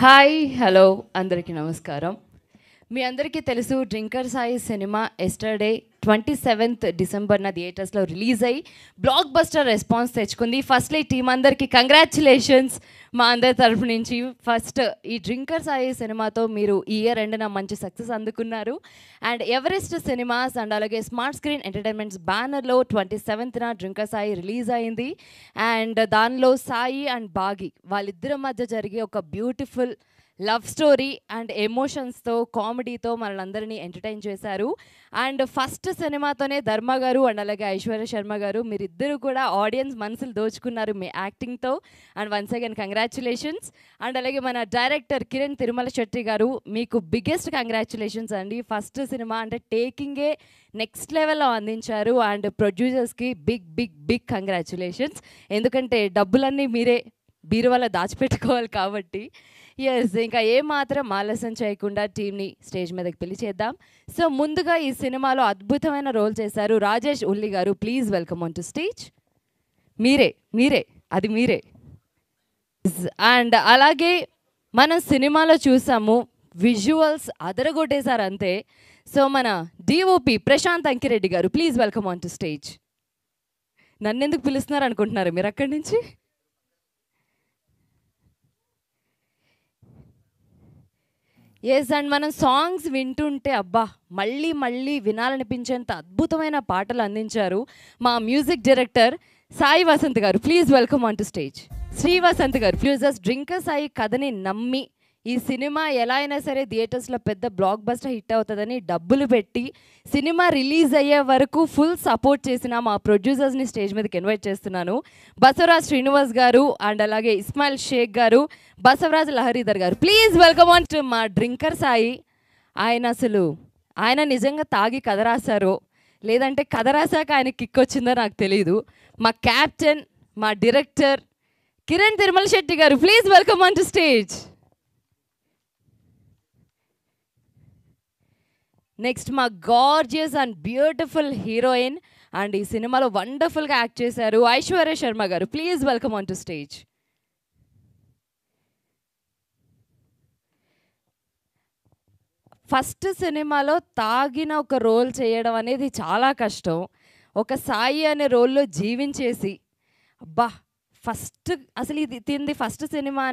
Hi hello అందరికీ నమస్కారం. మీ అందరికీ తెలుసు drinker Sai cinema yesterday 27th డిసెంబర్న థియేటర్స్లో రిలీజ్ అయ్యి బ్లాక్ బస్టర్ రెస్పాన్స్ తెచ్చుకుంది. ఫస్ట్లీ టీం అందరికీ కంగ్రాచులేషన్స్ మా అందరి తరఫు నుంచి. ఫస్ట్ ఈ డ్రింకర్ సాయి సినిమాతో మీరు ఈ ఇయర్ ఎండ్న మంచి సక్సెస్ అందుకున్నారు. అండ్ ఎవరెస్ట్ సినిమాస్ అండ్ అలాగే స్మార్ట్ స్క్రీన్ ఎంటర్టైన్మెంట్స్ బ్యానర్లో 27th డ్రింకర్ సాయి రిలీజ్ అయింది. అండ్ దానిలో సాయి అండ్ బాగి వాళ్ళిద్దరి మధ్య జరిగే ఒక బ్యూటిఫుల్ లవ్ స్టోరీ అండ్ ఎమోషన్స్తో కామెడీతో మనల్ని ఎంటర్టైన్ చేశారు. అండ్ ఫస్ట్ సినిమాతోనే ధర్మ గారు అండ్ అలాగే ఐశ్వర్య శర్మ గారు మీరిద్దరూ కూడా ఆడియన్స్ మనసులు దోచుకున్నారు మీ యాక్టింగ్తో. And once again congratulations. And అలాగే మన డైరెక్టర్ కిరణ్ తిరుమల శెట్టి గారు మీకు బిగ్గెస్ట్ కంగ్రాచులేషన్స్ అండి. ఫస్ట్ సినిమా అంటే టేకింగే నెక్స్ట్ లెవెల్లో అందించారు. అండ్ ప్రొడ్యూసర్స్కి బిగ్ బిగ్ బిగ్ కంగ్రాచులేషన్స్. ఎందుకంటే డబ్బులన్నీ మీరే బీరువాలో దాచిపెట్టుకోవాలి కాబట్టి. ఎస్, ఇంకా ఏమాత్రం ఆలస్యం చేయకుండా టీంని స్టేజ్ మీదకి పిలిచేద్దాం. సో ముందుగా ఈ సినిమాలో అద్భుతమైన రోల్ చేశారు రాజేష్ ఉల్లి గారు. Please welcome on to stage. మీరే. అండ్ అలాగే మనం సినిమాలో చూసాము విజువల్స్ అదరగొట్టేశారు అంతే. సో మన డిఓపి ప్రశాంత్ అంకిరెడ్డి గారు please welcome on to stage. నన్నెందుకు పిలుస్తున్నారు అనుకుంటున్నారు మీరు అక్కడి నుంచి? ఎస్, అండ్ మనం సాంగ్స్ వింటుంటే అబ్బా మళ్ళీ మళ్ళీ వినాలనిపించేంత అద్భుతమైన పాటలు అందించారు మా మ్యూజిక్ డైరెక్టర్ సాయి వసంత్ గారు. Please welcome on to stage. Shri Vasanth గారు ప్లీజ్. డ్రింకర్ సాయి కథని నమ్మి ఈ సినిమా ఎలా అయినా సరే థియేటర్స్లో పెద్ద బ్లాక్ బస్టర్ హిట్ అవుతుందని డబ్బులు పెట్టి సినిమా రిలీజ్ అయ్యే వరకు ఫుల్ సపోర్ట్ చేసిన మా ప్రొడ్యూసర్స్ని స్టేజ్ మీదకి ఇన్వైట్ చేస్తున్నాను. బసవరాజ్ శ్రీనివాస్ గారు అండ్ అలాగే ఇస్మాయిల్ షేక్ గారు, బసవరాజ్ లహరీధర్ గారు ప్లీజ్ వెల్కమ్ ఆన్ టు మా డ్రింకర్ సాయి. ఆయన నిజంగా తాగి కథ రాశారో లేదంటే కథ రాశాక ఆయన కిక్ వచ్చిందో నాకు తెలియదు. మా క్యాప్టెన్, మా డైరెక్టర్ కిరణ్ తిరుమల శెట్టి గారు please welcome on to stage. Next మా gorgeous and beautiful heroine and ఈ సినిమాలో వండర్ఫుల్గా యాక్ట్ చేశారు ఐశ్వర్య శర్మ గారు. Please welcome on to stage. First సినిమాలో తాగిన ఒక రోల్ చేయడం అనేది చాలా కష్టం. ఒక సాయి అనే రోల్లో జీవించేసి అబ్బా ఫస్ట్ అసలు ఇది తింది ఫస్ట్ సినిమా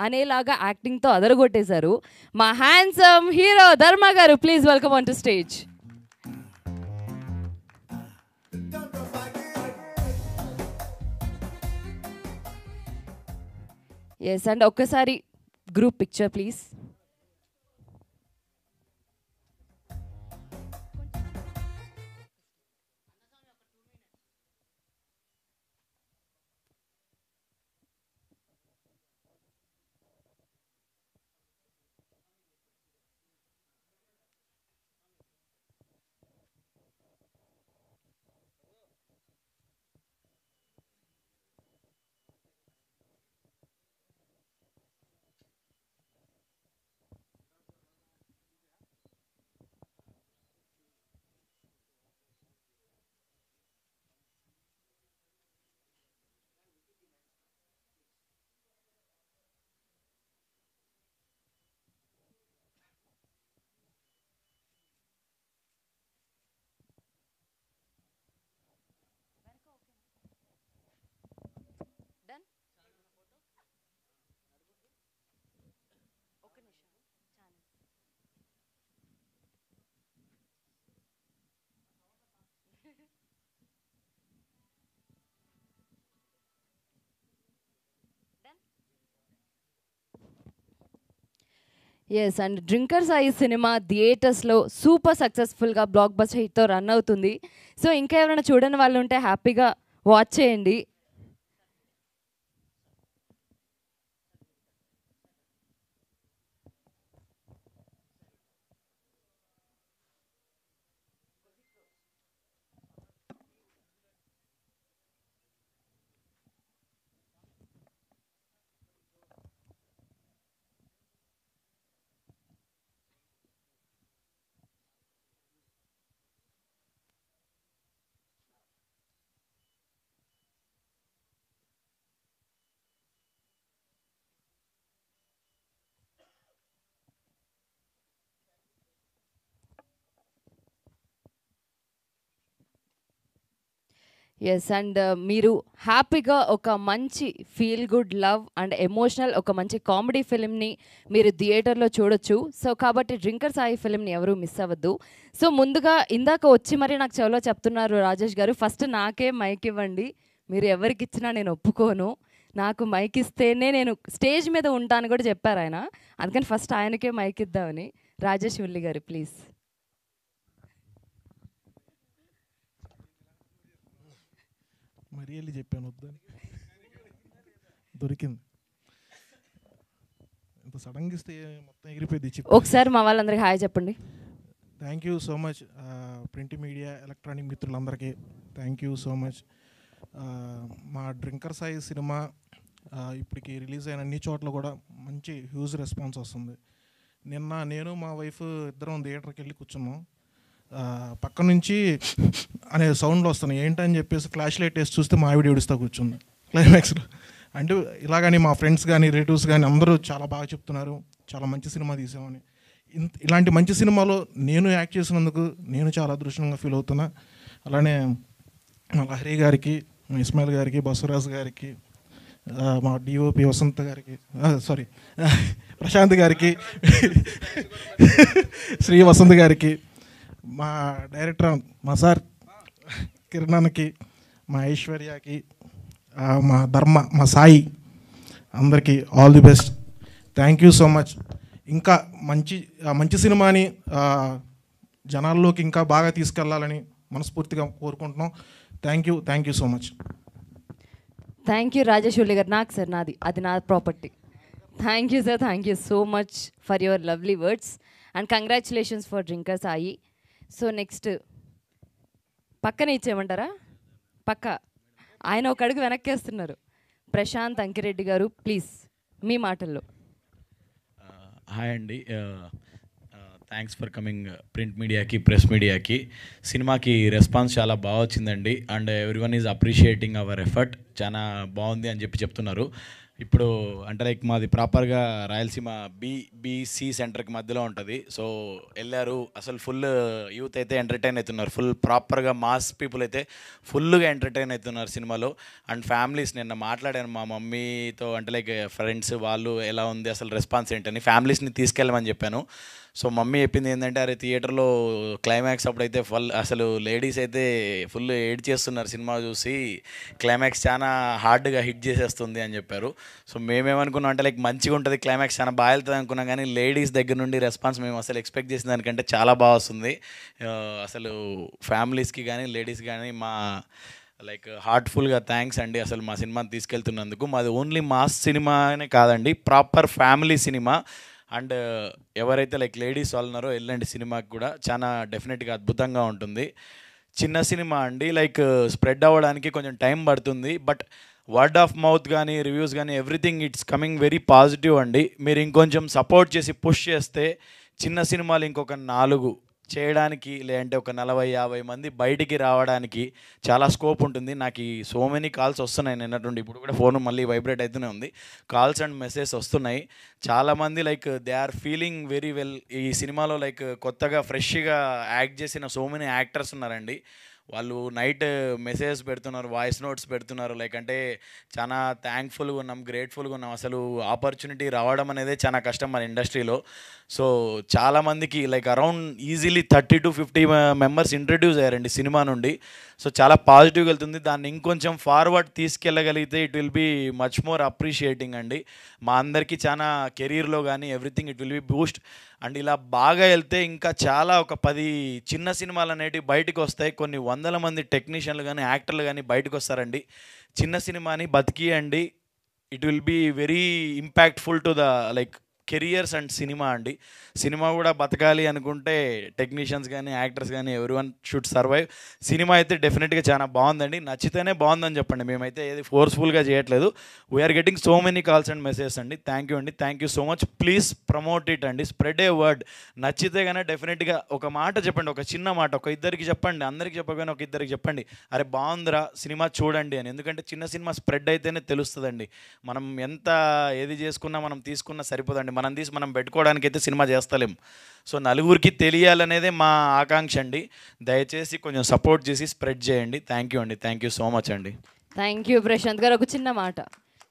అనేలాగా యాక్టింగ్తో అదరగొట్టేశారు మా హ్యాండ్సమ్ హీరో ధర్మ గారు. Please welcome on to stage. Yes, and ఒక్కసారి group picture please. Yes, and drinker Sai cinema థియేటర్స్లో సూపర్ సక్సెస్ఫుల్గా బ్లాక్ బస్టర్ హిట్తో రన్ అవుతుంది. సో ఇంకా ఎవరైనా చూడని వాళ్ళు ఉంటే హ్యాపీగా వాచ్ చేయండి. ఎస్ అండ్ మీరు హ్యాపీగా ఒక మంచి feel good love and emotional ఒక మంచి కామెడీ ఫిలింని మీరు థియేటర్లో చూడొచ్చు. సో కాబట్టి డ్రింకర్ సాయి ఫిలింని ఎవరు మిస్ అవ్వద్దు. సో ముందుగా ఇందాక వచ్చి మరి నాకు చెవిలో చెప్తున్నారు రాజేష్ గారు, ఫస్ట్ నాకే మైక్ ఇవ్వండి, మీరు ఎవరికి ఇచ్చినా నేను ఒప్పుకోను, నాకు మైక్ ఇస్తేనే నేను స్టేజ్ మీద ఉంటాను కూడా చెప్పారు ఆయన. అందుకని ఫస్ట్ ఆయనకే మైక్ ఇద్దామని. రాజేష్ ఉల్లి గారు ప్లీజ్. మరీ వెళ్ళి చెప్పాను వద్దని, దొరికింది. ఇంత సడన్గా ఇస్తే మొత్తం ఎగిరిపోయింది. ఒకసారి మా వాళ్ళందరికీ హాయ్ చెప్పండి. Thank you so much print media electronic మిత్రులందరికీ థ్యాంక్ యూ సో మచ్. మా డ్రింకర్ సాయి సినిమా ఇప్పటికి రిలీజ్ అయిన అన్ని చోట్ల కూడా మంచి హ్యూజ్ రెస్పాన్స్ వస్తుంది. నిన్న నేను మా వైఫ్ ఇద్దరం థియేటర్కి వెళ్ళి కూర్చున్నాం. పక్క నుంచి అనే సౌండ్లు వస్తున్నాయి, ఏంటని చెప్పేసి ఫ్లాష్ లైట్ వేసి చూస్తే మా ఆవిడ ఏడుస్తా కూర్చుంది క్లైమాక్స్లో. అంటే ఇలాగని మా ఫ్రెండ్స్ కానీ రిలేటివ్స్ కానీ అందరూ చాలా బాగా చెప్తున్నారు, చాలా మంచి సినిమా తీసామని. ఇలాంటి మంచి సినిమాలో నేను యాక్ట్ చేసినందుకు నేను చాలా అదృష్టంగా ఫీల్ అవుతున్నా. అలానే మా లహరి గారికి, మా ఇస్మాయిల్ గారికి, బసవరాజు గారికి, మా డిఓపి వసంత్ గారికి, సారీ ప్రశాంత్ గారికి, శ్రీ వసంత్ గారికి, మా డైరెక్టర్ మా సార్ కిరణ్కి, మా ఐశ్వర్యకి, మా ధర్మ, మా సాయి, అందరికీ all the best. Thank you so much. ఇంకా మంచి సినిమాని జనాల్లోకి ఇంకా బాగా తీసుకెళ్లాలని మనస్ఫూర్తిగా కోరుకుంటున్నాం. Thank you so much. Thank you Rajesh ఉల్లి గారు. నాకు సార్ నాది, అది నా property. Thank you sir, thank you so much for your lovely words and congratulations for drinker Sai. So next పక్కన ఇచ్చేయమంటారా? పక్క ఆయన ఒక అడుగు వెనక్కేస్తున్నారు. ప్రశాంత్ అంకిరెడ్డి గారు ప్లీజ్ మీ మాటల్లో. హాయ్ అండి, థ్యాంక్స్ ఫర్ కమింగ్ ప్రింట్ మీడియాకి, ప్రెస్ మీడియాకి. సినిమాకి రెస్పాన్స్ చాలా బాగా వచ్చిందండి and everyone is appreciating hour effort. చాలా బాగుంది అని చెప్తున్నారు. ఇప్పుడు అంటే లైక్ మాది ప్రాపర్గా రాయలసీమ బీసీ సెంటర్కి మధ్యలో ఉంటుంది. సో వెళ్ళారు, అసలు ఫుల్ యూత్ అయితే ఎంటర్టైన్ అవుతున్నారు, ఫుల్ ప్రాపర్గా మాస్ పీపుల్ అయితే ఫుల్గా ఎంటర్టైన్ అవుతున్నారు సినిమాలో. అండ్ ఫ్యామిలీస్ నిన్న మాట్లాడాను మా మమ్మీతో, అంటే లైక్ ఫ్రెండ్స్ వాళ్ళు ఎలా ఉంది అసలు రెస్పాన్స్ ఏంటని, ఫ్యామిలీస్ని తీసుకెళ్ళమని చెప్పాను. సో మమ్మీ చెప్పింది ఏంటంటే, అరే థియేటర్లో క్లైమాక్స్ అప్పుడైతే అసలు లేడీస్ అయితే ఫుల్ ఏడ్ చేస్తున్నారు సినిమా చూసి, క్లైమాక్స్ చాలా హార్డ్గా హిట్ చేసేస్తుంది అని చెప్పారు. సో మేమేమనుకున్నాం అంటే లైక్ మంచిగా ఉంటుంది, క్లైమాక్స్ చాలా బాగా వెళ్తుంది అనుకున్నాం, కానీ లేడీస్ దగ్గర నుండి రెస్పాన్స్ మేము అసలు ఎక్స్పెక్ట్ చేసిన దానికంటే చాలా బాగా వస్తుంది. అసలు ఫ్యామిలీస్కి కానీ లేడీస్ కానీ మా లైక్ హార్ట్ఫుల్గా థ్యాంక్స్ అండి అసలు మా సినిమాని తీసుకెళ్తున్నందుకు. మాది ఓన్లీ మాస్ సినిమా అనే కాదండి, ప్రాపర్ ఫ్యామిలీ సినిమా. అండ్ ఎవరైతే లైక్ లేడీస్ వాళ్ళు ఉన్నారో వెళ్ళండి సినిమాకి కూడా, చాలా డెఫినెట్గా అద్భుతంగా ఉంటుంది. చిన్న సినిమా అండి, లైక్ స్ప్రెడ్ అవ్వడానికి కొంచెం టైం పడుతుంది, బట్ వర్డ్ ఆఫ్ మౌత్ కానీ రివ్యూస్ కానీ everything it's coming very positive అండి. మీరు ఇంకొంచెం సపోర్ట్ చేసి పుష్ చేస్తే చిన్న సినిమాలు ఇంకొక 4 చేయడానికి, లేదంటే ఒక 40-50 మంది బయటికి రావడానికి చాలా స్కోప్ ఉంటుంది. నాకు సో మెనీ కాల్స్ వస్తున్నాయి నిన్నటి నుండి, ఇప్పుడు కూడా ఫోన్ మళ్ళీ వైబ్రేట్ అవుతూనే ఉంది, కాల్స్ అండ్ మెసేజ్ వస్తున్నాయి. చాలామంది like they are feeling very well. ఈ సినిమాలో లైక్ కొత్తగా ఫ్రెష్గా యాక్ట్ చేసిన సో మెనీ యాక్టర్స్ ఉన్నారండి. వాళ్ళు నైట్ మెసేజ్ పెడుతున్నారు, వాయిస్ నోట్స్ పెడుతున్నారు, లైక్ అంటే చాలా థ్యాంక్ఫుల్గా ఉన్నాం, గ్రేట్ఫుల్గా ఉన్నాం. అసలు ఆపర్చునిటీ రావడం అనేది చాలా కష్టం మన ఇండస్ట్రీలో. సో చాలామందికి like around easily 30 to 50 members introduce అయ్యారండి సినిమా నుండి. సో చాలా పాజిటివ్గా వెళ్తుంది. దాన్ని ఇంకొంచెం ఫార్వర్డ్ తీసుకెళ్ళగలిగితే it will be much more appreciating అండి. మా అందరికీ చాలా కెరీర్లో కానీ everything it will be boost. And ఇలా బాగా వెళ్తే ఇంకా చాలా ఒక 10 చిన్న సినిమాలు అనేటివి బయటకు వస్తాయి, కొన్ని 100 మంది టెక్నీషియన్లు కానీ యాక్టర్లు కానీ బయటకు వస్తారండి. చిన్న సినిమాని బతికియండి, it will be very impactful to the like careers and cinema అండి. సినిమా కూడా బతకాలి అనుకుంటే టెక్నీషియన్స్ కానీ యాక్టర్స్ కానీ ఎవ్రీవన్ షుడ్ సర్వైవ్. సినిమా అయితే డెఫినెట్గా చాలా బాగుందండి, నచ్చితేనే బాగుందని చెప్పండి, మేమైతే ఏది ఫోర్స్ఫుల్గా చేయట్లేదు. We are getting so many calls and messages అండి. థ్యాంక్ యూ అండి, thank you so much. Please promote it అండి, స్ప్రెడ్ ఏ వర్డ్. నచ్చితే కానీ డెఫినెట్గా ఒక మాట చెప్పండి, ఒక చిన్న మాట, ఒక ఇద్దరికి చెప్పండి, అందరికి చెప్పకపోయినా ఒక ఇద్దరికి చెప్పండి, అరే బాగుందిరా సినిమా చూడండి అని. ఎందుకంటే చిన్న సినిమా స్ప్రెడ్ అయితేనే తెలుస్తుందండి. మనం ఎంత ఏది చేసుకున్నా మనం తీసుకున్నా సరిపోదండి, అండి, మనం తీసి మనం పెట్టుకోవడానికి అయితే సినిమా చేస్తలేం. సో నలుగురికి తెలియాలనేదే మా ఆకాంక్ష అండి. దయచేసి కొంచెం సపోర్ట్ చేసి స్ప్రెడ్ చేయండి. థ్యాంక్ యూ అండి, థ్యాంక్ యూ సో మచ్ అండి. థ్యాంక్ యూ ప్రశాంత్ గారు. ఒక చిన్న మాట,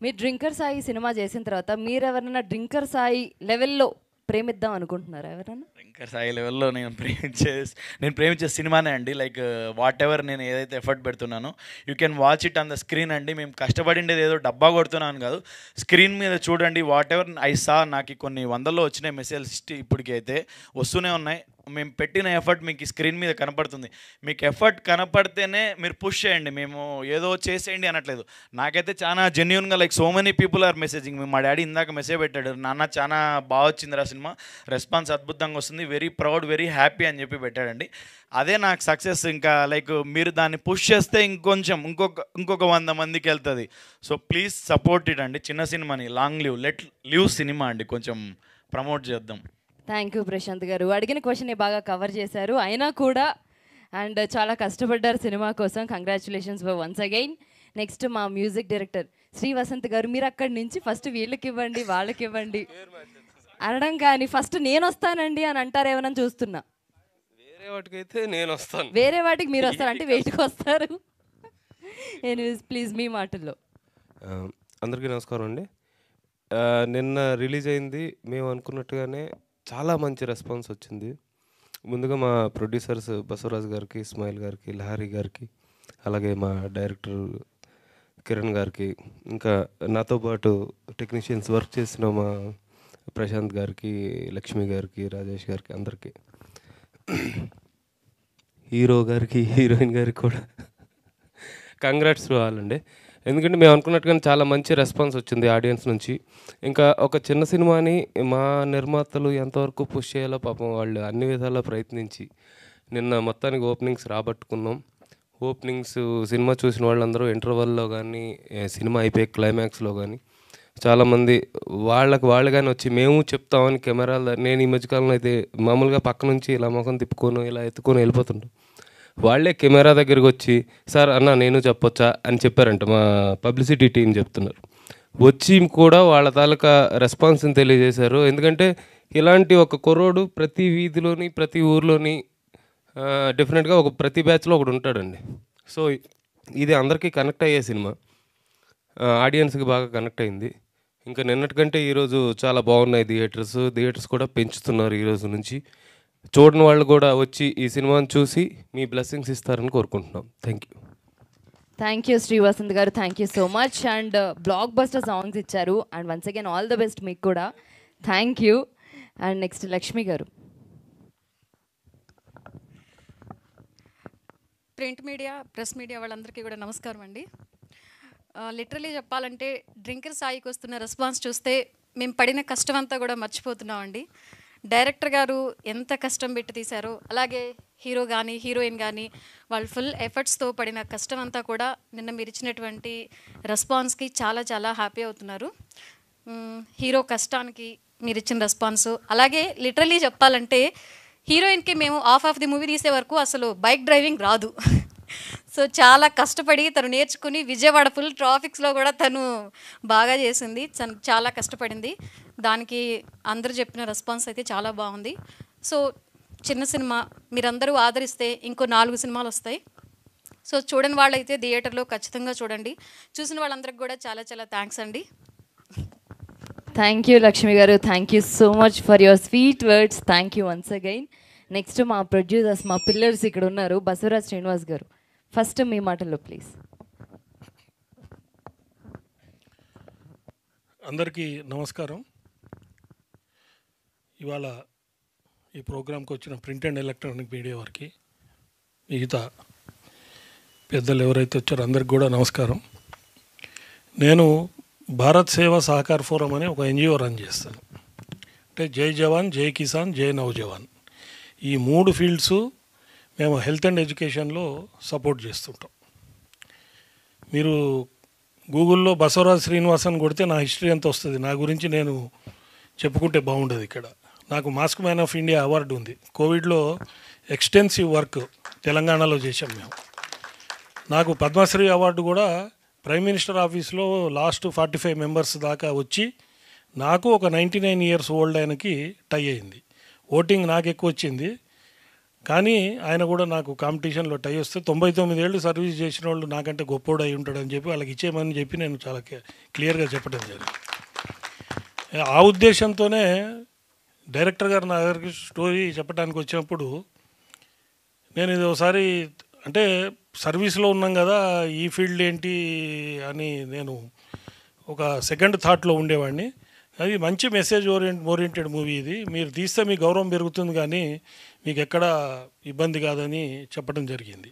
మీరు డ్రింకర్ సాయి సినిమా చేసిన తర్వాత మీరు ఎవరైనా డ్రింకర్ సాయి లెవెల్లో ప్రేమిద్దాం అనుకుంటున్నారా ఎవరైనా? డ్రింకర్ సాయి లెవెల్లో నేను ప్రేమించే సినిమానే అండి. లైక్ వాట్ ఎవర్ నేను ఏదైతే ఎఫర్ట్ పెడుతున్నానో you can watch it on the screen అండి. మేము కష్టపడిండేది ఏదో డబ్బా కొడుతున్నాను కాదు, స్క్రీన్ మీద చూడండి. వాట్ ఎవర్ ఐ సా, నాకు కొన్ని వందల్లో వచ్చినాయి మెసేజ్, ఇప్పటికి అయితే వస్తూనే ఉన్నాయి. మేము పెట్టిన ఎఫర్ట్ మీకు స్క్రీన్ మీద కనపడుతుంది. మీకు ఎఫర్ట్ కనపడితేనే మీరు పుష్ చేయండి, మేము ఏదో చేసేయండి అనట్లేదు. నాకైతే చాలా జెన్యున్గా like so many people are messaging. మా డాడీ ఇందాక మెసేజ్ పెట్టాడు, నాన్న చాలా బాగా వచ్చిందిరా సినిమా, రెస్పాన్స్ అద్భుతంగా వస్తుంది, వెరీ ప్రౌడ్, వెరీ హ్యాపీ అని చెప్పి పెట్టాడండి. అదే నాకు సక్సెస్. ఇంకా లైక్ మీరు దాన్ని పుష్ చేస్తే ఇంకొక 100 మందికి వెళ్తుంది. సో ప్లీజ్ సపోర్ట్ ఇట్ అండి. చిన్న సినిమాని లాంగ్ లెట్ లివ్ సినిమా అండి, కొంచెం ప్రమోట్ చేద్దాం. థ్యాంక్ యూ ప్రశాంత్ గారు. అడిగిన క్వశ్చన్ని బాగా కవర్ చేశారు అయినా కూడా, అండ్ చాలా కష్టపడ్డారు సినిమా కోసం. Congratulations for once again. Next మా మ్యూజిక్ డైరెక్టర్ శ్రీ వసంత్ గారు, మీరు అక్కడి నుంచి ఫస్ట్ వీళ్ళకి ఇవ్వండి వాళ్ళకి ఇవ్వండి అనడం కానీ ఫస్ట్ నేను వస్తానండి అని అంటారు ఏమన్నా చూస్తున్నా. వేరే వాటికైతే నేను వస్తాను, వేరే వాటికి మీరు వస్తారు అంటే వెయిట్కి వస్తారు. ఎనీవేస్ ప్లీజ్ మీ మాటల్లో. అందరికీ నమస్కారం అండి. నిన్న రిలీజ్ అయింది, మేము అనుకున్నట్టుగానే చాలా మంచి రెస్పాన్స్ వచ్చింది. ముందుగా మా ప్రొడ్యూసర్స్ బసవరాజ్ గారికి, ఇస్మాయిల్ గారికి, లహరి గారికి, అలాగే మా డైరెక్టర్ కిరణ్ గారికి, ఇంకా నాతో పాటు టెక్నీషియన్స్ వర్క్ చేసిన మా ప్రశాంత్ గారికి, లక్ష్మి గారికి, రాజేష్ గారికి, అందరికీ, హీరో గారికి, హీరోయిన్ గారికి కూడా కంగ్రాట్స్ వాళ్ళండి. ఎందుకంటే మేము అనుకున్నట్టుగానే చాలా మంచి రెస్పాన్స్ వచ్చింది ఆడియన్స్ నుంచి. ఇంకా ఒక చిన్న సినిమాని మా నిర్మాతలు ఎంతవరకు పుష్ చేయాలో పాపం వాళ్ళు అన్ని విధాలా ప్రయత్నించి నిన్న మొత్తానికి ఓపెనింగ్స్ రాబట్టుకున్నాం. ఓపెనింగ్స్ సినిమా చూసిన వాళ్ళందరూ ఇంటర్వెల్లో కానీ, సినిమా అయిపోయే క్లైమాక్స్లో కానీ చాలామంది వాళ్ళుగానే వచ్చి మేము చెప్తామని కెమెరాలు, నేను ఈ మధ్యకాలంలో అయితే మామూలుగా పక్క నుంచి ఇలా ముఖం తిప్పుకొని ఇలా ఎత్తుకొని వెళ్ళిపోతుంటాం, వాళ్ళే కెమెరా దగ్గరికి వచ్చి సార్ అన్న నేను చెప్పొచ్చా అని చెప్పారంట. మా పబ్లిసిటీ టీం చెప్తున్నారు, వచ్చి కూడా వాళ్ళ తాలూకా రెస్పాన్స్ని తెలియజేశారు. ఎందుకంటే ఇలాంటి ఒక కుర్రోడు ప్రతి వీధిలోని, ప్రతి ఊర్లోని డెఫినెట్గా ప్రతి బ్యాచ్లో ఒకడు ఉంటాడండి. సో ఇది అందరికీ కనెక్ట్ అయ్యే సినిమా, ఆడియన్స్కి బాగా కనెక్ట్ అయింది. ఇంకా నిన్నటికంటే ఈరోజు చాలా బాగున్నాయి థియేటర్స్ కూడా పెంచుతున్నారు. ఈరోజు నుంచి చూడని వాళ్ళు కూడా వచ్చి ఈ సినిమాని చూసి మీ బ్లెస్సింగ్స్ ఇస్తారని కోరుకుంటున్నాం. థ్యాంక్ యూ శ్రీ వసంత్ గారు, thank you so much. And blockbuster songs ఇచ్చారు, and once again all the best మీకు కూడా. Thank you. And next Lakshmi గారు. ప్రింట్ మీడియా, ప్రెస్ మీడియా వాళ్ళందరికీ కూడా నమస్కారం అండి. లిటరలీ చెప్పాలంటే డ్రింకర్ సాయికి వస్తున్న రెస్పాన్స్ చూస్తే మేము పడిన కష్టం అంతా కూడా మర్చిపోతున్నామండి. డైరెక్టర్ గారు ఎంత కష్టం పెట్టి తీశారో, అలాగే హీరో కానీ హీరోయిన్ కానీ వాళ్ళు ఫుల్ ఎఫర్ట్స్తో పడిన కష్టం అంతా కూడా నిన్న మీరు ఇచ్చినటువంటి రెస్పాన్స్కి చాలా చాలా హ్యాపీ అవుతున్నారు. హీరో కష్టానికి మీరు ఇచ్చిన రెస్పాన్స్, అలాగే లిటరలీ చెప్పాలంటే హీరోయిన్కి మేము ఆఫ్ ది మూవీ తీసే వరకు అసలు బైక్ డ్రైవింగ్ రాదు. సో చాలా కష్టపడి తను నేర్చుకుని విజయవాడ ఫుల్ ట్రాఫిక్స్లో కూడా తను బాగా చేసింది, చాలా కష్టపడింది. దానికి అందరూ చెప్పిన రెస్పాన్స్ అయితే చాలా బాగుంది. సో చిన్న సినిమా మీరందరూ ఆదరిస్తే ఇంకో 4 సినిమాలు వస్తాయి. సో చూడని వాళ్ళైతే థియేటర్లో ఖచ్చితంగా చూడండి. చూసిన వాళ్ళందరికీ కూడా చాలా చాలా థ్యాంక్స్ అండి. థ్యాంక్ యూ లక్ష్మి గారు, thank you so much for your sweet words. Thank you once again. Next మా ప్రొడ్యూసర్స్, మా పిల్లర్స్ ఇక్కడ ఉన్నారు. బసవరాజ్ శ్రీనివాస్ గారు, ఫస్ట్ మీ మాటల్లో ప్లీజ్. అందరికీ నమస్కారం. ఇవాళ ఈ ప్రోగ్రాంకి వచ్చిన ప్రింట్ అండ్ ఎలక్ట్రానిక్ మీడియా వారికి, మిగతా పెద్దలు ఎవరైతే వచ్చారో అందరికి కూడా నమస్కారం. నేను భారత్ సేవా సహకార్ ఫోరం అనే ఒక ఎన్జిఓ రన్ చేస్తాను. అంటే జై జవాన్, జై కిసాన్, జై నవజవాన్, ఈ 3 ఫీల్డ్స్ మేము హెల్త్ అండ్ ఎడ్యుకేషన్లో సపోర్ట్ చేస్తుంటాం. మీరు గూగుల్లో బసవరాజ్ శ్రీనివాసన్ కొడితే నా హిస్టరీ ఎంత వస్తుంది. నా గురించి నేను చెప్పుకుంటే బాగుండదు. ఇక్కడ నాకు mask man of India award ఉంది. కోవిడ్లో ఎక్స్టెన్సివ్ వర్క్ తెలంగాణలో చేశాం మేము. నాకు పద్మశ్రీ అవార్డు కూడా ప్రైమ్ మినిస్టర్ ఆఫీస్లో లాస్ట్ 45 మెంబర్స్ దాకా వచ్చి నాకు ఒక 99 ఇయర్స్ ఓల్డ్ ఆయనకి టై అయింది. ఓటింగ్ నాకు ఎక్కువ వచ్చింది, కానీ ఆయన కూడా నాకు కాంపిటీషన్లో టై వస్తే 99 ఏళ్ళు సర్వీస్ చేసిన వాళ్ళు నాకంటే గొప్పోడు అయి ఉంటాడని చెప్పి వాళ్ళకి ఇచ్చేయమని చెప్పి నేను చాలా క్లియర్గా చెప్పడం జరిగింది. ఆ ఉద్దేశంతోనే డైరెక్టర్ గారు నా దగ్గరికి స్టోరీ చెప్పడానికి వచ్చినప్పుడు నేను ఇది ఒకసారి అంటే సర్వీస్లో ఉన్నాం కదా, ఈ ఫీల్డ్ ఏంటి అని నేను ఒక సెకండ్ థాట్లో ఉండేవాడిని. అది మంచి మెసేజ్ ఓరియంటెడ్ మూవీ, ఇది మీరు తీస్తే మీ గౌరవం పెరుగుతుంది కానీ మీకు ఎక్కడ ఇబ్బంది కాదని చెప్పడం జరిగింది.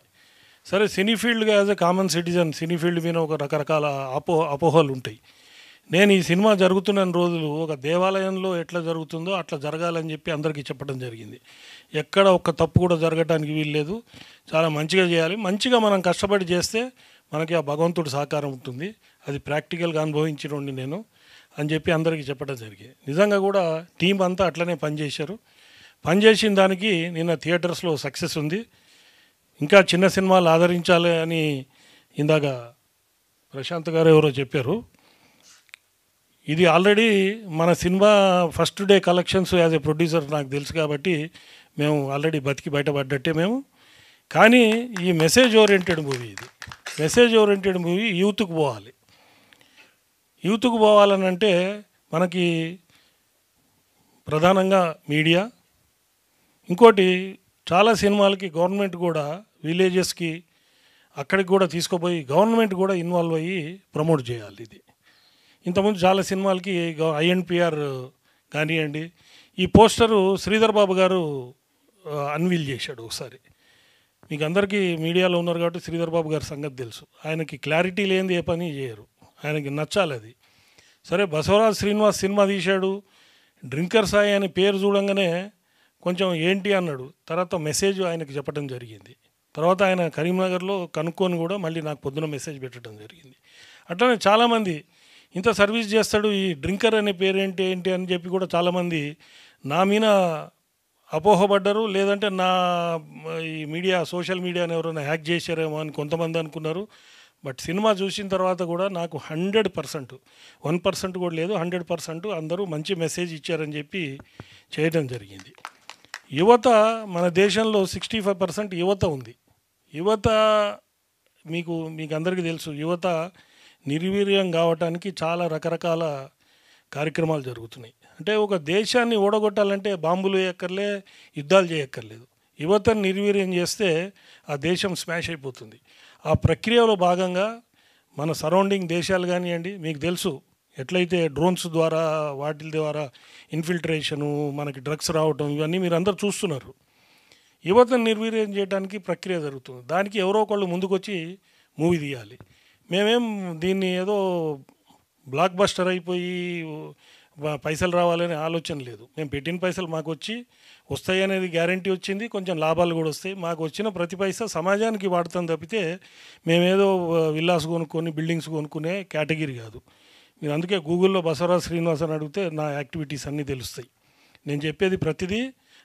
సరే, సినీ ఫీల్డ్గా as a common citizen cine field మీద ఒక రకరకాల అపోహలు ఉంటాయి. నేను ఈ సినిమా జరుగుతున్న రోజులు ఒక దేవాలయంలో ఎట్లా జరుగుతుందో అట్లా జరగాలని చెప్పి అందరికీ చెప్పడం జరిగింది. ఎక్కడ ఒక్క తప్పు కూడా జరగటానికి వీల్లేదు, చాలా మంచిగా చేయాలి, మంచిగా మనం కష్టపడి చేస్తే మనకి ఆ భగవంతుడు సహకారం ఉంటుంది, అది ప్రాక్టికల్గా అనుభవించినండి నేను అని చెప్పి అందరికీ చెప్పడం జరిగింది. నిజంగా కూడా టీం అంతా అట్లనే పనిచేశారు. పనిచేసిన దానికి నిన్న థియేటర్స్లో సక్సెస్ ఉంది. ఇంకా చిన్న సినిమాలు ఆదరించాలి అని ఇందాక ప్రశాంత్ గారు ఎవరో చెప్పారు. ఇది ఆల్రెడీ మన cinema first day collections as a producer నాకు తెలుసు కాబట్టి మేము ఆల్రెడీ బతికి బయటపడ్డట్టే మేము. కానీ ఈ మెసేజ్ ఓరియంటెడ్ మూవీ, ఇది మెసేజ్ ఓరియంటెడ్ మూవీ యూత్కు పోవాలి. యూత్కు పోవాలని అంటే మనకి ప్రధానంగా మీడియా, ఇంకోటి చాలా సినిమాలకి గవర్నమెంట్ కూడా విలేజెస్కి అక్కడికి కూడా తీసుకుపోయి గవర్నమెంట్ కూడా ఇన్వాల్వ్ అయ్యి ప్రమోట్ చేయాలి. ఇది ఇంతకుముందు చాలా సినిమాలకి ఐఎన్పిఆర్ కానివ్వండి, ఈ పోస్టరు శ్రీధర్ బాబు గారు అన్వీల్ చేశాడు ఒకసారి. మీకు అందరికీ మీడియాలో ఉన్నారు కాబట్టి శ్రీధర్ బాబు గారి సంగతి తెలుసు. ఆయనకి క్లారిటీ లేనిది ఏ పని చేయరు, ఆయనకి నచ్చాలి అది. సరే, బసవరాజ్ శ్రీనివాస్ సినిమా తీశాడు, డ్రింకర్ సాయి అనే పేరు చూడంగానే కొంచెం ఏంటి అన్నాడు. తర్వాత మెసేజ్ ఆయనకి చెప్పడం జరిగింది. తర్వాత ఆయన కరీంనగర్లో కనుక్కొని కూడా మళ్ళీ నాకు పొద్దున మెసేజ్ పెట్టడం జరిగింది. అట్లనే చాలామంది ఇంత సర్వీస్ చేస్తాడు, ఈ డ్రింకర్ అనే పేరు ఏంటి ఏంటి అని చెప్పి కూడా చాలామంది నా మీద అపోహపడ్డారు. లేదంటే నా ఈ మీడియా సోషల్ మీడియాని ఎవరైనా హ్యాక్ చేశారేమో అని కొంతమంది అనుకున్నారు. బట్ సినిమా చూసిన తర్వాత కూడా నాకు 100%, 1% కూడా లేదు, 100% అందరూ మంచి మెసేజ్ ఇచ్చారని చెప్పి చేయడం జరిగింది. యువత మన దేశంలో 65% యువత ఉంది. యువత మీకు అందరికీ తెలుసు, యువత నిర్వీర్యం కావటానికి చాలా రకరకాల కార్యక్రమాలు జరుగుతున్నాయి. అంటే ఒక దేశాన్ని ఓడగొట్టాలంటే బాంబులు వేయక్కర్లే, యుద్ధాలు చేయక్కర్లేదు. యువతను నిర్వీర్యం చేస్తే ఆ దేశం స్మాష్ అయిపోతుంది. ఆ ప్రక్రియలో భాగంగా మన సరౌండింగ్ దేశాలు కానివ్వండి, మీకు తెలుసు ఎట్లయితే డ్రోన్స్ ద్వారా వాటి ద్వారా ఇన్ఫిల్ట్రేషను, మనకి డ్రగ్స్ రావటం, ఇవన్నీ మీరు అందరూ చూస్తున్నారు. యువతను నిర్వీర్యం చేయడానికి ప్రక్రియ జరుగుతుంది. దానికి ఎవరో ఒకళ్ళు ముందుకొచ్చి మూవీ తీయాలి. మేమేం దీన్ని ఏదో బ్లాక్ బస్టర్ అయిపోయి పైసలు రావాలనే ఆలోచన లేదు. మేము పెట్టిన పైసలు మాకు వస్తాయి అనేది గ్యారంటీ వచ్చింది, కొంచెం లాభాలు కూడా వస్తాయి. మాకు వచ్చిన ప్రతి పైసా సమాజానికి వాడతాం తప్పితే మేమేదో విల్లాస్ కొనుక్కొని బిల్డింగ్స్ కొనుక్కునే కేటగిరీ కాదు. మీరు అందుకే గూగుల్లో బసవరాజ్ శ్రీనివాస్ అని అడిగితే నా యాక్టివిటీస్ అన్నీ తెలుస్తాయి. నేను చెప్పేది ప్రతిదీ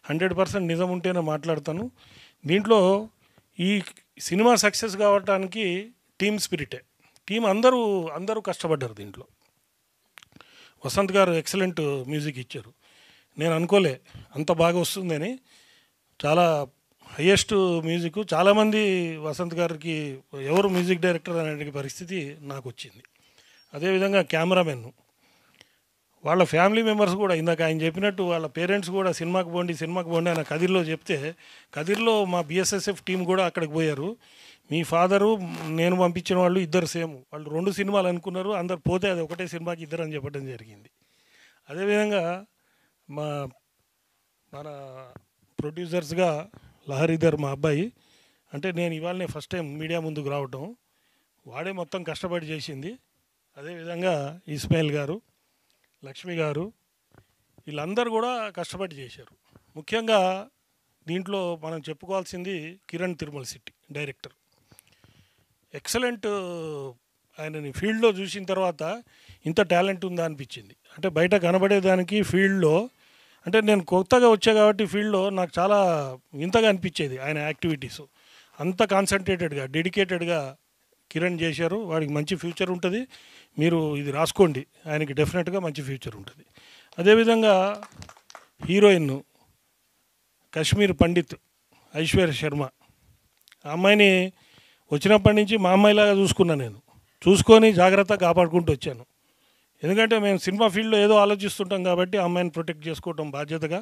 100% నిజం ఉంటేనే మాట్లాడతాను. దీంట్లో ఈ సినిమా సక్సెస్ కావడానికి టీమ్ స్పిరిటే, టీం అందరూ కష్టపడ్డారు. దీంట్లో వసంత్ గారు ఎక్సలెంట్ మ్యూజిక్ ఇచ్చారు. నేను అనుకోలే అంత బాగా వస్తుందని. చాలా హయ్యెస్ట్ మ్యూజిక్. చాలామంది వసంత్ గారికి ఎవరు మ్యూజిక్ డైరెక్టర్ అనే పరిస్థితి నాకు వచ్చింది. అదేవిధంగా కెమెరామెన్, వాళ్ళ ఫ్యామిలీ మెంబర్స్ కూడా ఇందాక ఆయన చెప్పినట్టు వాళ్ళ పేరెంట్స్ కూడా సినిమాకి పోండి ఆయన కదిర్లో చెప్తే, కదిర్లో మా బిఎస్ఎస్ఎఫ్ టీం కూడా అక్కడికి పోయారు. మీ ఫాదరు నేను పంపించిన వాళ్ళు ఇద్దరు సేమ్, వాళ్ళు 2 సినిమాలు అనుకున్నారు, అందరు పోతే అది ఒకటే సినిమాకి ఇద్దరు అని చెప్పడం జరిగింది. అదేవిధంగా మన ప్రొడ్యూసర్స్గా లహరీధర్ మా అబ్బాయి, అంటే నేను ఇవాళనే ఫస్ట్ టైం మీడియా ముందుకు రావటం, వాడే మొత్తం కష్టపడి చేసింది. అదేవిధంగా ఇస్మాయిల్ గారు, లక్ష్మి గారు, వీళ్ళందరూ కూడా కష్టపడి చేశారు. ముఖ్యంగా దీంట్లో మనం చెప్పుకోవాల్సింది కిరణ్ తిరుమల శెట్టి డైరెక్టర్. ఎక్సలెంట్. ఆయనని ఫీల్డ్లో చూసిన తర్వాత ఇంత టాలెంట్ ఉందా అనిపించింది. అంటే బయట కనబడేదానికి ఫీల్డ్లో, అంటే నేను కొత్తగా వచ్చా కాబట్టి ఫీల్డ్లో నాకు చాలా వింతగా అనిపించేది ఆయన యాక్టివిటీస్. అంత కాన్సన్ట్రేటెడ్గా డెడికేటెడ్గా కిరణ్ చేశారు. వాడికి మంచి ఫ్యూచర్ ఉంటుంది. మీరు ఇది రాసుకోండి, ఆయనకి డెఫినెట్గా మంచి ఫ్యూచర్ ఉంటుంది. అదేవిధంగా హీరోయిన్ కశ్మీర్ పండిత్ ఐశ్వర్య శర్మ, ఆ అమ్మాయిని వచ్చినప్పటి నుంచి మా అమ్మాయిలాగా చూసుకున్నాను. నేను చూసుకొని జాగ్రత్తగా కాపాడుకుంటూ వచ్చాను. ఎందుకంటే మేము సినిమా ఫీల్డ్లో ఏదో ఆలోచిస్తుంటాం కాబట్టి ఆ అమ్మాయిని ప్రొటెక్ట్ చేసుకోవడం బాధ్యతగా.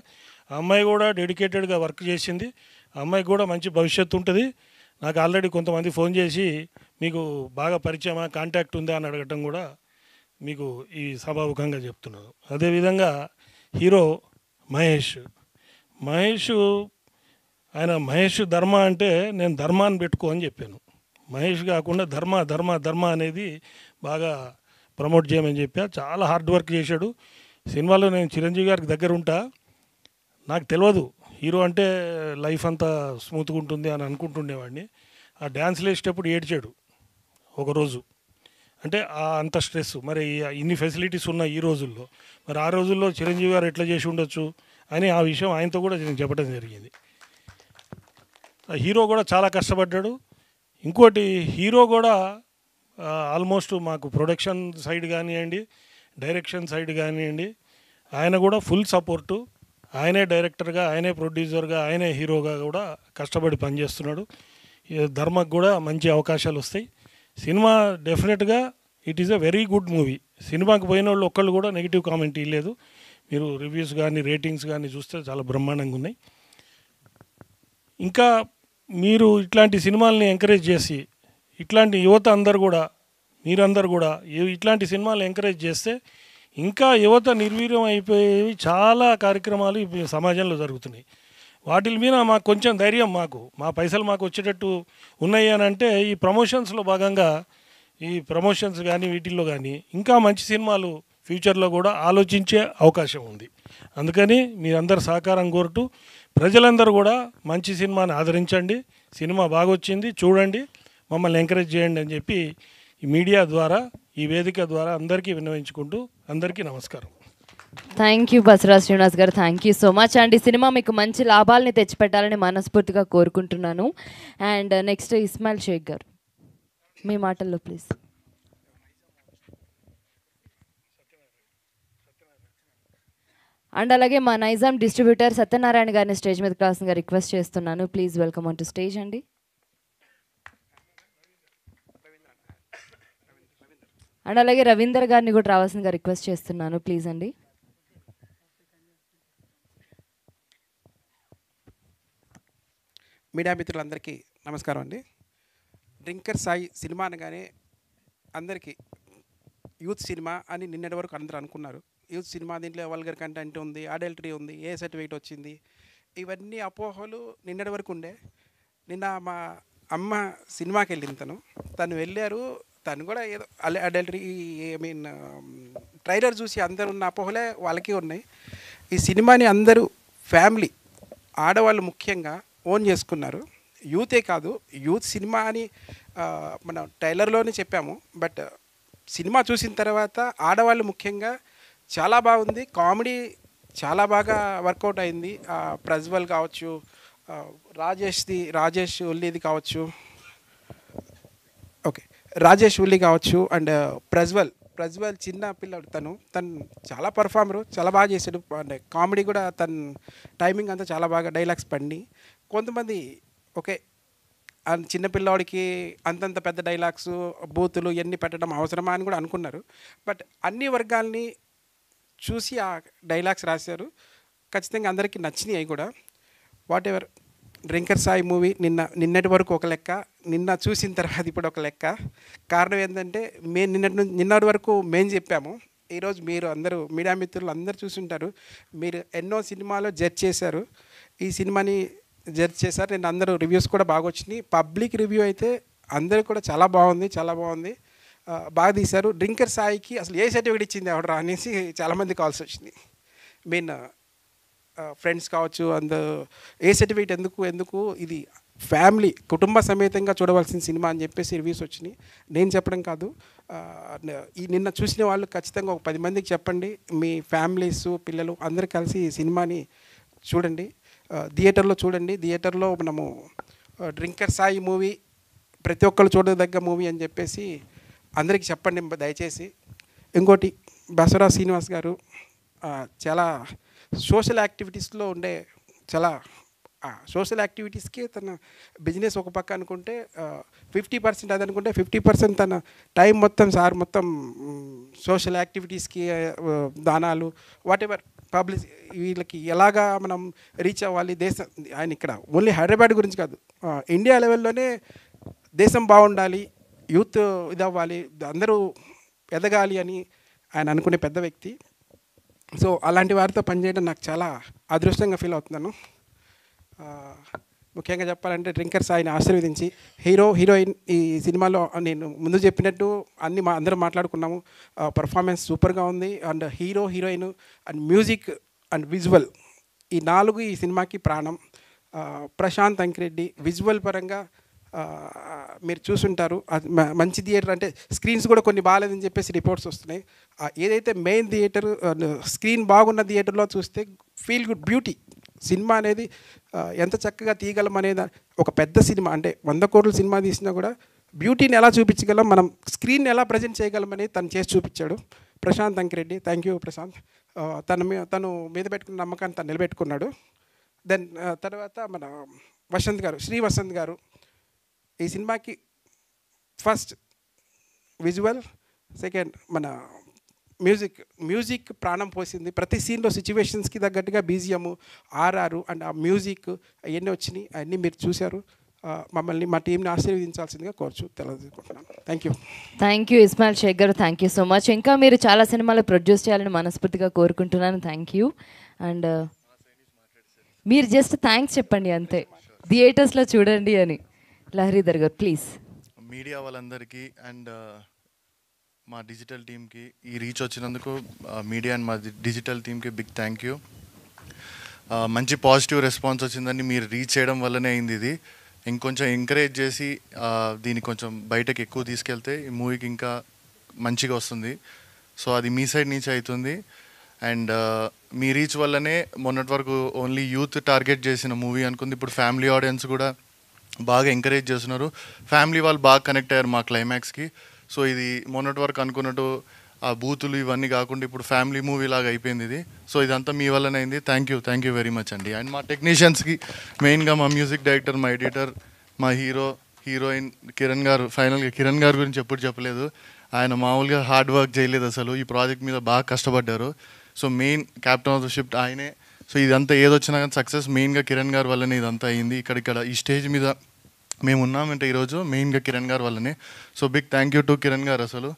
ఆ అమ్మాయి కూడా డెడికేటెడ్గా వర్క్ చేసింది. ఆ అమ్మాయికి కూడా మంచి భవిష్యత్తు ఉంటుంది. నాకు ఆల్రెడీ కొంతమంది ఫోన్ చేసి మీకు బాగా పరిచయమా, కాంటాక్ట్ ఉందా అని అడగటం కూడా మీకు ఈ సభాముఖంగా చెప్తున్నాను. అదేవిధంగా హీరో మహేష్ ఆయన మహేష్ ధర్మ అంటే నేను ధర్మాన్ని పెట్టుకో అని చెప్పాను. మహేష్ కాకుండా ధర్మ అనేది బాగా ప్రమోట్ చేయమని చెప్పా. చాలా హార్డ్ వర్క్ చేశాడు. సినిమాలో నేను చిరంజీవి గారికి దగ్గర ఉంటా, నాకు తెలియదు హీరో అంటే లైఫ్ అంతా స్మూత్గా ఉంటుంది అని అనుకుంటుండేవాడిని. ఆ డ్యాన్స్లు వేసేటప్పుడు ఏడ్చాడు ఒకరోజు. అంటే అంత స్ట్రెస్. మరి ఇన్ని ఫెసిలిటీస్ ఉన్న ఈ రోజుల్లో, మరి ఆ రోజుల్లో చిరంజీవి గారు ఎట్లా చేసి ఉండొచ్చు అని ఆ విషయం ఆయనతో కూడా నేను చెప్పడం జరిగింది. హీరో కూడా చాలా కష్టపడ్డాడు. ఇంకోటి హీరో కూడా ఆల్మోస్ట్ మాకు ప్రొడక్షన్ సైడ్ కానివ్వండి, డైరెక్షన్ సైడ్ కానివ్వండి, ఆయన కూడా ఫుల్ సపోర్టు. ఆయనే డైరెక్టర్గా, ఆయనే ప్రొడ్యూసర్గా, ఆయనే హీరోగా కూడా కష్టపడి పనిచేస్తున్నాడు. ధర్మకు కూడా మంచి అవకాశాలు వస్తాయి. సినిమా డెఫినెట్గా it is a very good movie. సినిమాకి పోయిన వాళ్ళు ఒక్కళ్ళు కూడా నెగిటివ్ కామెంట్ ఇవ్వలేదు. మీరు రివ్యూస్ కానీ రేటింగ్స్ కానీ చూస్తే చాలా బ్రహ్మాండంగా ఉన్నాయి. ఇంకా మీరు ఇట్లాంటి సినిమాలని ఎంకరేజ్ చేసి, ఇట్లాంటి యువత అందరు కూడా, మీరందరూ కూడా ఇట్లాంటి సినిమాలు ఎంకరేజ్ చేస్తే ఇంకా యువత నిర్వీర్యం అయిపోయేవి చాలా కార్యక్రమాలు ఈ సమాజంలో జరుగుతున్నాయి. వాటి మీద మాకు కొంచెం ధైర్యం, మా పైసలు మాకు వచ్చేటట్టు ఉన్నాయి అని అంటే ఈ ప్రమోషన్స్లో భాగంగా, ఈ ప్రమోషన్స్ కానీ వీటిల్లో కానీ ఇంకా మంచి సినిమాలు ఫ్యూచర్లో కూడా ఆలోచించే అవకాశం ఉంది. అందుకని మీరందరూ సహకారం కోరుతూ ప్రజలందరూ కూడా మంచి సినిమాని ఆదరించండి. సినిమా బాగొచ్చింది, చూడండి, మమ్మల్ని ఎంకరేజ్ చేయండి అని చెప్పి ఈ మీడియా ద్వారా, ఈ వేదిక ద్వారా అందరికీ విన్నవించుకుంటూ అందరికీ నమస్కారం. థ్యాంక్ యూ బసవరాజ్ శ్రీనివాస్ గారు, థ్యాంక్ యూ సో మచ్ అండి. సినిమా మీకు మంచి లాభాలని తెచ్చిపెట్టాలని మనస్ఫూర్తిగా కోరుకుంటున్నాను. అండ్ నెక్స్ట్ ఇస్మాయిల్ షేక్ గారు, మీ మాటల్లో ప్లీజ్. అండ్ అలాగే మా నైజాం డిస్ట్రిబ్యూటర్ సత్యనారాయణ గారిని స్టేజ్ మీద కావాల్సిందిగా రిక్వెస్ట్ చేస్తున్నాను. Please welcome on to stage అండి. అండ్ అలాగే రవీందర్ గారిని కూడా రావాల్సిందిగా రిక్వెస్ట్ చేస్తున్నాను. ప్లీజ్ అండి. మీడియా మిత్రులందరికీ నమస్కారం అండి. డ్రింకర్ సాయి సినిమా అనగానే అందరికీ యూత్ సినిమా అని నిన్నటి వరకు అందరూ అనుకున్నారు. యూత్ సినిమా, దీంట్లో వల్గర్ కంటెంట్ ఉంది, అడల్టరీ ఉంది, ఏ సర్టిఫికేట్ వచ్చింది, ఇవన్నీ అపోహలు నిన్నటి వరకు ఉండే. నిన్న మా అమ్మ సినిమాకి వెళ్ళింది, తను వెళ్ళారు. తను కూడా ఏదో అడల్టరీ, ట్రైలర్ చూసి అందరు ఉన్న అపోహలే వాళ్ళకి ఉన్నాయి. ఈ సినిమాని అందరూ ఫ్యామిలీ, ఆడవాళ్ళు ముఖ్యంగా ఓన్ చేసుకున్నారు. యూతే కాదు, యూత్ సినిమా అని మనం ట్రైలర్లోనే చెప్పాము. బట్ సినిమా చూసిన తర్వాత ఆడవాళ్ళు ముఖ్యంగా చాలా బాగుంది. కామెడీ చాలా బాగా వర్కౌట్ అయింది. ప్రజ్వల్ కావచ్చు, రాజేష్ ఉల్లిది కావచ్చు, ఓకే రాజేష్ ఉల్లి కావచ్చు, అండ్ ప్రజ్వల్ చిన్న పిల్లడు, తను చాలా పర్ఫార్మరు, చాలా బాగా చేశాడు. అండ్ కామెడీ కూడా తన టైమింగ్ అంతా చాలా బాగా, డైలాగ్స్ పండి. కొంతమంది ఓకే చిన్నపిల్లవాడికి అంతంత పెద్ద డైలాగ్స్, బూతులు ఇవన్నీ పెట్టడం అవసరమా అని కూడా అనుకున్నారు. బట్ అన్ని వర్గాల్ని చూసి ఆ డైలాగ్స్ రాశారు. ఖచ్చితంగా అందరికీ నచ్చినాయి అవి కూడా. What ever, drinker Sai movie నిన్నటి వరకు ఒక లెక్క, నిన్న చూసిన తర్వాత ఇప్పుడు ఒక లెక్క. కారణం ఏంటంటే నిన్నటి వరకు మేము చెప్పాము. ఈరోజు మీరు అందరూ మీడియా మిత్రులు అందరూ చూసుంటారు. మీరు ఎన్నో సినిమాలో జడ్జ్ చేశారు, ఈ సినిమాని జడ్జ్ చేశారు. నేను అందరూ రివ్యూస్ కూడా బాగా వచ్చినాయి. పబ్లిక్ రివ్యూ అయితే అందరూ కూడా చాలా బాగుంది, బాగా తీశారు. డ్రింకర్ సాయికి అసలు ఏ సర్టిఫికేట్ ఇచ్చింది ఎవడరా అనేసి చాలామంది కాల్స్ వచ్చినాయి. ఫ్రెండ్స్ కావచ్చు, ఏ సర్టిఫికేట్ ఎందుకు ఇది ఫ్యామిలీ కుటుంబ సమేతంగా చూడవలసిన సినిమా అని చెప్పేసి రివ్యూస్ వచ్చినాయి. నేను చెప్పడం కాదు, ఈ నిన్న చూసిన వాళ్ళు ఖచ్చితంగా ఒక 10 మందికి చెప్పండి. మీ ఫ్యామిలీస్, పిల్లలు అందరూ కలిసి ఈ సినిమాని చూడండి, థియేటర్లో చూడండి. థియేటర్లో మనము డ్రింకర్ సాయి మూవీ ప్రతి ఒక్కళ్ళు చూడదగ్గ మూవీ అని చెప్పేసి అందరికీ చెప్పండి దయచేసి. ఇంకోటి బసవరా శ్రీనివాస్ గారు చాలా సోషల్ యాక్టివిటీస్లో ఉండే చాలా సోషల్ యాక్టివిటీస్కి తన బిజినెస్ ఒక పక్క అనుకుంటే 50% అది అనుకుంటే 50% తన టైం మొత్తం సార్ మొత్తం సోషల్ యాక్టివిటీస్కి దానాలు వాటెవర్ పబ్లిక్ వీళ్ళకి ఎలాగా మనం రీచ్ అవ్వాలి దేశం ఆయన ఇక్కడ ఓన్లీ హైదరాబాద్ గురించి కాదు ఇండియా లెవెల్లోనే దేశం బాగుండాలి యూత్ ఇదవ్వాలి అందరూ ఎదగాలి అని ఆయన అనుకునే పెద్ద వ్యక్తి. సో అలాంటి వారితో పనిచేయడం నాకు చాలా అదృష్టంగా ఫీల్ అవుతున్నాను. ముఖ్యంగా చెప్పాలంటే డ్రింకర్ సాయిని ఆశీర్వదించి హీరోయిన్ ఈ సినిమాలో నేను ముందు చెప్పినట్టు అందరం మాట్లాడుకున్నాము. పర్ఫార్మెన్స్ సూపర్గా ఉంది. And heroine and music and visual ఈ 4 ఈ సినిమాకి ప్రాణం. ప్రశాంత్ అంకిరెడ్డి విజువల్ పరంగా మీరు చూసుంటారు. మంచి థియేటర్ అంటే స్క్రీన్స్ కూడా కొన్ని బాగాలేదని చెప్పేసి రిపోర్ట్స్ వస్తున్నాయి. ఏదైతే మెయిన్ థియేటర్ స్క్రీన్ బాగున్న థియేటర్లో చూస్తే ఫీల్ గుడ్ బ్యూటీ సినిమా అనేది ఎంత చక్కగా తీయగలం అనేది ఒక పెద్ద సినిమా అంటే 100 కోట్ల సినిమా తీసినా కూడా బ్యూటీని ఎలా చూపించగలం మనం స్క్రీన్ ఎలా ప్రజెంట్ చేయగలం అనేది తను చేసి చూపించాడు ప్రశాంత్ అంకిరెడ్డి. Thank you Prashanth. తను మీద పెట్టుకున్న నమ్మకాన్ని తను నిలబెట్టుకున్నాడు. దెన్ తర్వాత మన వసంత్ గారు శ్రీ వసంత్ గారు ఈ సినిమాకి ఫస్ట్ విజువల్, సెకండ్ మన మ్యూజిక్ ప్రాణం పోసింది. ప్రతి సీన్లో సిచ్యువేషన్స్కి తగ్గట్టుగా బీజిఎం ఆర్ఆర్ అండ్ ఆ మ్యూజిక్ అవన్నీ వచ్చినాయి. అవన్నీ మీరు చూశారు. మమ్మల్ని మా టీంని ఆశీర్వదించాల్సిందిగా తెలుసుకుంటున్నాను. థ్యాంక్ యూ ఇస్మాయిల్ షేక్ గారు. Thank you so much. ఇంకా మీరు చాలా సినిమాలు ప్రొడ్యూస్ చేయాలని మనస్ఫూర్తిగా కోరుకుంటున్నాను. Thank you. అండ్ మీరు జస్ట్ థ్యాంక్స్ చెప్పండి అంతే, థియేటర్స్లో చూడండి అని. లహరీధర్ గారు ప్లీజ్. మీడియా వాళ్ళందరికీ అండ్ మా డిజిటల్ టీమ్కి ఈ రీచ్ వచ్చినందుకు మీడియా అండ్ మా డిజిటల్ టీమ్కి బిగ్ థ్యాంక్ యూ. మంచి పాజిటివ్ రెస్పాన్స్ వచ్చిందని మీరు రీచ్ చేయడం వల్లనే అయింది. ఇది ఇంకొంచెం ఎంకరేజ్ చేసి దీన్ని కొంచెం బయటకు ఎక్కువ తీసుకెళ్తే ఈ మూవీకి ఇంకా మంచిగా వస్తుంది. సో అది మీ సైడ్ నుంచి అవుతుంది. అండ్ మీ రీచ్ వల్లనే మొన్నటి వరకు ఓన్లీ యూత్ టార్గెట్ చేసిన మూవీ అనుకుంది, ఇప్పుడు ఫ్యామిలీ ఆడియన్స్ కూడా బాగా ఎంకరేజ్ చేస్తున్నారు. ఫ్యామిలీ వాళ్ళు బాగా కనెక్ట్ అయ్యారు మా క్లైమాక్స్కి. సో ఇది మొన్నటి వరకు అనుకున్నట్టు ఆ బూతులు ఇవన్నీ కాకుండా ఇప్పుడు ఫ్యామిలీ మూవీ లాగా అయిపోయింది ఇది. సో ఇదంతా మీ వల్లనే అయింది. థ్యాంక్ యూ వెరీ మచ్ అండి. అండ్ మా టెక్నీషియన్స్కి మెయిన్గా మా మ్యూజిక్ డైరెక్టర్, మా ఎడిటర్, మా హీరోయిన్ కిరణ్ గారు. ఫైనల్గా కిరణ్ గారి గురించి ఎప్పుడు చెప్పలేదు. ఆయన మామూలుగా హార్డ్ వర్క్ చేయలేదు అసలు, ఈ ప్రాజెక్ట్ మీద బాగా కష్టపడ్డారు. So main captain of the ship ఆయనే. సో ఇదంతా ఏదొచ్చినా కానీ సక్సెస్ మెయిన్గా కిరణ్ గారి వల్లనే ఇదంతా అయింది. ఇక్కడ ఈ స్టేజ్ మీద మేము ఉన్నామంటే ఈరోజు మెయిన్గా కిరణ్ గారి వల్లనే. So big thank you to Kiran గారు. అసలు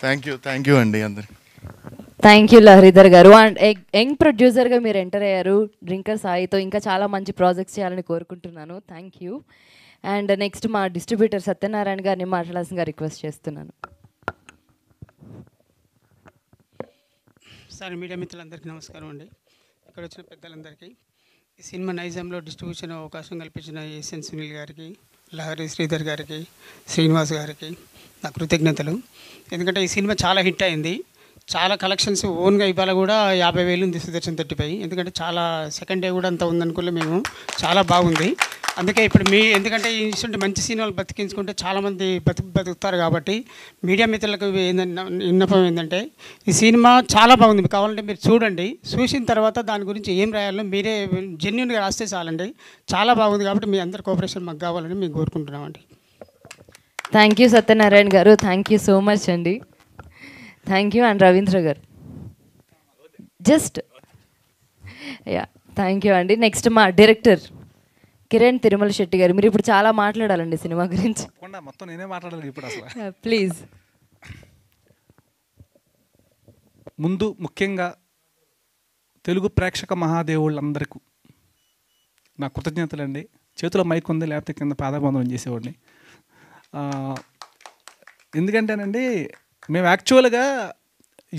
థ్యాంక్ యూ అండి అందరికి. థ్యాంక్ యూ లహరీధర్ గారు. అండ్ యంగ్ ప్రొడ్యూసర్గా మీరు ఎంటర్ అయ్యారు డ్రింకర్ సాయితో. ఇంకా చాలా మంచి ప్రాజెక్ట్స్ చేయాలని కోరుకుంటున్నాను. Thank you. అండ్ నెక్స్ట్ మా డిస్ట్రిబ్యూటర్ సత్యనారాయణ గారిని మాట్లాడాల్సిందిగా రిక్వెస్ట్ చేస్తున్నాను. సార్, మీడియా మిత్రులందరికీ నమస్కారం అండి. ఇక్కడ వచ్చిన పెద్దలందరికీ, ఈ సినిమా నైజాంలో డిస్ట్రిబ్యూషన్ అవకాశం కల్పించిన ఎస్ఎన్ సునీల్ గారికి, లహరి శ్రీధర్ గారికి, శ్రీనివాస్ గారికి నా కృతజ్ఞతలు. ఎందుకంటే ఈ సినిమా చాలా హిట్ అయింది. చాలా కలెక్షన్స్ ఓన్గా ఇవాళ కూడా 50,000 ఉంది సుదర్శన్ 35. ఎందుకంటే చాలా సెకండ్ డే కూడా అంత ఉందనుకోలే మేము. చాలా బాగుంది. అందుకే ఇప్పుడు ఎందుకంటే ఇటువంటి మంచి సినిమాలు బతికించుకుంటే చాలామంది బతుకుతారు కాబట్టి మీడియా మిత్రులకు విన్నపం ఏంటంటే ఈ సినిమా చాలా బాగుంది. కావాలంటే మీరు చూడండి, చూసిన తర్వాత దాని గురించి ఏం రాయాలో మీరే జెన్యున్గా రాస్తే చాలండి. చాలా బాగుంది కాబట్టి మీ అందరి కోఆపరేషన్ మాకు కావాలని మేము కోరుకుంటున్నామండి. థ్యాంక్ యూ సత్యనారాయణ గారు. థ్యాంక్ యూ సో మచ్ అండి. Thank you. అండ్ రవీంద్ర గారు జస్ట్ థ్యాంక్ యూ అండి. నెక్స్ట్ మా డైరెక్టర్ కిరణ్ తిరుమల శెట్టి గారు. మీరు ఇప్పుడు చాలా మాట్లాడాలండి సినిమా గురించి. మొత్తం నేనే మాట్లాడాలి ఇప్పుడు అసలు. ప్లీజ్. ముందు ముఖ్యంగా తెలుగు ప్రేక్షక మహాదేవుళ్ళందరికీ నా కృతజ్ఞతలండి. చేతిలో మైక్ ఉంది, లేకపోతే కింద పాదాబంధనం చేసేవాడిని. ఎందుకంటేనండి మేము యాక్చువల్గా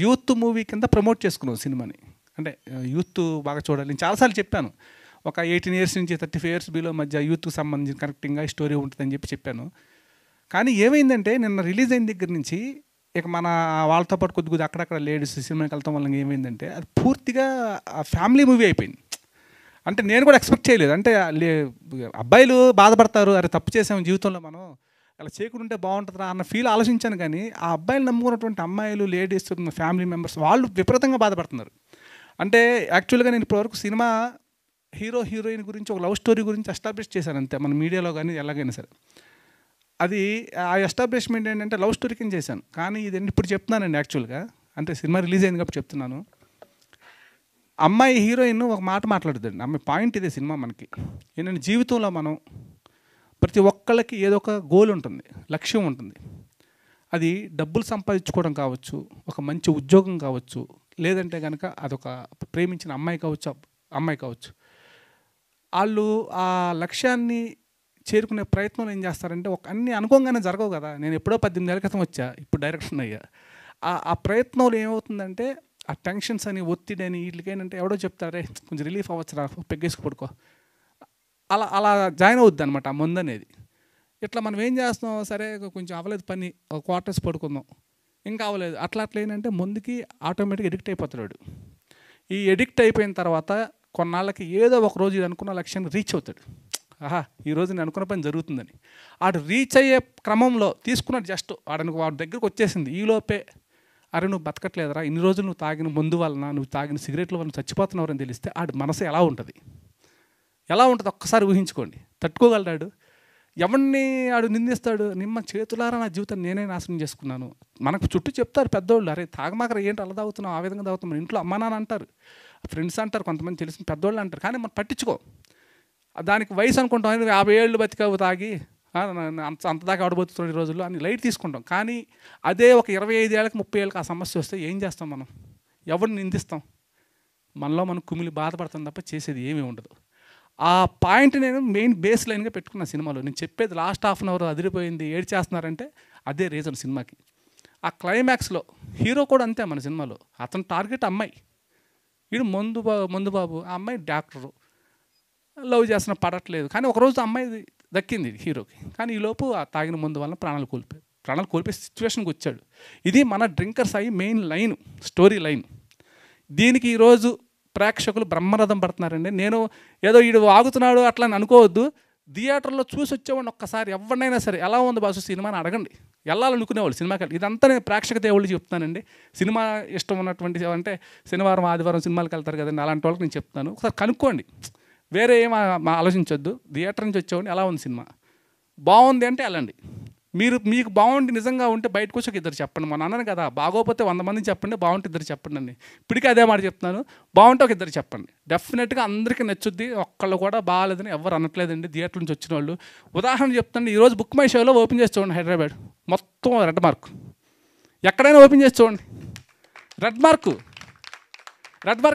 యూత్ మూవీ కింద ప్రమోట్ చేసుకున్నాం సినిమాని. అంటే యూత్ బాగా చూడాలి. నేను చాలాసార్లు చెప్పాను, ఒక 18 years నుంచి 35 years బిలో మధ్య యూత్కి సంబంధించిన కనెక్టింగ్గా స్టోరీ ఉంటుందని చెప్పాను. కానీ ఏమైందంటే నిన్న రిలీజ్ అయిన దగ్గర నుంచి ఇక మన వాళ్ళతో పాటు కొద్దిగా అక్కడక్కడ లేడీస్ సినిమాకి వెళ్తాం వల్ల ఏమైందంటే అది పూర్తిగా ఫ్యామిలీ మూవీ అయిపోయింది. అంటే నేను కూడా ఎక్స్పెక్ట్ చేయలేదు. అంటే అబ్బాయిలు బాధపడతారు, అరే తప్పు చేసాము జీవితంలో మనం, అలా చేయకుండా ఉంటే బాగుంటుందా అన్న ఫీల్ ఆలోచించాను. కానీ ఆ అబ్బాయిలు నమ్ముకున్నటువంటి అమ్మాయిలు, లేడీస్, ఫ్యామిలీ మెంబర్స్ వాళ్ళు విపరీతంగా బాధపడుతున్నారు. అంటే యాక్చువల్గా నేను ఇప్పటివరకు సినిమా హీరో హీరోయిన్ గురించి ఒక లవ్ స్టోరీ గురించి ఎస్టాబ్లిష్ చేశాను అంతే, మన మీడియాలో కానీ ఎలాగైనా సరే. అది ఆ ఎస్టాబ్లిష్మెంట్ ఏంటంటే లవ్ స్టోరీ కింద చేశాను. కానీ ఇది ఇప్పుడు చెప్తున్నానండి యాక్చువల్గా, అంటే సినిమా రిలీజ్ అయింది కాబట్టి చెప్తున్నాను. అమ్మాయి హీరోయిన్ ఒక మాట మాట్లాడుతుందండి. అమ్మాయి పాయింట్ ఇదే సినిమా మనకి ఏంటంటే, జీవితంలో మనం ప్రతి ఒక్కళ్ళకి ఏదో ఒక గోల్ ఉంటుంది, లక్ష్యం ఉంటుంది. అది డబ్బులు సంపాదించుకోవడం కావచ్చు, ఒక మంచి ఉద్యోగం కావచ్చు, లేదంటే కనుక అదొక ప్రేమించిన అమ్మాయి కావచ్చు. వాళ్ళు ఆ లక్ష్యాన్ని చేరుకునే ప్రయత్నంలో ఏం చేస్తారంటే, అన్నీ అనుకోగానే జరగవు కదా. నేను ఎప్పుడో 18 ఏళ్ళ క్రితం వచ్చా, ఇప్పుడు డైరెక్షన్ అయ్యా. ఆ ప్రయత్నంలో ఏమవుతుందంటే, ఆ టెన్షన్స్ అని, ఒత్తిడి అని, వీటికి ఏంటంటే ఎవడో చెప్తారే కొంచెం రిలీఫ్ అవ్వచ్చురా, పెగ్గేసుకు పడుకో, అలా జాయిన్ అవుద్ది అనమాట ఆ ముందు అనేది. ఇట్లా మనం ఏం చేస్తాం, సరే కొంచెం అవ్వలేదు పని, ఒక క్వార్టర్స్ పడుకుందాం, ఇంకా అవ్వలేదు, అట్లా ఏంటంటే ముందుకి ఆటోమేటిక్గా ఎడిక్ట్ అయిపోతాడు. ఈ ఎడిక్ట్ అయిపోయిన తర్వాత కొన్నాళ్ళకి ఏదో ఒక రోజు ఇది అనుకున్న లక్ష్యాన్ని రీచ్ అవుతాడు. ఈరోజు నేను అనుకున్న పని జరుగుతుందని. ఆడు రీచ్ అయ్యే క్రమంలో తీసుకున్నాడు, జస్ట్ వాడి దగ్గరకు వచ్చేసింది. ఈలోపే అరే నువ్వు బతకట్లేదురా, ఇన్ని రోజులు నువ్వు తాగిన మందు వలన, నువ్వు తాగిన సిగరెట్ల వలన చచ్చిపోతున్నావు అని తెలిస్తే ఆడి మనసు ఎలా ఉంటుంది ఒక్కసారి ఊహించుకోండి. తట్టుకోగలడాడు? ఎవరిని ఆడు నిందిస్తాడు? నిమ్మ చేతులారా నా జీవితాన్ని నేనే నాశనం చేసుకున్నాను. మనకు చుట్టూ చెప్తారు పెద్దోళ్ళు, అరే తాగమాకర ఏంటి అలా తాగుతున్నావు, ఆ విధంగా తాగుతున్నాం. ఇంట్లో అమ్మా నాన్న అంటారు, ఫ్రెండ్స్ అంటారు, కొంతమంది తెలిసిన పెద్దోళ్ళు అంటారు. కానీ మనం పట్టించుకో. దానికి వయసు అనుకుంటాం, 50 ఏళ్ళు బతికావు తాగి, అంతదాకా ఆడబోతున్నాడు ఈ రోజుల్లో అని లైట్ తీసుకుంటాం. కానీ అదే ఒక 25 ఏళ్ళకి 30 ఏళ్ళకి ఆ సమస్య వస్తే ఏం చేస్తాం మనం? ఎవరిని నిందిస్తాం? మనలో మనం కుమిలి బాధపడతాం తప్ప చేసేది ఏమీ ఉండదు. ఆ పాయింట్ నేను మెయిన్ బేస్ లైన్గా పెట్టుకున్న సినిమాలో. నేను చెప్పేది లాస్ట్ హాఫ్ అన్ అవర్ అదిరిపోయింది, ఏడ్ చేస్తున్నారంటే అదే రీజన్ సినిమాకి. ఆ క్లైమాక్స్లో హీరో కూడా అంతే మన సినిమాలో. అతను టార్గెట్ అమ్మాయి, వీడు మందు బాబు, ఆ అమ్మాయి డాక్టరు, లవ్ చేస్తున్న పడట్లేదు. కానీ ఒకరోజు అమ్మాయి దక్కింది హీరోకి. కానీ ఈలోపు ఆ తాగిన మందు వల్ల ప్రాణాలు కోల్పోయే సిచ్యువేషన్కి వచ్చాడు. ఇది మన డ్రింకర్స్ అయ్యి మెయిన్ లైన్, స్టోరీ లైన్. దీనికి ఈరోజు ప్రేక్షకులు బ్రహ్మరథం పడుతున్నారండి. నేను ఏదో వీడు వాగుతున్నాడు అట్లా అని అనుకోవద్దు. థియేటర్లో చూసి వచ్చేవాడిని ఒక్కసారి ఎవరినైనా సరే ఎలా ఉంది బాసు సినిమా అని అడగండి. వెళ్ళాలనుకునేవాళ్ళు సినిమాకి. ఇదంతా నేను ప్రేక్షక దేవుళ్ళు చెప్తానండి. సినిమా ఇష్టం ఉన్నటువంటి అంటే శనివారం ఆదివారం సినిమాలకు వెళ్తారు కదండి, అలాంటి వాళ్ళకి నేను చెప్తాను. ఒకసారి కనుక్కోండి, వేరే ఏం ఆలోచించొద్దు. థియేటర్ నుంచి వచ్చేవాడిని ఎలా ఉంది సినిమా, బాగుంది అంటే వెళ్ళండి. మీకు బాగుండి నిజంగా ఉంటే బయటకు వచ్చి ఒక ఇద్దరు చెప్పండి. మొన్న అన్నాను కదా, బాగోపోతే 100 మందిని చెప్పండి, బాగుంటే ఇద్దరు చెప్పండి అండి. ఇప్పటికీ అదే మాట చెప్తున్నాను, బాగుంటే ఒక ఇద్దరు చెప్పండి. డెఫినెట్గా అందరికీ నచ్చుద్ది. ఒక్కళ్ళు కూడా బాగాలేదని ఎవరు అనట్లేదండి థియేటర్ నుంచి వచ్చిన వాళ్ళు. ఉదాహరణ చెప్తాను, ఈరోజు బుక్ మై షోలో ఓపెన్ చేసి చూడండి, హైదరాబాద్ మొత్తం రెడ్ మార్క్. ఎక్కడైనా ఓపెన్ చేసి చూడండి, రెడ్ మార్క్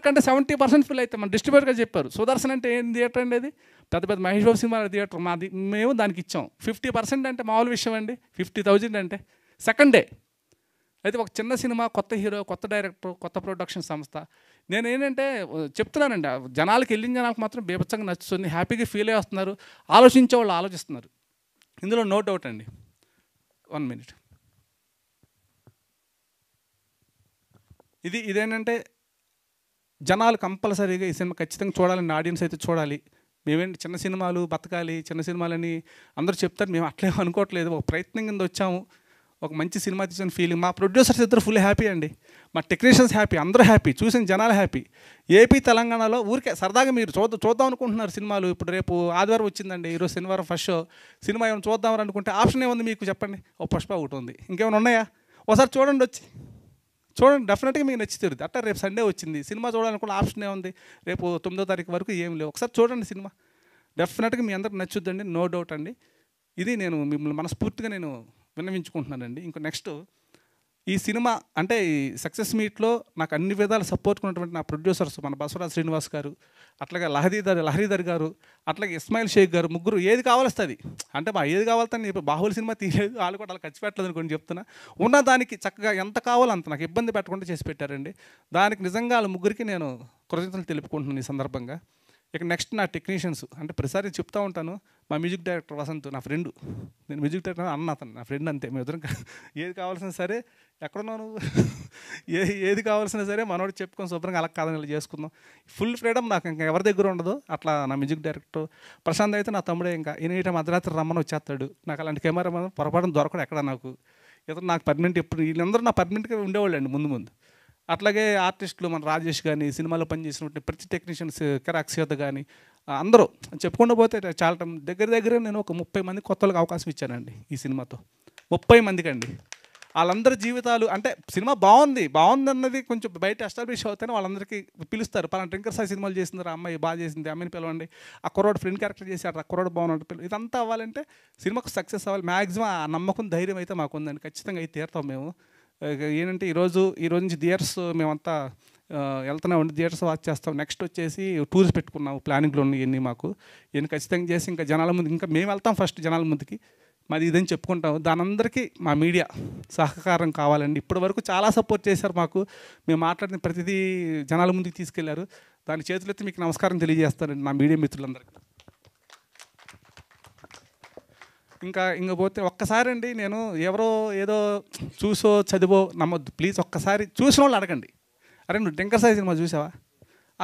అంటే 70% ఫిల్ అయితే మన డిస్ట్రిబ్యూటర్గా చెప్పారు. సుదర్శన్ అంటే ఏం థియేటర్ అండి, అది పెద్ద మహేష్ బాబు సినిమా థియేటర్ మాది. మేము దానికి ఇచ్చాం 50% అంటే మామూలు విషయం అండి. 50,000 అంటే సెకండ్ డే. అయితే ఒక చిన్న సినిమా, కొత్త హీరో, కొత్త డైరెక్టర్, కొత్త ప్రొడక్షన్ సంస్థ. నేను ఏంటంటే చెప్తున్నానండి, జనాలకి వెళ్ళిన జనాలకు మాత్రం బీభత్సంగా నచ్చుతుంది, హ్యాపీగా ఫీల్ అయ్యి వస్తున్నారు, ఆలోచించే వాళ్ళు ఆలోచిస్తున్నారు. ఇందులో నో డౌట్ అండి. 1 minute. ఇదేంటంటే జనాలు కంపల్సరీగా ఈ సినిమా ఖచ్చితంగా చూడాలని, ఆడియన్స్ అయితే చూడాలి. మేమేంటి చిన్న సినిమాలు బతకాలి, చిన్న సినిమాలని అందరూ చెప్తారు, మేము అట్లే అనుకోవట్లేదు. ఒక ప్రయత్నం కింద వచ్చాము, ఒక మంచి సినిమా తీసిన ఫీలింగ్. మా ప్రొడ్యూసర్స్ ఇద్దరు ఫుల్ హ్యాపీ అండి, మా టెక్నీషియన్స్ హ్యాపీ, అందరూ హ్యాపీ, చూసిన జనాలు హ్యాపీ. ఏపీ తెలంగాణలో ఊరికే సరదాగా మీరు చూద్దాం అనుకుంటున్నారు సినిమాలు. ఇప్పుడు రేపు ఆదివారం వచ్చిందండి, ఈరోజు శనివారం ఫస్ట్ షో. సినిమా ఏమైనా చూద్దామని అనుకుంటే ఆప్షన్ ఏముంది మీకు చెప్పండి? ఓ పుష్ప ఒకటి ఉంది, ఇంకేమైనా ఉన్నాయా? ఒకసారి చూడండి, వచ్చి చూడండి, డెఫినెట్గా మీకు నచ్చుతుంది. అట్లా రేపు సండే వచ్చింది, సినిమా చూడాలనుకున్న ఆప్షన్ ఏముంది? రేపు 9వ తారీఖు వరకు ఏం లేవు. ఒకసారి చూడండి సినిమా, డెఫినెట్గా మీ అందరికి నచ్చుద్దండి, నో డౌట్ అండి. ఇది నేను మిమ్మల్ని మనస్ఫూర్తిగా నేను విన్నవించుకుంటున్నానండి. ఇంకో నెక్స్ట్ ఈ సినిమా అంటే ఈ సక్సెస్ మీట్లో నాకు అన్ని విధాలు సపోర్ట్ ఉన్నటువంటి నా ప్రొడ్యూసర్స్, మన బసవరాజ్ శ్రీనివాస్ గారు, అట్లాగే లహరీధర్ గారు, అట్లాగే ఇస్మాయిల్ షేక్ గారు, ముగ్గురు ఏది కావాల్స్తుంది అంటే ఏది కావాలని ఇప్పుడు బాహుబలి సినిమా తీయలేదు, వాళ్ళు కూడా అలా ఖర్చు పెట్టలేదు అనుకోండి చెప్తున్నా. ఉన్నదానికి చక్కగా ఎంత కావాలో అంత నాకు ఇబ్బంది పెట్టకుండా చేసి పెట్టారండి. దానికి నిజంగా వాళ్ళ ముగ్గురికి నేను కృతజ్ఞతలు తెలుపుకుంటున్నాను ఈ సందర్భంగా. ఇక నెక్స్ట్ నా టెక్నీషియన్స్ అంటే ప్రతిసారి చెప్తూ ఉంటాను. మా మ్యూజిక్ డైరెక్టర్ వసంత్ నా ఫ్రెండ్, నేను మ్యూజిక్ డైరెక్టర్ అన్న అతను నా ఫ్రెండ్ అంతే. మేము ఇద్దరం ఏది కావాల్సిన సరే ఎక్కడున్నాను ఏది కావాల్సిన సరే మనోడు చెప్పుకొని శుభ్రంగా అలా కాదని ఇలా చేసుకుందాం. ఫుల్ ఫ్రీడమ్ నాకు ఇంకా ఎవరి దగ్గర ఉండదు. అట్లా నా మ్యూజిక్ డైరెక్టర్ ప్రశాంత్ అయితే నా తమ్ముడే. ఇంకా ఎనీ టైం అర్ధరాత్రి రమ్మని వచ్చేస్తాడు. నాకు అలాంటి కెమెరా పొరపాటున దొరకడు ఎక్కడ నాకు. ఇతను నాకు పర్మనెంట్ ఎప్పుడు వీళ్ళందరూ నా పర్మనెంట్గా ఉండేవాళ్ళు అండి ముందు. అట్లాగే ఆర్టిస్టులు మన రాజేష్ కానీ సినిమాలో పనిచేసినటువంటి ప్రతి టెక్నీషియన్స్ కిరాక్సియత కానీ అందరూ చెప్పుకుండా పోతే చాలా టైం దగ్గర నేను ఒక 30 మంది కొత్త వాళ్ళకి అవకాశం ఇచ్చానండి ఈ సినిమాతో. 30 మందికి అండి. వాళ్ళందరి జీవితాలు అంటే సినిమా బాగుంది అన్నది కొంచెం బయట ఎస్టాబ్లిష్ అవుతానే వాళ్ళందరికీ పిలుస్తారు. పలానా డ్రింకర్ సాయి సినిమాలు చేసింది, అమ్మాయి బాగా చేసింది, అమ్మాయిని పిలవండి, ఆ కుర్రోడు ఫ్రెండ్ క్యారెక్టర్ చేశాడు, ఆ కుర్రోడు బాగున్నాడు. ఇదంతా అవ్వాలంటే సినిమాకు సక్సెస్ అవ్వాలి. మ్యాక్సిమం ఆ నమ్మకం ధైర్యం అయితే మాకు ఉందండి. ఖచ్చితంగా అయితే తీరుతాం మేము. ఏంటంటే ఈరోజు నుంచి థియేటర్స్ మేమంతా వెళ్తున్నామండి, థియేటర్స్ వాచ్ చేస్తాం. నెక్స్ట్ వచ్చేసి టూర్స్ పెట్టుకున్నాము, ప్లానింగ్లో ఉన్నాయి ఇవన్నీ మాకు. ఇవన్నీ ఖచ్చితంగా చేసి ఇంకా జనాల ముందు ఇంకా మేము వెళ్తాం ఫస్ట్ జనాల ముందుకి, మాది ఇదని చెప్పుకుంటాం. దాని అందరికీ మా మీడియా సహకారం కావాలండి. ఇప్పటి వరకు చాలా సపోర్ట్ చేశారు మాకు. మేము మాట్లాడిన ప్రతిదీ జనాల ముందుకు తీసుకెళ్లారు. దాని చేతులెత్తి మీకు నమస్కారం తెలియజేస్తానండి నా మీడియా మిత్రులందరికీ. ఇంకా పోతే ఒక్కసారి అండి, నేను ఎవరో ఏదో చూసో చదివో నమ్మొద్దు ప్లీజ్. ఒక్కసారి చూసిన వాళ్ళు అడగండి, అరే నువ్వు డ్రింకర్ సాయి సినిమా చూసావా,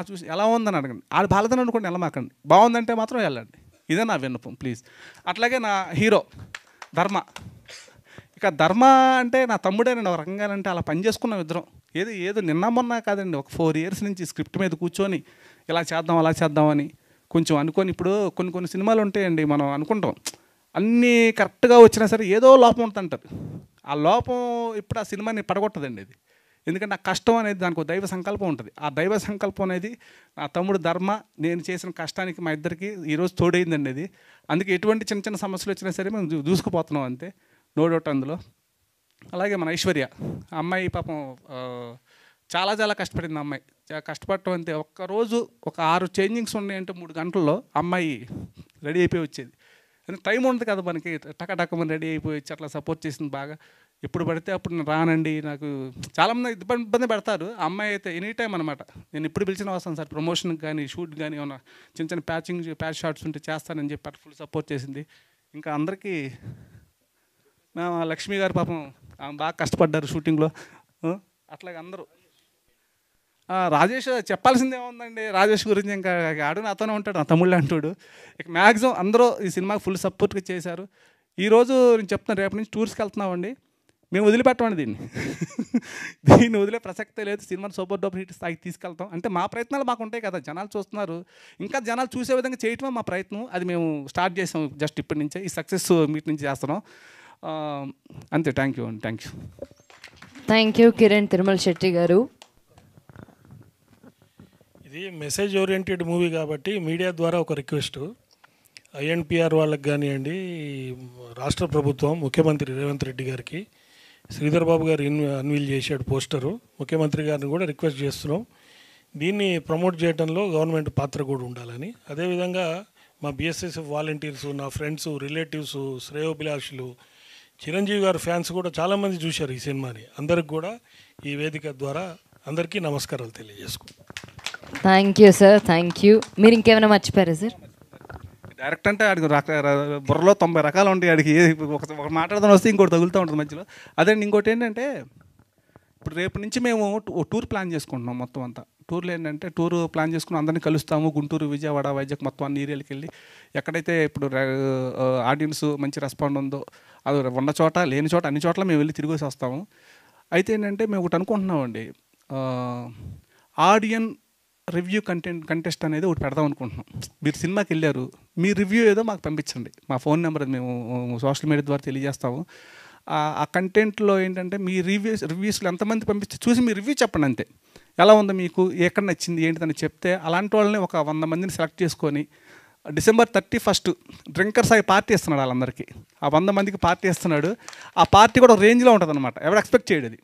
చూసి ఎలా ఉందని అడగండి. ఆడు బాలదని అనుకోండి వెళ్ళమాకండి, బాగుందంటే మాత్రం వెళ్ళండి. ఇదే నా విన్నపం ప్లీజ్. అట్లాగే నా హీరో ధర్మ, ఇక ధర్మ అంటే నా తమ్ముడేనండి ఒక రకంగా. అంటే అలా పని చేసుకున్నాం ఇద్దరం. ఏదో నిన్న మొన్న కాదండి, ఒక 4 years నుంచి స్క్రిప్ట్ మీద కూర్చొని ఇలా చేద్దాం అలా చేద్దామని కొంచెం అనుకొని. ఇప్పుడు కొన్ని సినిమాలు ఉంటాయండి, మనం అనుకుంటాం అన్నీ కరెక్ట్గా వచ్చినా సరే ఏదో లోపం ఉంటుంటారు. ఆ లోపం ఇప్పుడు ఆ సినిమాని పడగొట్టదండి అది. ఎందుకంటే ఆ కష్టం అనేది దానికి ఒక దైవ సంకల్పం ఉంటుంది. ఆ దైవ సంకల్పం అనేది నా తమ్ముడు ధర్మ నేను చేసిన కష్టానికి మా ఇద్దరికి ఈరోజు తోడైందండి అది. అందుకే ఎటువంటి చిన్న సమస్యలు వచ్చినా సరే మేము దూసుకుపోతున్నాం అంతే, నో డౌట్ అందులో. అలాగే మన ఐశ్వర్య అమ్మాయి పాపం చాలా కష్టపడింది. అమ్మాయి కష్టపడటం అంతే. ఒక్కరోజు ఒక 6 చేంజింగ్స్ ఉన్నాయంటే 3 గంటల్లో అమ్మాయి రెడీ అయిపోయి వచ్చేది. టైం ఉంటుంది కదా మనకి, టకటకమని రెడీ అయిపోయి వచ్చి అట్లా సపోర్ట్ చేసింది బాగా. ఎప్పుడు పడితే అప్పుడు నేను రానండి, నాకు చాలామంది ఇబ్బంది పెడతారు. అమ్మాయి అయితే ఎనీ టైం అనమాట, నేను ఎప్పుడు పిలిచిన వస్తాను సార్, ప్రమోషన్కి కానీ షూట్ కానీ ఏమన్నా చిన్న ప్యాచ్ షాట్స్ ఉంటే చేస్తానని చెప్పి ఫుల్ సపోర్ట్ చేసింది. ఇంకా అందరికీ లక్ష్మి గారు పాపం బాగా కష్టపడ్డారు షూటింగ్లో. అట్లాగే అందరూ రాజేష్ చెప్పాల్సిందే ఉందండి. రాజేష్ గురించి ఇంకా ఆడు నాతోనే ఉంటాడు, నా తమ్ముళ్ళు అంటాడు. ఇక మ్యాక్సిమం అందరూ ఈ సినిమాకి ఫుల్ సపోర్ట్గా చేశారు. ఈరోజు నేను చెప్తున్నాను, రేపటి నుంచి టూర్స్కి వెళ్తున్నామండి. మేము వదిలిపెట్టమండి దీన్ని వదిలే ప్రసక్తే లేదు. సినిమాని సూపర్ డూపర్ హిట్ స్థాయికి తీసుకెళ్తాం. అంటే మా ప్రయత్నాలు మాకు ఉంటాయి కదా, జనాలు చూస్తున్నారు, ఇంకా జనాలు చూసే విధంగా చేయటమే మా ప్రయత్నం. అది మేము స్టార్ట్ చేసాం జస్ట్ ఇప్పటి నుంచే, ఈ సక్సెస్ మీట్ నుంచి చేస్తున్నాం అంతే. థ్యాంక్ యూ అండి. థ్యాంక్ యూ కిరణ్ తిరుమల శెట్టి గారు. ఇది మెసేజ్ ఓరియంటెడ్ మూవీ కాబట్టి మీడియా ద్వారా ఒక రిక్వెస్ట్, ఐఎన్పిఆర్ వాళ్ళకి కానివ్వండి, రాష్ట్ర ప్రభుత్వం ముఖ్యమంత్రి రేవంత్ రెడ్డి గారికి శ్రీధర్ బాబు గారు అన్వీల్ చేశాడు పోస్టరు. ముఖ్యమంత్రి గారిని కూడా రిక్వెస్ట్ చేస్తున్నాం, దీన్ని ప్రమోట్ చేయడంలో గవర్నమెంట్ పాత్ర కూడా ఉండాలని. అదేవిధంగా మా బిఎస్ఎస్ఎఫ్ వాలంటీర్సు, నా ఫ్రెండ్స్, రిలేటివ్స్, శ్రేయోభిలాషులు, చిరంజీవి గారు ఫ్యాన్స్ కూడా చాలామంది చూశారు ఈ సినిమాని. అందరికి కూడా ఈ వేదిక ద్వారా అందరికీ నమస్కారాలు తెలియజేసుకుంటాం. Thank you sir, thank you. మీరు ఇంకేమైనా మర్చిపోయారా సార్? డైరెక్ట్ అంటే ఆడికి బుర్రలో 90 రకాలు ఉంటాయి. ఆడికి ఒక మాట్లాడదాం వస్తే ఇంకోటి తగులుతూ ఉంటుంది మధ్యలో. అదే ఇంకోటి ఏంటంటే, ఇప్పుడు రేపు నుంచి మేము టూర్ ప్లాన్ చేసుకుంటున్నాం మొత్తం అంతా. టూర్లో ఏంటంటే టూర్ ప్లాన్ చేసుకుని అందరినీ కలుస్తాము. గుంటూరు, విజయవాడ, వైజాగ్ మొత్తం అన్ని ఏరియాలకు వెళ్ళి ఎక్కడైతే ఇప్పుడు ఆడియన్స్ మంచి రెస్పాండ్ ఉందో, అది ఉన్న చోట లేని చోట అన్ని చోట్ల మేము వెళ్ళి తిరిగేసి వస్తాము. అయితే ఏంటంటే మేము ఒకటి అనుకుంటున్నామండి, ఆడియన్ రివ్యూ కంటెస్ట్ అనేది ఒకటి పెడదాం అనుకుంటున్నాం. మీరు సినిమాకి వెళ్ళారు, మీ రివ్యూ ఏదో మాకు పంపించండి. మా ఫోన్ నెంబర్ మేము సోషల్ మీడియా ద్వారా తెలియజేస్తాము. ఆ కంటెంట్లో ఏంటంటే మీ రివ్యూస్లో ఎంతమంది పంపిస్తే చూసి మీ రివ్యూ చెప్పండి అంతే. ఎలా ఉందో మీకు, ఎక్కడ నచ్చింది ఏంటిదని చెప్తే అలాంటి వాళ్ళని ఒక 100 మందిని సెలెక్ట్ చేసుకొని December 31 డ్రింకర్ సాయి పార్టీ ఇస్తున్నాడు వాళ్ళందరికీ. ఆ 100 మందికి పార్టీ ఇస్తున్నాడు. ఆ పార్టీ కూడా రేంజ్లో ఉంటుంది అనమాట, ఎవరు ఎక్స్పెక్ట్ చేయడు అది.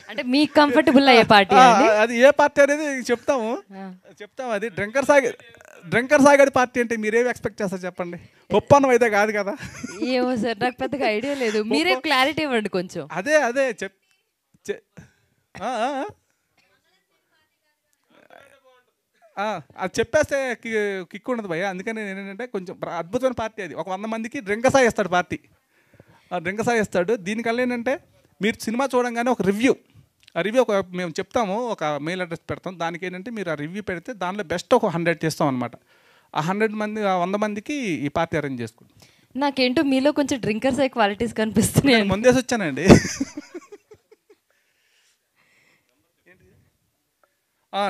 అంటే మీకు కంఫర్టబుల్ అయ్యే పార్టీ, అది ఏ పార్టీ అనేది చెప్తాము. అది డ్రింకర్ సాయి గారి పార్టీ అంటే మీరేమి ఎక్స్పెక్ట్ చేస్తారు చెప్పండి? ఒప్పన్నం అయితే కాదు కదా. ఏమో సార్, నాకు పెద్దగా ఐడియా లేదు, మీరే క్లారిటీ ఇవ్వండి కొంచెం. అదే అది చెప్పేస్తే కిక్ ఉండదు భయ్య. అందుకని నేను ఏంటంటే కొంచెం అద్భుతమైన పార్టీ అది. ఒక 100 మందికి డ్రింక్ సాయి ఇస్తాడు పార్టీ. డ్రింక్ సాయి ఇస్తాడు. దీనికల్లా ఏంటంటే మీరు సినిమా చూడంగానే ఒక రివ్యూ, ఆ రివ్యూ మేము చెప్తాము, ఒక మెయిల్ అడ్రస్ పెడతాం. దానికి ఏంటంటే మీరు ఆ రివ్యూ పెడితే దానిలో బెస్ట్ ఒక 100 చేస్తాం అనమాట. ఆ 100 మందికి ఈ పార్టీ అరేంజ్ చేసుకుంటాం. నాకేంటో మీలో కొంచెం డ్రింకర్ సాయి క్వాలిటీస్ కనిపిస్తున్నాయి. ముందేసి వచ్చానండి.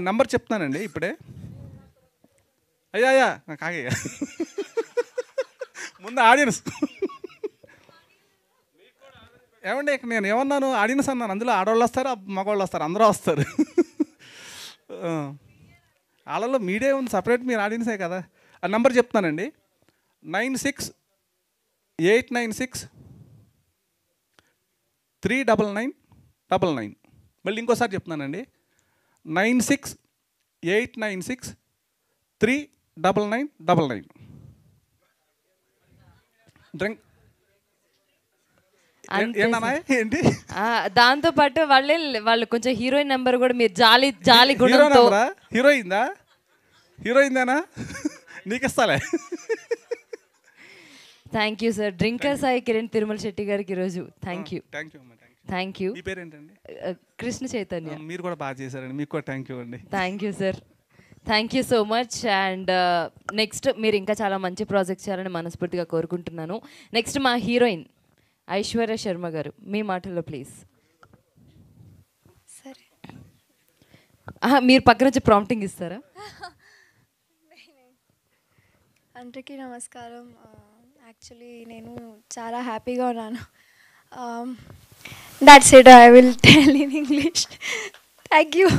నంబర్ చెప్తానండి ఇప్పుడే. అయ్యా నాకు ఆగయ్యా, ముందు ఆడియన్స్. ఏమండి ఇక్కడ నేను ఏమన్నాను, ఆడియన్స్ అన్నాను. అందులో ఆడవాళ్ళు వస్తారు, మగవాళ్ళు వస్తారు, అందరూ వస్తారు. వాళ్ళలో మీడియా ఉంది సపరేట్, మీరు ఆడియన్సే కదా. ఆ నెంబర్ చెప్తానండి, 96-896-39999. మళ్ళీ ఇంకోసారి చెప్తున్నానండి, 96-896-39999. డ్రింక్ ఏంటి? దాంతో పాటు వాళ్ళు కొంచెం హీరోయిన్ నెంబర్ కూడా మీరు జాలి గుణంతో. హీరోయిన్దేనా? నీకు ఇస్తాలే. Thank you sir. Drinker Sai Kiran Tirumala Shetty గారికి ఈరోజు థ్యాంక్ యూ. Thank you. మీ పేరేంటండి? కృష్ణ చైతన్య. మీరు కూడా బాగా చేశారండి, మీకు కూడా థ్యాంక్ యూ అండి. Thank you sir, thank you so much. And next మీరు ఇంకా చాలా మంచి ప్రాజెక్ట్స్ చేయాలని మనస్ఫూర్తిగా కోరుకుంటున్నాను. నెక్స్ట్ మా హీరోయిన్ ఐశ్వర్య శర్మ గారు, మీ మాటల్లో ప్లీజ్. సరే, మీరు పక్కన వచ్చి ప్రాంప్టింగ్ ఇస్తారా? అందరికీ నమస్కారం. యాక్చువల్లీ నేను చాలా హ్యాపీగా ఉన్నాను. That's it, I will tell in English. Thank you.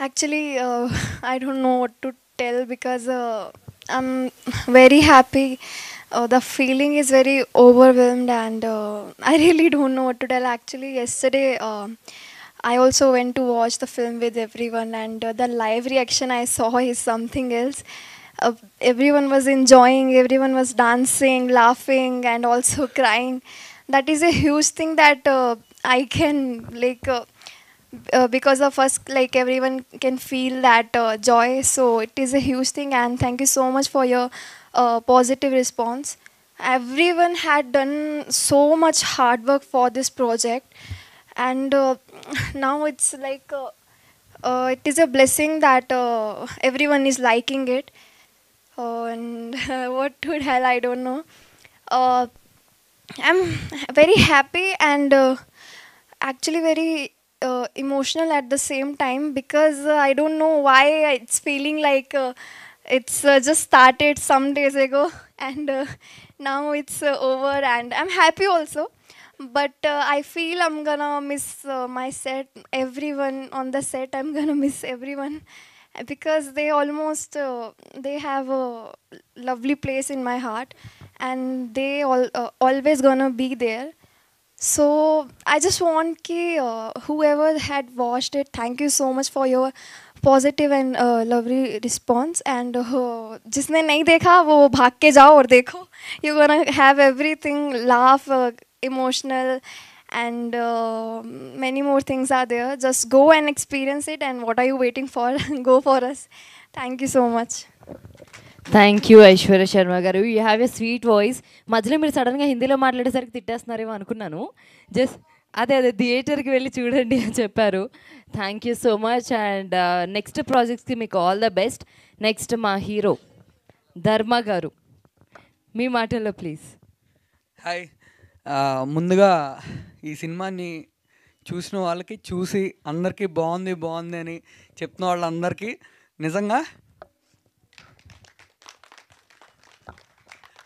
Actually, I don't know what to tell because I'm very happy. The feeling is very overwhelmed and I really don't know what to tell. Actually, yesterday I also went to watch the film with everyone and the live reaction I saw is something else. Everyone was enjoying, everyone was dancing, laughing and also crying. That is a huge thing that I can because of us, everyone can feel that joy. So it is a huge thing and thank you so much for your positive response. Everyone had done so much hard work for this project and now it's it is a blessing that everyone is liking it. And what to tell, I don't know. I'm very happy and actually very emotional at the same time because I don't know why it's feeling like it's just started some days ago and now it's over and I'm happy also, but I feel I'm gonna miss my set, everyone on the set. I'm gonna miss everyone because they almost they have a lovely place in my heart and they always gonna be there. So I just want whoever had watched it, thank you so much for your positive and lovely response. And जिसने नहीं देखा वो भाग के जाओ और देखो. You're gonna have everything, laugh, emotional, and many more things are there. Just go and experience it. And what are you waiting for? Go for us. Thank you so much. Thank you Aishwarya Sharma గారు. You have a sweet voice. మధ్యలో మీరు సడన్గా హిందీలో మాట్లాడేసరికి తిట్టేస్తున్నారేమో అనుకున్నాను. Just అదే థియేటర్కి వెళ్ళి చూడండి అని చెప్పారు. Thank you so much. And next ప్రాజెక్ట్స్కి మీకు ఆల్ ద బెస్ట్. నెక్స్ట్ మా హీరో ధర్మ గారు, మీ మాటల్లో ప్లీజ్. హాయ్. ముందుగా ఈ సినిమాని చూసిన వాళ్ళకి, చూసి అందరికీ బాగుంది అని చెప్తున్న వాళ్ళందరికీ నిజంగా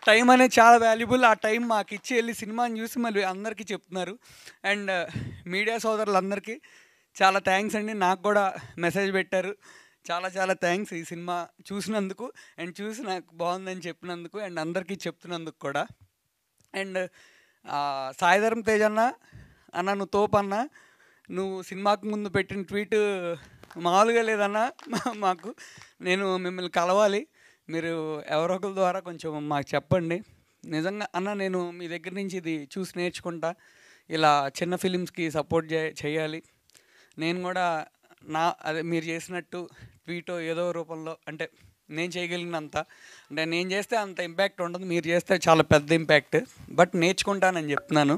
టైం అనేది చాలా వాల్యుబుల్. ఆ టైం మాకు ఇచ్చి వెళ్ళి సినిమాని చూసి మళ్ళీ అందరికీ చెప్తున్నారు. అండ్ మీడియా సోదరులందరికీ చాలా థ్యాంక్స్ అండి. నాకు కూడా మెసేజ్ పెట్టారు, చాలా చాలా థ్యాంక్స్ ఈ సినిమా చూసినందుకు అండ్ చూసి నాకు బాగుందని చెప్పినందుకు అండ్ అందరికీ చెప్తున్నందుకు కూడా. అండ్ సాయిధరం తేజ్ అన్న నువ్వు తోపన్నా, నువ్వు సినిమాకు ముందు పెట్టిన ట్వీట్ మామూలుగా లేదన్నా. మాకు నేను మిమ్మల్ని కలవాలి, మీరు ఎవరో ఒకరి ద్వారా కొంచెం మాకు చెప్పండి. నిజంగా అన్న నేను మీ దగ్గర నుంచి ఇది చూసి నేర్చుకుంటా. ఇలా చిన్న ఫిలిమ్స్కి సపోర్ట్ చేయాలి. నేను కూడా అదే మీరు చేసినట్టు ట్వీటో ఏదో రూపంలో, అంటే నేను చేయగలిగినంత, అంటే నేను చేస్తే అంత ఇంపాక్ట్ ఉండదు, మీరు చేస్తే చాలా పెద్ద ఇంపాక్ట్, బట్ నేర్చుకుంటానని చెప్తున్నాను.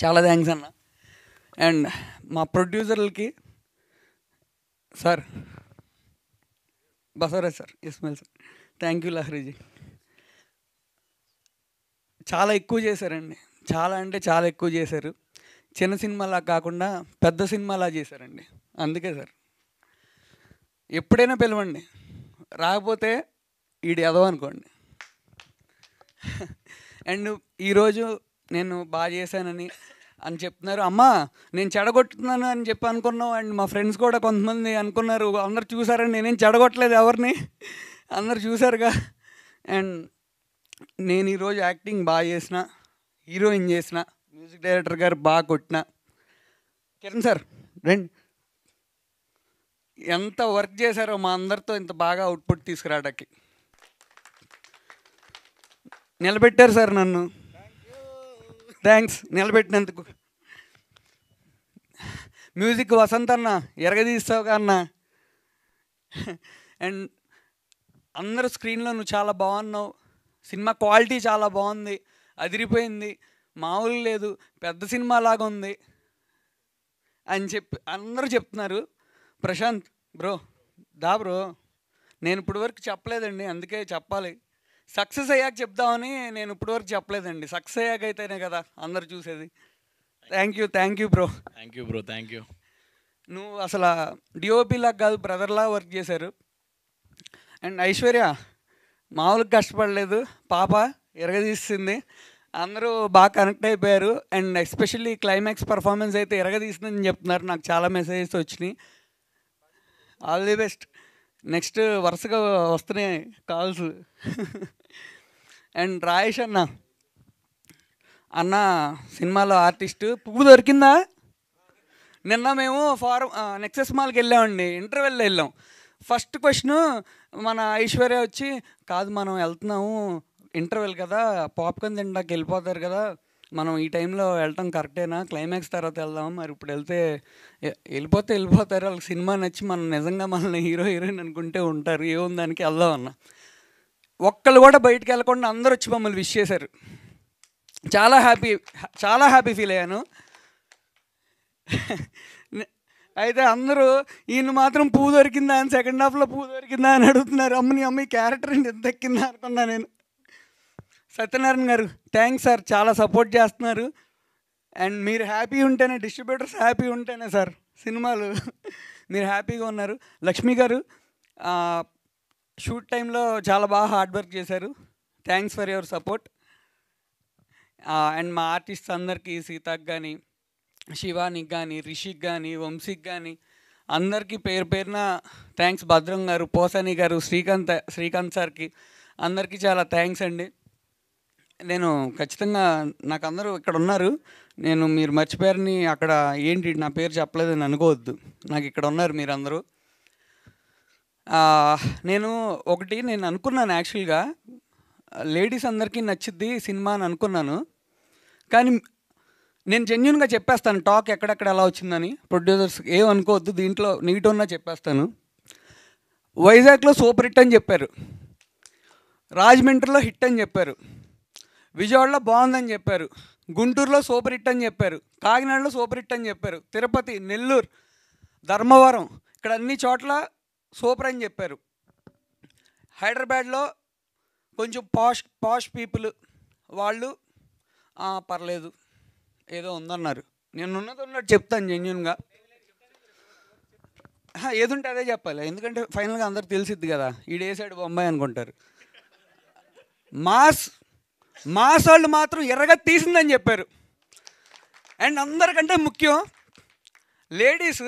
చాలా థ్యాంక్స్ అన్న. అండ్ మా ప్రొడ్యూసర్లకి sir, Basavaraj sir, Ismail sir, thank you. లహరీజీ చాలా ఎక్కువ చేశారండి, చాలా అంటే చాలా ఎక్కువ చేశారు. చిన్న సినిమాలా కాకుండా పెద్ద సినిమాలా చేశారండి. అందుకే సార్ ఎప్పుడైనా పిలవండి, రాకపోతే ఈడు ఎదవ అనుకోండి. అండ్ ఈరోజు నేను బాగా చేశానని చెప్తున్నారు. అమ్మా నేను చెడగొట్టుతున్నాను అని చెప్పి అనుకున్నాం. అండ్ మా ఫ్రెండ్స్ కూడా కొంతమంది అనుకున్నారు, అందరు చూసారని. నేనేం చెడగొట్టలేదు ఎవరిని, అందరు చూసారుగా. అండ్ నేను ఈరోజు యాక్టింగ్ బాగా చేసిన, హీరోయిన్ చేసిన, మ్యూజిక్ డైరెక్టర్ గారు బాగా కొట్టిన. కిరణ్ సార్ రండి, ఎంత వర్క్ చేశారో మా అందరితో ఇంత బాగా అవుట్పుట్ తీసుకురావడానికి. నిలబెట్టారు సార్ నన్ను, థ్యాంక్స్ నిలబెట్టినందుకు. మ్యూజిక్ వసంత్ అన్న ఎరగదీస్తావు అన్న. అండ్ అందరూ స్క్రీన్లో నువ్వు చాలా బాగున్నావు, సినిమా క్వాలిటీ చాలా బాగుంది, అదిరిపోయింది, మామూలు లేదు, పెద్ద సినిమా లాగా ఉంది అని చెప్పి అందరూ చెప్తున్నారు. ప్రశాంత్ బ్రో బ్రో నేను ఇప్పుడు వరకు చెప్పలేదండి, అందుకే చెప్పాలి. సక్సెస్ అయ్యాక చెప్దామని నేను ఇప్పుడు వరకు చెప్పలేదండి. సక్సెస్ అయ్యాక అయితేనే కదా అందరు చూసేది. Thank you bro. Thank you. నువ్వు అసలు డిఓపిలాగా కాదు, బ్రదర్లా వర్క్ చేశారు. అండ్ ఐశ్వర్య మామూలుగా కష్టపడలేదు, పాప ఎరగదీసింది, అందరూ బాగా కనెక్ట్ అయిపోయారు. అండ్ ఎస్పెషల్లీ క్లైమాక్స్ పర్ఫార్మెన్స్ అయితే ఎరగదీసిందని చెప్తున్నారు, నాకు చాలా మెసేజెస్ వచ్చినాయి. All the best. నెక్స్ట్ వరుసగా వస్తున్నాయి కాల్స్. అండ్ రాయేష్ అన్న సినిమాలో ఆర్టిస్టు పువ్వు దొరికిందా? నిన్న మేము నెక్సెస్ మాల్కి వెళ్ళామండి, ఇంటర్వెల్లో వెళ్ళాం. ఫస్ట్ క్వశ్చను మన ఐశ్వర్య వచ్చి, కాదు మనం వెళ్తున్నాము ఇంటర్వెల్ కదా, పాప్కార్న్ తింటాకి వెళ్ళిపోతారు కదా, మనం ఈ టైంలో వెళ్ళటం కరెక్టేనా, క్లైమాక్స్ తర్వాత వెళ్దాం, మరి ఇప్పుడు వెళ్తే వెళ్ళిపోతారు, వాళ్ళకి సినిమా నచ్చి మనం నిజంగా మనల్ని హీరోయిన్ అనుకుంటే ఉంటారు, ఏముంది దానికి వెళ్దాం అన్న. ఒక్కళ్ళు కూడా బయటికి వెళ్ళకుండా అందరూ వచ్చి మమ్మల్ని విష్ చేశారు. చాలా హ్యాపీ ఫీల్ అయ్యాను. అయితే అందరూ ఈయన మాత్రం పువ్వు దొరికిందా అని, సెకండ్ హాఫ్లో పువ్వు దొరికిందా అని అడుగుతున్నారు. అమ్మ ఈ క్యారెక్టర్ ఎంత ఎక్కిందా అనుకున్నా నేను. సత్యనారాయణ గారు థ్యాంక్స్ సార్, చాలా సపోర్ట్ చేస్తున్నారు. అండ్ మీరు హ్యాపీ ఉంటేనే, డిస్ట్రిబ్యూటర్స్ హ్యాపీ ఉంటేనే సార్ సినిమాలు, మీరు హ్యాపీగా ఉన్నారు. లక్ష్మి గారు షూట్ టైంలో చాలా బాగా హార్డ్ వర్క్ చేశారు, thanks for your support. And మా ఆర్టిస్ట్ అందరికీ, సీతాకి కానీ, శివానికి కానీ, రిషిక్ కానీ, వంశీకి కానీ అందరికీ పేరు పేరున థ్యాంక్స్. భద్రం గారు, పోసాని గారు, శ్రీకాంత్ సార్కి అందరికీ చాలా థ్యాంక్స్ అండి. నేను ఖచ్చితంగా, నాకు అందరూ ఇక్కడ ఉన్నారు, నేను మీరు మర్చిపోయారని అక్కడ ఏంటి నా పేరు చెప్పలేదని అనుకోవద్దు, నాకు ఇక్కడ ఉన్నారు మీరందరూ. నేను అనుకున్నాను యాక్చువల్గా లేడీస్ అందరికీ నచ్చిద్ది సినిమా అని అనుకున్నాను, కానీ నేను జెన్యున్గా చెప్పేస్తాను టాక్ ఎక్కడెక్కడ ఎలా వచ్చిందని. ప్రొడ్యూసర్స్ ఏమనుకోవద్దు, దీంట్లో నెగిటివ్ ఉన్నా చెప్పేస్తాను. వైజాగ్లో సూపర్ హిట్ అని చెప్పారు, రాజమండ్రిలో హిట్ అని చెప్పారు, విజయవాడలో బాగుందని చెప్పారు, గుంటూరులో సూపర్ హిట్ అని చెప్పారు, కాకినాడలో సూపర్ హిట్ అని చెప్పారు, తిరుపతి, నెల్లూరు, ధర్మవరం, ఇక్కడ అన్ని చోట్ల సూపర్ అని చెప్పారు. హైదరాబాద్లో కొంచెం పాష్ పీపుల్ వాళ్ళు పర్లేదు ఏదో ఉందన్నారు. నేను ఉన్నట్టు చెప్తాను జెన్యున్గా, ఏదుంటే అదే చెప్పాలి, ఎందుకంటే ఫైనల్గా అందరికి తెలిసిద్ది కదా, ఈడేసాడు బొంబాయి అనుకుంటారు. మాస్ వాళ్ళు మాత్రం ఎర్రగా తీసిందని చెప్పారు. అండ్ అందరికంటే ముఖ్యం లేడీస్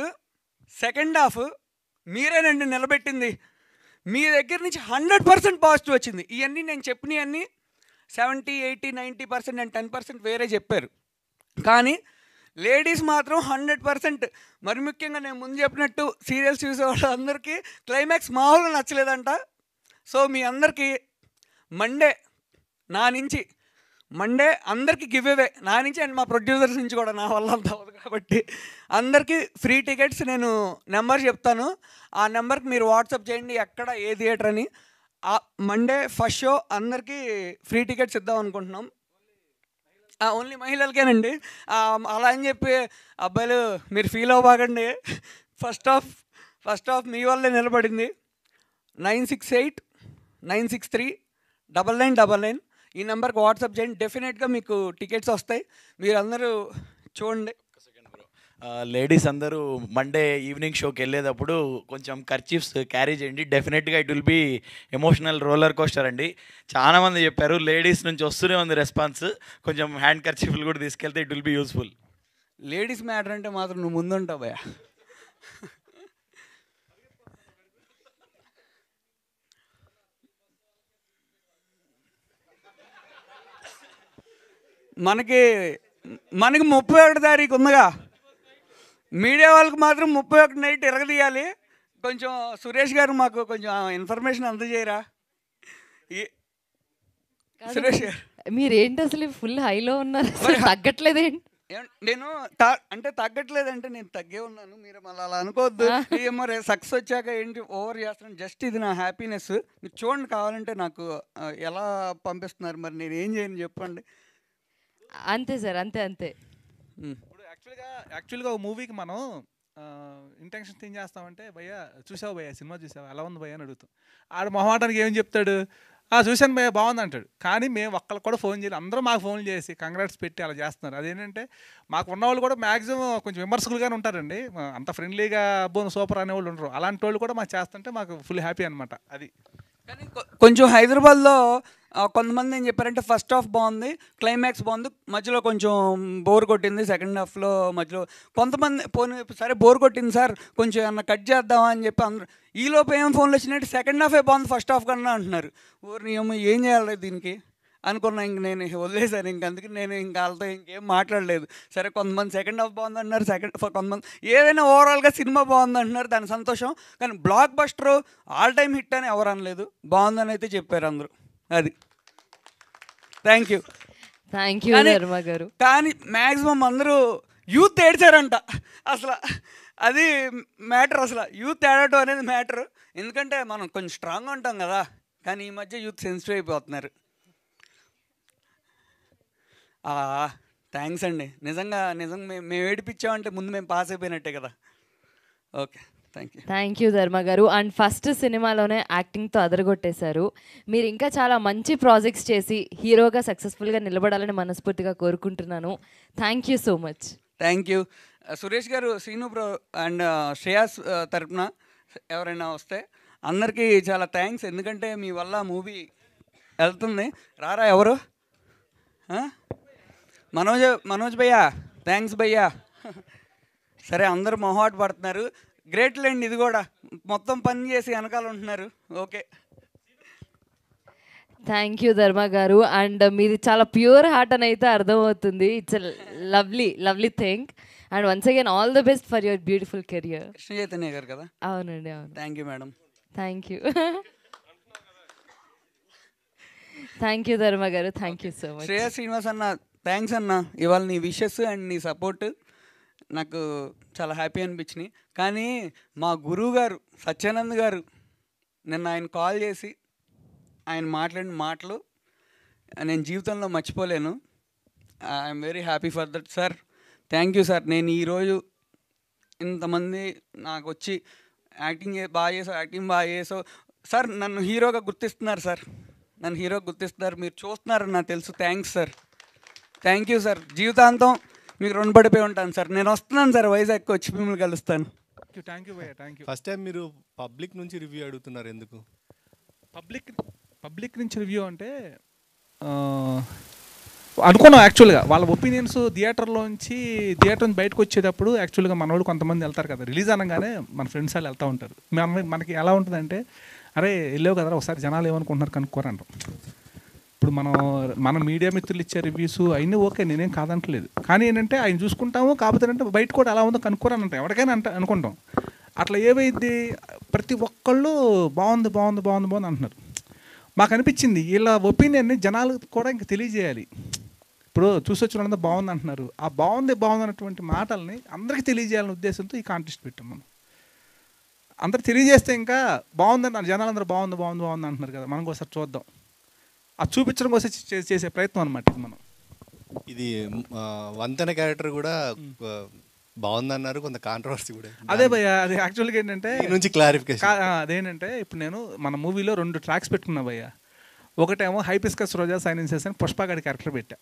సెకండ్ హాఫ్ మీరేనండి నిలబెట్టింది, మీ దగ్గర నుంచి 100% పాజిటివ్ వచ్చింది. ఇవన్నీ నేను చెప్పినవన్నీ 70, 80, 90% అండ్ 10% వేరే చెప్పారు, కానీ లేడీస్ మాత్రం 100%. మరి ముఖ్యంగా నేను ముందు చెప్పినట్టు సీరియల్స్ చూసే వాళ్ళందరికీ క్లైమాక్స్ మామూలుగా నచ్చలేదంట. సో మీ అందరికీ మండే నా నుంచి మండే అందరికీ గివ్ అవే నా నుంచి అండ్ మా ప్రొడ్యూసర్స్ నుంచి కూడా, నా వల్ల అంత అవ్వదు కాబట్టి అందరికీ ఫ్రీ టికెట్స్ నేను నెంబర్ చెప్తాను. ఆ నెంబర్కి మీరు వాట్సాప్ చేయండి ఎక్కడ ఏ థియేటర్ అని. మండే ఫస్ట్ షో అందరికీ ఫ్రీ టికెట్స్ ఇద్దాం అనుకుంటున్నాం. ఓన్లీ మహిళలకేనండి. అలా అని చెప్పి అబ్బాయిలు మీరు ఫీల్ అవ్వకండి. ఫస్ట్ హాఫ్ మీ వల్లే నిలబడింది. 9689639999 ఈ నెంబర్కి వాట్సాప్ చేయండి. డెఫినెట్గా మీకు టికెట్స్ వస్తాయి. మీరందరూ చూడండి. లేడీస్ అందరూ మండే ఈవినింగ్ షోకి వెళ్ళేటప్పుడు కొంచెం కర్చీఫ్స్ క్యారీ చేయండి. డెఫినెట్గా it will be emotional roller coaster అండి. చాలామంది చెప్పారు, లేడీస్ నుంచి వస్తూనే ఉంది రెస్పాన్స్. కొంచెం హ్యాండ్ కర్చీఫ్లు కూడా తీసుకెళ్తే it will be useful. Ladies matter అంటే మాత్రం నువ్వు ముందుంటావు భయ్యా. మనకి 31 తారీఖు ఉందిగా, మీడియా వాళ్ళకి మాత్రం 31 నైట్ ఎరగదీయాలి. కొంచెం సురేష్ గారు మాకు కొంచెం ఇన్ఫర్మేషన్ అందజేయరా? సురేష్ గారు మీరేంటి అసలు ఫుల్ హైలో ఉన్నారు, తగ్గట్లేదేంటి? నేను అంటే తగ్గట్లేదంటే నేను తగ్గే ఉన్నాను. మీరు మళ్ళీ అలా అనుకోవద్దు. ఏమో సక్సెస్ వచ్చాక ఏంటి ఓవర్ చేస్తున్నాను. జస్ట్ ఇది నా హ్యాపీనెస్. మీరు చూడండి, కావాలంటే నాకు ఎలా పంపిస్తున్నారు, మరి నేను ఏం చేయను చెప్పండి. అంతే సార్, అంతే. ఇప్పుడు యాక్చువల్గా ఒక మూవీకి మనం ఇంటెన్షన్స్ ఏం చేస్తామంటే, భయ్యా చూసావు భయ్యా సినిమా చూసావు ఎలా ఉంది భయ్యా అని అడుగుతాం. ఆడు మొహమాటానికి ఏం చెప్తాడు, చూశాను భయ్యా బాగుంది అంటాడు. కానీ మేము ఒక్కళ్ళు కూడా ఫోన్ చేయాలి, అందరూ మాకు ఫోన్ చేసి కంగ్రాట్స్ పెట్టి అలా చేస్తున్నారు. అదేంటంటే మాకు ఉన్న వాళ్ళు కూడా మ్యాక్సిమం కొంచెం విమర్శకులుగానే ఉంటారండి. అంత ఫ్రెండ్లీగా అబ్బో సూపర్ అనేవాళ్ళు ఉండరు. అలాంటి వాళ్ళు కూడా మాకు చేస్తుంటే మాకు ఫుల్ హ్యాపీ అనమాట. అది కానీ కొంచెం హైదరాబాద్లో కొంతమంది ఏం చెప్పారంటే ఫస్ట్ హాఫ్ బాగుంది, క్లైమాక్స్ బాగుంది, మధ్యలో కొంచెం బోర్ కొట్టింది సెకండ్ హాఫ్లో మధ్యలో. కొంతమంది పోనీ సరే బోర్ కొట్టింది సార్ కొంచెం ఏమన్నా కట్ చేద్దామా అని చెప్పి అందరూ ఈలోపు ఏం ఫోన్లు వచ్చినట్టు సెకండ్ హాఫే బాగుంది ఫస్ట్ హాఫ్ కన్నా అంటున్నారు. ఊరిని ఏం చేయాలి దీనికి అనుకున్నా. ఇంక నేను వదిలేసాను. ఇంక అందుకే నేను ఇంకా వాళ్ళతో ఇంకేం మాట్లాడలేదు. సరే కొంతమంది సెకండ్ హాఫ్ బాగుంది అంటున్నారు, కొంతమంది ఏదైనా ఓవరాల్గా సినిమా బాగుంది అంటున్నారు, దాని సంతోషం. కానీ block buster all time hit అని ఎవరు అనలేదు, బాగుందని అయితే చెప్పారు అందరూ. అది థ్యాంక్ యూ ధర్మ గారు. కానీ మ్యాక్సిమం అందరూ యూత్ ఏడ్చారంట. అసలు అది మ్యాటర్, అసలు యూత్ ఏడటం అనేది మ్యాటర్. ఎందుకంటే మనం కొంచెం స్ట్రాంగ్గా ఉంటాం కదా, కానీ ఈ మధ్య యూత్ సెన్సిటివ్ అయిపోతున్నారు. థ్యాంక్స్ అండి. నిజంగా మేము ఏడిపించామంటే ముందు మేము పాస్ అయిపోయినట్టే కదా. ఓకే, థ్యాంక్ యూ ధర్మ గారు. అండ్ ఫస్ట్ సినిమాలోనే యాక్టింగ్తో అదరగొట్టేశారు. మీరు ఇంకా చాలా మంచి ప్రాజెక్ట్స్ చేసి హీరోగా సక్సెస్ఫుల్గా నిలబడాలని మనస్ఫూర్తిగా కోరుకుంటున్నాను. Thank you so much. Thank you Suresh గారు, శ్రీను బ్రో అండ్ శ్రేయాస్ తరపున ఎవరైనా వస్తే అందరికీ చాలా థ్యాంక్స్. ఎందుకంటే మీ వల్ల మూవీ వెళ్తుంది. రారా ఎవరు? మనోజ్ భయ్యా, థ్యాంక్స్ భయ్యా. సరే అందరూ మొహాట్ పడుతున్నారు. గ్రేట్ లేండి, ఇది కూడా మొత్తం పని చేసి వెనకాల ఉంటున్నారు. ఓకే, థ్యాంక్ యూ ధర్మ గారు. అండ్ మీది చాలా ప్యూర్ హార్ట్ అని అయితే అర్థమవుతుంది. It's lovely thing. And once again all the best for your beautiful career. Krishna Chaitanya గారు కదా? అవునండి, అవును. Thank you madam. Thank you ధర్మ గారు. Thank you so much. Shreyas Srinivas అన్న, థ్యాంక్స్ అన్న. ఇవాళ నీ విషెస్ అండ్ నీ సపోర్ట్ నాకు చాలా హ్యాపీ అనిపించినాయి. కానీ మా గురువు గారు సత్యానంద్ గారు నిన్న ఆయన కాల్ చేసి ఆయన మాట్లాడిన మాటలు నేను జీవితంలో మర్చిపోలేను. I'm very happy for that sir. Thank you sir. నేను ఈరోజు ఇంతమంది నాకు వచ్చి యాక్టింగ్ బాగా చేసావు సార్, నన్ను హీరోగా గుర్తిస్తున్నారు సార్, మీరు చూస్తున్నారని నాకు తెలుసు. Thanks sir, thank you sir. జీవితాంతం మీకు రుణపడిపోయి ఉంటాను సార్. నేను వస్తున్నాను సార్, వైజాగ్కి వచ్చి మిమ్మల్ని కలుస్తాను. థ్యాంక్ యూ భయ్యా, థ్యాంక్ యూ. ఫస్ట్ టైం మీరు పబ్లిక్ నుంచి రివ్యూ అడుగుతున్నారు, ఎందుకు? పబ్లిక్ నుంచి రివ్యూ అంటే అనుకున్నాం యాక్చువల్గా వాళ్ళ ఒపీనియన్స్ థియేటర్ నుంచి బయటకు వచ్చేటప్పుడు యాక్చువల్గా మన వాళ్ళు కొంతమంది వెళ్తారు కదా, రిలీజ్ అనగానే మన ఫ్రెండ్స్ వాళ్ళు వెళ్తూ ఉంటారు. మనకి ఎలా ఉంటుందంటే, అరే వెళ్ళావు కదా ఒకసారి జనాలు ఏమనుకుంటున్నారు కనుక్కోరంటాం. ఇప్పుడు మన మీడియా మిత్రులు ఇచ్చే రివ్యూస్ అవన్నీ ఓకే, నేనేం కాదంటలేదు. కానీ ఏంటంటే ఆయన చూసుకుంటాము, కాకపోతే అంటే బయట కూడా ఎలా ఉందో కనుక్కోరని అంటాం, ఎవరికైనా అనుకుంటాం. అట్లా ఏమైంది, ప్రతి ఒక్కళ్ళు బాగుంది అంటున్నారు. మాకు అనిపించింది వీళ్ళ ఒపీనియన్ని జనాలకు కూడా ఇంక తెలియజేయాలి. ఇప్పుడు చూసి వచ్చిన వాళ్ళంతా బాగుంది అంటున్నారు. ఆ బాగుంది అన్నటువంటి మాటల్ని అందరికీ తెలియజేయాలనే ఉద్దేశంతో ఈ కాంటెస్ట్ పెట్టాం మనం. అందరు తెలియజేస్తే ఇంకా బాగుందని జనాలు అందరూ బాగుంది అంటున్నారు కదా, మనం ఒకసారి చూద్దాం. అది చూపించడం కోసం చేసే ప్రయత్నం అనమాట ఇది. మనం ఇది వంతెన క్యారెక్టర్ కూడా బాగుందన్నారు, కొంత కాంట్రవర్సీ కూడా. అదే భయ్య, అది యాక్చువల్గా ఏంటంటే నుంచి క్లారిఫికేషన్ అదేంటంటే ఇప్పుడు నేను మన మూవీలో 2 ట్రాక్స్ పెట్టుకున్నా భయ్య. ఒకటేమో హైపిస్కస్ రోజా సైలెన్సెస్ అని పుష్పగాడి క్యారెక్టర్ పెట్టా,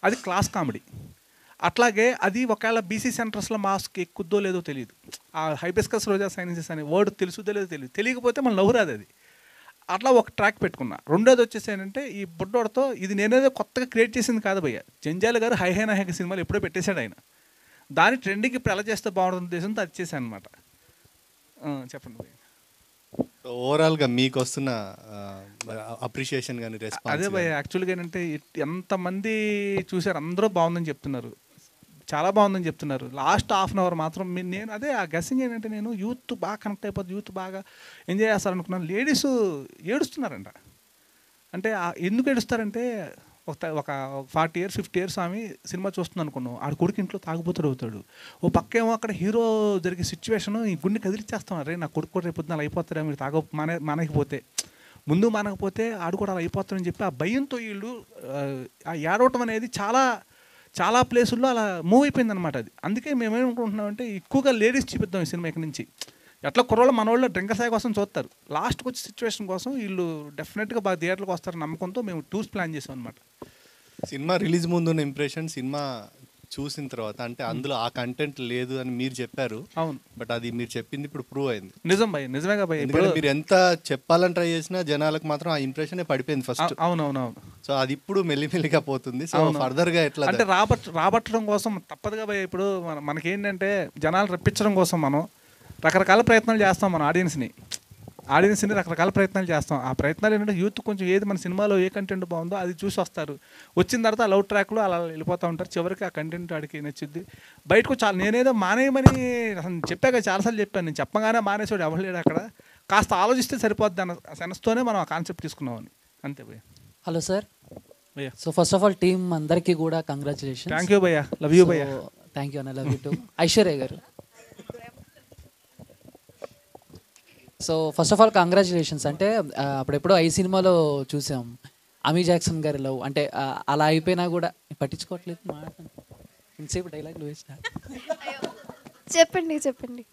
అది క్లాస్ కామెడీ. అట్లాగే అది ఒకవేళ బీసీ సెంటర్స్లో మాస్క్ ఎక్కుద్దో లేదో తెలియదు. ఆ హైపిస్కస్ రోజా సైలెన్సెస్ అనే వర్డ్ తెలుసుదో లేదో తెలియదు, తెలియకపోతే మన లవ్ రాదు అది. అట్లా ఒక ట్రాక్ పెట్టుకున్నా. రెండోది వచ్చేసి ఏంటంటే ఈ బుడ్డోడితో ఇది నేనేదో కొత్తగా క్రియేట్ చేసింది కాదు భయ్య, జంజాల గారు హై హై నాయక సినిమాలు ఎప్పుడో పెట్టేశాడు ఆయన. దాని ట్రెండింగ్ ఇప్పుడు ఎలా చేస్తే బాగుంటుంది ఉద్దేశంతో అది చేశాను అనమాట. చెప్పండి భయ్య. ఓవరాల్గా మీకు వస్తున్న అప్రిషియేషన్ కానీ రెస్పాన్స్? అదే భయ్య, యాక్చువల్గా ఏంటంటే ఎంతమంది చూశారు అందరూ బాగుందని చెప్తున్నారు, చాలా బాగుందని చెప్తున్నారు. లాస్ట్ హాఫ్ అన్ అవర్ మాత్రం నేను అదే ఆ గెస్సింగ్ ఏంటంటే నేను యూత్ బాగా కనెక్ట్ అయిపోతుంది, యూత్ బాగా ఎంజాయ్ చేస్తారనుకున్నాను. లేడీస్ ఏడుస్తున్నారంట. అంటే ఎందుకు ఏడుస్తారంటే ఒక 40 years 50 years ఆమె సినిమా చూస్తుంది అనుకున్నాం, ఆడ కొడుకు ఇంట్లో తాగుబోతుడు అవుతాడు. ఓ పక్కేమో అక్కడ హీరో జరిగే సిచ్యువేషన్ ఈ గుండె కదిలిచ్చేస్తాం, అరే నా కొడుకు కూడా రేపు అలా అయిపోతారా, మీరు మానకపోతే ముందు మానకపోతే ఆడు కూడా అలా అయిపోతారని చెప్పి ఆ భయంతో వీళ్ళు ఆ ఏడవటం అనేది చాలా ప్లేసుల్లో అలా మూవ్ అయిపోయింది అనమాట. అది అందుకే మేమేమనుకుంటున్నామంటే ఎక్కువగా లేడీస్ చూపిద్దాం ఈ సినిమా ఇక్కడ నుంచి. ఎట్లా కుర్రోళ్ళు మన వాళ్ళు డ్రింకర్ సాయి కోసం చూస్తారు, లాస్ట్కి వచ్చే సిచ్యువేషన్ కోసం వీళ్ళు డెఫినెట్గా బాగా థియేటర్కి వస్తారని నమ్మకంతో మేము టూర్స్ ప్లాన్ చేసాం అనమాట. సినిమా రిలీజ్ ముందు ఉన్న ఇంప్రెషన్ సినిమా చూసిన తర్వాత, అంటే అందులో ఆ కంటెంట్ లేదు అని మీరు చెప్పారు. అవును, బట్ అది మీరు చెప్పింది ఇప్పుడు ప్రూవ్ అయింది. నిజం భయ్, నిజమేగా భయ్. ఇప్పుడు మీరు ఎంత చెప్పాలని ట్రై చేసినా జనాలకు మాత్రం ఆ ఇంప్రెషన్ పడిపోయింది ఫస్ట్. అవునవునవును. సో అది ఇప్పుడు మెల్లిమెల్లిగా పోతుంది. సో ఫర్దర్ గా ఎట్లా అంటే రాబట్టడం కోసం తప్పదుగా భయ్. ఇప్పుడు మనకేంటంటే జనాలు రప్పించడం కోసం మనం రకరకాల ప్రయత్నాలు చేస్తాం, మన ఆడియన్స్ని రకరకాల ప్రయత్నాలు చేస్తాం. ఆ ప్రయత్నాలు ఏంటంటే యూత్ కొంచెం ఏది మన సినిమాలో ఏ కంటెంట్ బాగుందో అది చూసి వస్తారు. వచ్చిన తర్వాత లవ్ ట్రాక్లో అలా వెళ్ళిపోతూ ఉంటారు. చివరికి ఆ కంటెంట్ ఆడికి నచ్చుద్ది. బయటకు చాలా నేనేదో మానేయమని చెప్పాక చాలాసార్లు చెప్పాను, నేను చెప్పగానే మానేసాడు ఎవరు అక్కడ, కాస్త ఆలోచిస్తే సరిపోద్ది అన్న సెన్స్తోనే మనం ఆ కాన్సెప్ట్ తీసుకున్నామని. అంతే భయ్య. Hello sir. So first of all team అందరికీ కూడా కంగ్రాచులేషన్. థ్యాంక్ యూ భయ్య, లవ్ యూ భయ్య. థ్యాంక్ యూ అన్న, లవ్ యూ టు ఐశ్వర్య గారు. So first of all congratulations. అంటే అప్పుడెప్పుడో ఐ సినిమాలో చూసాం అమీ జాక్సన్ గారి లవ్, అంటే అలా అయిపోయినా కూడా పట్టించుకోవట్లేదు మాట, ఇంతసేపు డైలాగ్లు వేసిన. చెప్పండి.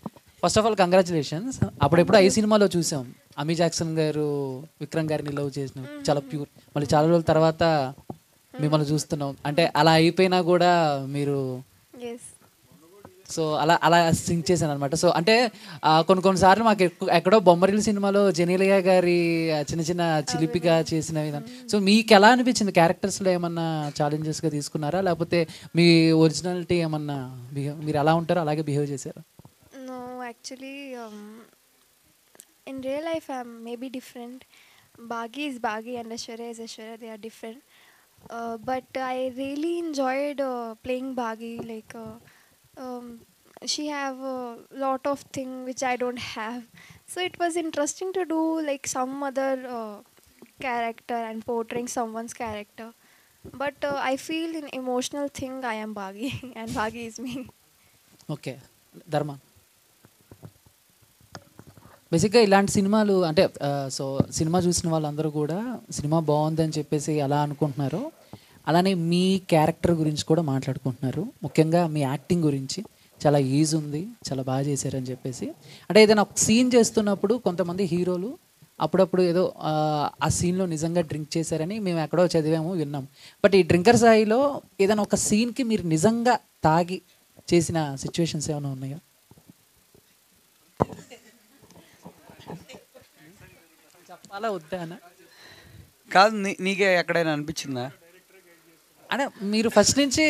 First of all congratulations. అప్పుడెప్పుడు ఐ సినిమాలో చూసాం అమీ జాక్సన్ గారు విక్రమ్ గారిని లవ్ చేసిన, చాలా ప్యూర్. మళ్ళీ చాలా రోజుల తర్వాత మిమ్మల్ని చూస్తున్నాం, అంటే అలా అయిపోయినా కూడా మీరు సో అలా సింక్ చేశాను అనమాట. సో అంటే కొన్నిసార్లు మాకు ఎక్కడో బొమ్మరిల్లు సినిమాలో జెనీలియా గారి చిన్న చిలిపిగా చేసిన విధానం. సో మీకు ఎలా అనిపించింది? క్యారెక్టర్స్లో ఏమన్నా ఛాలెంజెస్గా తీసుకున్నారా, లేకపోతే మీ ఒరిజినాలిటీ ఏమన్నా మీరు ఎలా ఉంటారో అలాగే బిహేవ్ చేశారా? No, actually, in real life I'm maybe different. Bagi is Bagi and Aishwarya is Aishwarya. They are different. But I really enjoyed playing Bagi. Like she have a lot of things which I don't have. So it was interesting to do like some other character and portraying someone's character. But I feel in emotional thing I am Bagi and Bagi is me. Okay ధర్మ. బేసిక్గా ఇలాంటి సినిమాలు అంటే so cinema చూసిన వాళ్ళందరూ కూడా cinema బాగుందని చెప్పేసి ఎలా అనుకుంటున్నారో అలానే మీ క్యారెక్టర్ గురించి కూడా మాట్లాడుకుంటున్నారు. ముఖ్యంగా మీ యాక్టింగ్ గురించి చాలా ఈజీ ఉంది, చాలా బాగా చేశారని చెప్పేసి. అంటే ఏదైనా ఒక సీన్ చేస్తున్నప్పుడు కొంతమంది హీరోలు అప్పుడప్పుడు ఏదో ఆ సీన్లో నిజంగా డ్రింక్ చేశారని మేము ఎక్కడో చదివాము, విన్నాం. బట్ ఈ డ్రింకర్ స్థాయిలో ఏదైనా ఒక సీన్కి మీరు నిజంగా తాగి చేసిన సిచ్యువేషన్స్ ఏమైనా ఉన్నాయా? చెప్పాలా వద్దా అన్న? కాదు, నీకే ఎక్కడైనా అనిపించిందా? అంటే మీరు ఫస్ట్ నుంచి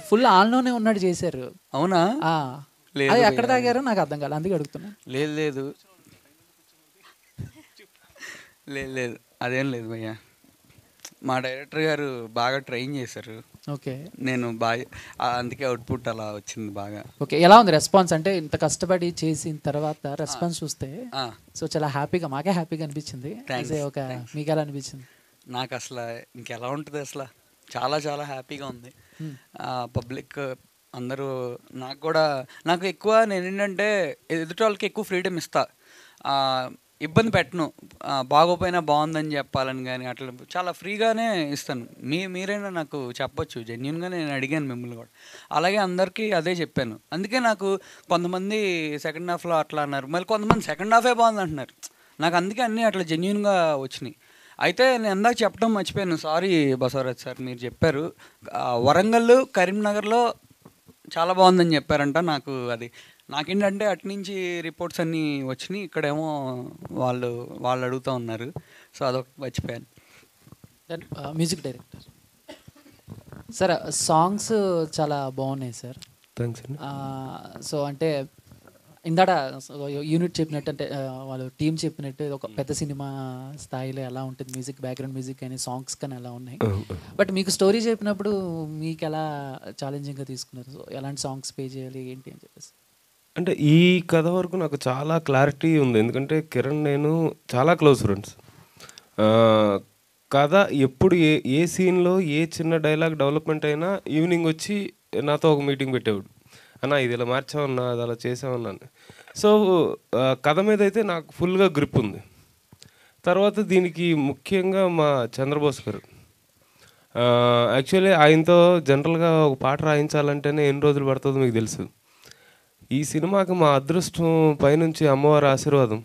ఫుల్ ఆన్లోనే ఉన్నట్టు చేశారు. అవునా? అది ఎక్కడ తాగారో నాకు అర్థం కాదు, అందుకే అడుగుతున్నా. లేదు అదేం లేదు భయ్య. మా డైరెక్టర్ గారు బాగా ట్రైన్ చేశారు. ఓకే, నేను బాగా అందుకే అవుట్పుట్ అలా వచ్చింది బాగా. ఓకే, ఎలా ఉంది రెస్పాన్స్? అంటే ఇంత కష్టపడి చేసిన తర్వాత రెస్పాన్స్ చూస్తే సో చాలా హ్యాపీగా, మాకే హ్యాపీగా అనిపించింది. ఒక మీకు ఎలా అనిపించింది? నాకు అసలు ఇంకెలా ఉంటుంది, అసలు చాలా చాలా హ్యాపీగా ఉంది. పబ్లిక్ అందరూ నాకు ఎక్కువ నేను ఏంటంటే ఎదుటి వాళ్ళకి ఎక్కువ ఫ్రీడమ్ ఇస్తా, ఇబ్బంది పెట్టను, బాగోపోయినా బాగుందని చెప్పాలని కానీ అట్లా చాలా ఫ్రీగానే ఇస్తాను. మీరైనా నాకు చెప్పొచ్చు, జెన్యున్గా నేను అడిగాను మిమ్మల్ని కూడా, అలాగే అందరికీ అదే చెప్పాను. అందుకే నాకు కొంతమంది సెకండ్ హాఫ్లో అట్లా అన్నారు, మళ్ళీ కొంతమంది సెకండ్ హాఫే బాగుంది అంటున్నారు. నాకు అందుకే అన్నీ అట్లా జెన్యున్గా వచ్చినాయి. అయితే నేను ఇందాక చెప్పడం మర్చిపోయాను, సారీ బసవరాజ్ సార్, మీరు చెప్పారు వరంగల్ కరీంనగర్లో చాలా బాగుందని చెప్పారంట. నాకేంటంటే అటు నుంచి రిపోర్ట్స్ అన్నీ వచ్చినాయి, ఇక్కడేమో వాళ్ళు అడుగుతూ ఉన్నారు, సో అదొక మర్చిపోయాను. మ్యూజిక్ డైరెక్టర్ సార్, సాంగ్స్ చాలా బాగున్నాయి సార్. థ్యాంక్స్ అండి. సో అంటే ఇందాడ యూనిట్ చెప్పినట్టు, అంటే వాళ్ళు టీం చెప్పినట్టు ఒక పెద్ద సినిమా స్థాయిలో ఎలా ఉంటుంది మ్యూజిక్, బ్యాక్గ్రౌండ్ మ్యూజిక్ కానీ సాంగ్స్ కానీ ఎలా ఉన్నాయి. బట్ మీకు స్టోరీ చెప్పినప్పుడు మీకు ఎలా ఛాలెంజింగ్గా తీసుకున్నారు? సో ఎలాంటి సాంగ్స్ పే చేయాలి ఏంటి అని చెప్పేసి. అంటే ఈ కథ వరకు నాకు చాలా క్లారిటీ ఉంది, ఎందుకంటే కిరణ్ నేను చాలా క్లోజ్ ఫ్రెండ్స్. కథ ఎప్పుడు ఏ సీన్లో ఏ చిన్న డైలాగ్ డెవలప్మెంట్ అయినా ఈవినింగ్ వచ్చి నాతో ఒక మీటింగ్ పెట్టేవాడు, అన్న ఇది ఇలా మార్చామన్నా, అది అలా చేసామన్నాను. సో కథ మీద అయితే నాకు ఫుల్గా గ్రిప్ ఉంది. తర్వాత దీనికి ముఖ్యంగా మా చంద్రబోస్ గారు, యాక్చువల్లీ ఆయనతో జనరల్గా ఒక పాట రాయించాలంటేనే ఎన్ని రోజులు పడుతుందో మీకు తెలుసు. ఈ సినిమాకి మా అదృష్టం పైనుంచి అమ్మవారి ఆశీర్వాదం.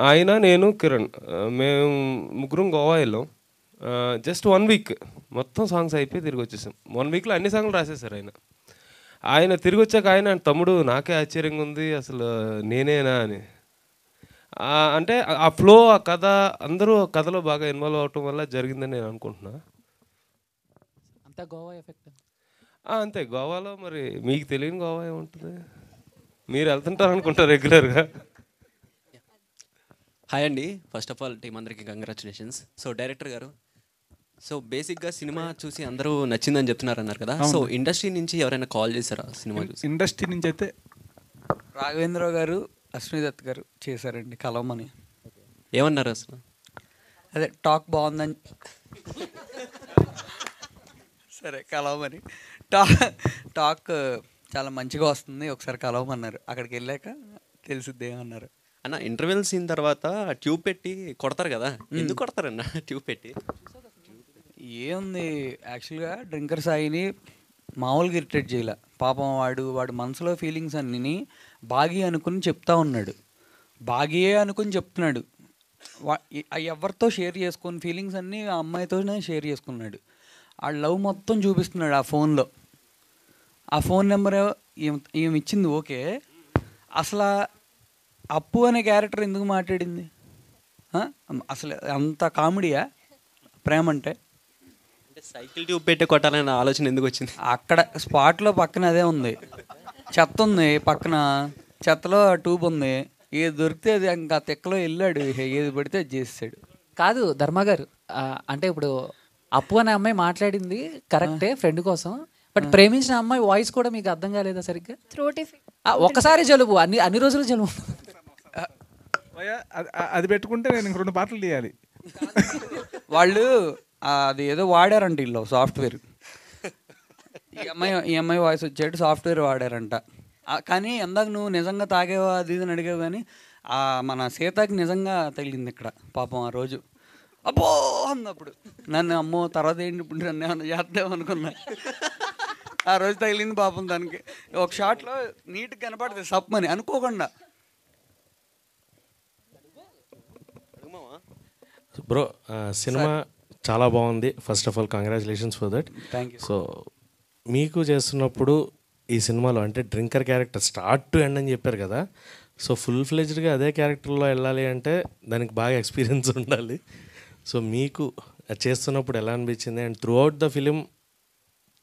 ఆయన, నేను, కిరణ్ మేము ముగ్గురం గోవా వెళ్ళాం. జస్ట్ 1 వీక్ మొత్తం సాంగ్స్ అయిపోయి తిరిగి వచ్చేసాం. 1 వీక్లో అన్ని సాంగ్లు రాసేసారు ఆయన తిరిగి వచ్చాక ఆయన తమ్ముడు నాకే ఆశ్చర్యంగా ఉంది, అసలు నేనేనా అని. అంటే ఆ ఫ్లో, ఆ కథ, అందరూ కథలో బాగా ఇన్వాల్వ్ అవటం వల్ల జరిగిందని నేను అనుకుంటున్నా. అంతా గోవా ఎఫెక్ట్ అంతే. గోవాలో మరి మీకు తెలియని గోవా ఏముంటుంది, మీరు వెళ్తుంటారు అనుకుంటారు రెగ్యులర్గా. హాయ్ అండి, ఫస్ట్ ఆఫ్ ఆల్ టీం అందరికీ కంగ్రాచులేషన్స్. సో డైరెక్టర్ గారు, సో బేసిక్గా సినిమా చూసి అందరూ నచ్చిందని చెప్తున్నారు అన్నారు కదా, సో ఇండస్ట్రీ నుంచి ఎవరైనా కాల్ చేశారా సినిమా చూసి? ఇండస్ట్రీ నుంచి అయితే రాఘవేంద్రరావు గారు, అశ్వినిదత్ గారు చేశారండి కలవమని. ఏమన్నారు అసలు? అదే టాక్ బాగుందని, సరే కలవమని, టాక్ చాలా మంచిగా వస్తుంది, ఒకసారి కలవమన్నారు. అక్కడికి వెళ్ళాక తెలిసిద్ది ఏమన్నారు. అన్న ఇంటర్వెల్ సీన్ తర్వాత ట్యూబ్ పెట్టి కొడతారు కదా, ఎందుకు కొడతారన్న ట్యూబ్ పెట్టి? ఏముంది, యాక్చువల్గా డ్రింకర్ సాయిని మామూలుగా ఇరిటేట్ చేయలే పాపం. వాడు మనసులో ఫీలింగ్స్ అన్నీ బాగి అనుకుని చెప్తా ఉన్నాడు, బాగియే అనుకుని చెప్తున్నాడు. ఎవరితో షేర్ చేసుకుని ఫీలింగ్స్ అన్నీ ఆ అమ్మాయితోనే షేర్ చేసుకున్నాడు. ఆ లవ్ మొత్తం చూపిస్తున్నాడు ఆ ఫోన్లో. ఆ ఫోన్ నెంబర్ ఏమి ఇచ్చింది ఓకే, అసలు అప్పు అనే క్యారెక్టర్ ఎందుకు మాట్లాడింది? అసలు అంత కామెడీయా ప్రేమ అంటే? సైకిల్ ట్యూబ్ పెట్టి కొట్టాలనే ఆలోచన ఎందుకు వచ్చింది? అక్కడ స్పాట్లో పక్కన అదే ఉంది, చెత్త ఉంది పక్కన, చెత్తలో ట్యూబ్ ఉంది, ఏది దొరికితే అది ఇంకా తెక్కలో వెళ్ళాడు, ఏది పడితే అది చేసాడు. కాదు ధర్మ గారు, అంటే ఇప్పుడు అప్పు అనే అమ్మాయి మాట్లాడింది కరెక్టే ఫ్రెండ్ కోసం, బట్ ప్రేమించిన అమ్మాయి వాయిస్ కూడా మీకు అర్థం కాలేదా సరిగ్గా? ఒక్కసారి జలుబు, అన్ని రోజులు జలుబు. అది పెట్టుకుంటే నేను ఇంక 2 పాటలు తీయాలి. వాళ్ళు అది ఏదో వాడారంట వీళ్ళు సాఫ్ట్వేర్, ఈ అమ్మాయి వాయిస్ వచ్చేట్టు సాఫ్ట్వేర్ వాడారంట. కానీ ఎందాక నువ్వు నిజంగా తాగేవా అది ఇది అని అడిగావు, కానీ మన సీతకి నిజంగా తగిలింది ఇక్కడ పాపం. ఆ రోజు అబ్బో అన్నప్పుడు నన్ను అమ్మో తర్వాత ఏంటి ఇప్పుడు నన్ను ఏమన్నా చేద్దామనుకున్నా. ఆ రోజు తగిలింది పాపం దానికి. ఒక షాట్లో నీట్గా కనపడుతుంది సప్మని అనుకోకుండా. బ్రో సినిమా చాలా బాగుంది. First of all congratulations for that. Thank you. So మీకు చేస్తున్నప్పుడు ఈ సినిమాలో అంటే drinker character start to end అని చెప్పారు కదా, సో ఫుల్ ఫ్లెజ్డ్గా అదే క్యారెక్టర్లో వెళ్ళాలి అంటే దానికి బాగా ఎక్స్పీరియన్స్ ఉండాలి. సో మీకు చేస్తున్నప్పుడు ఎలా అనిపించింది? And through out the film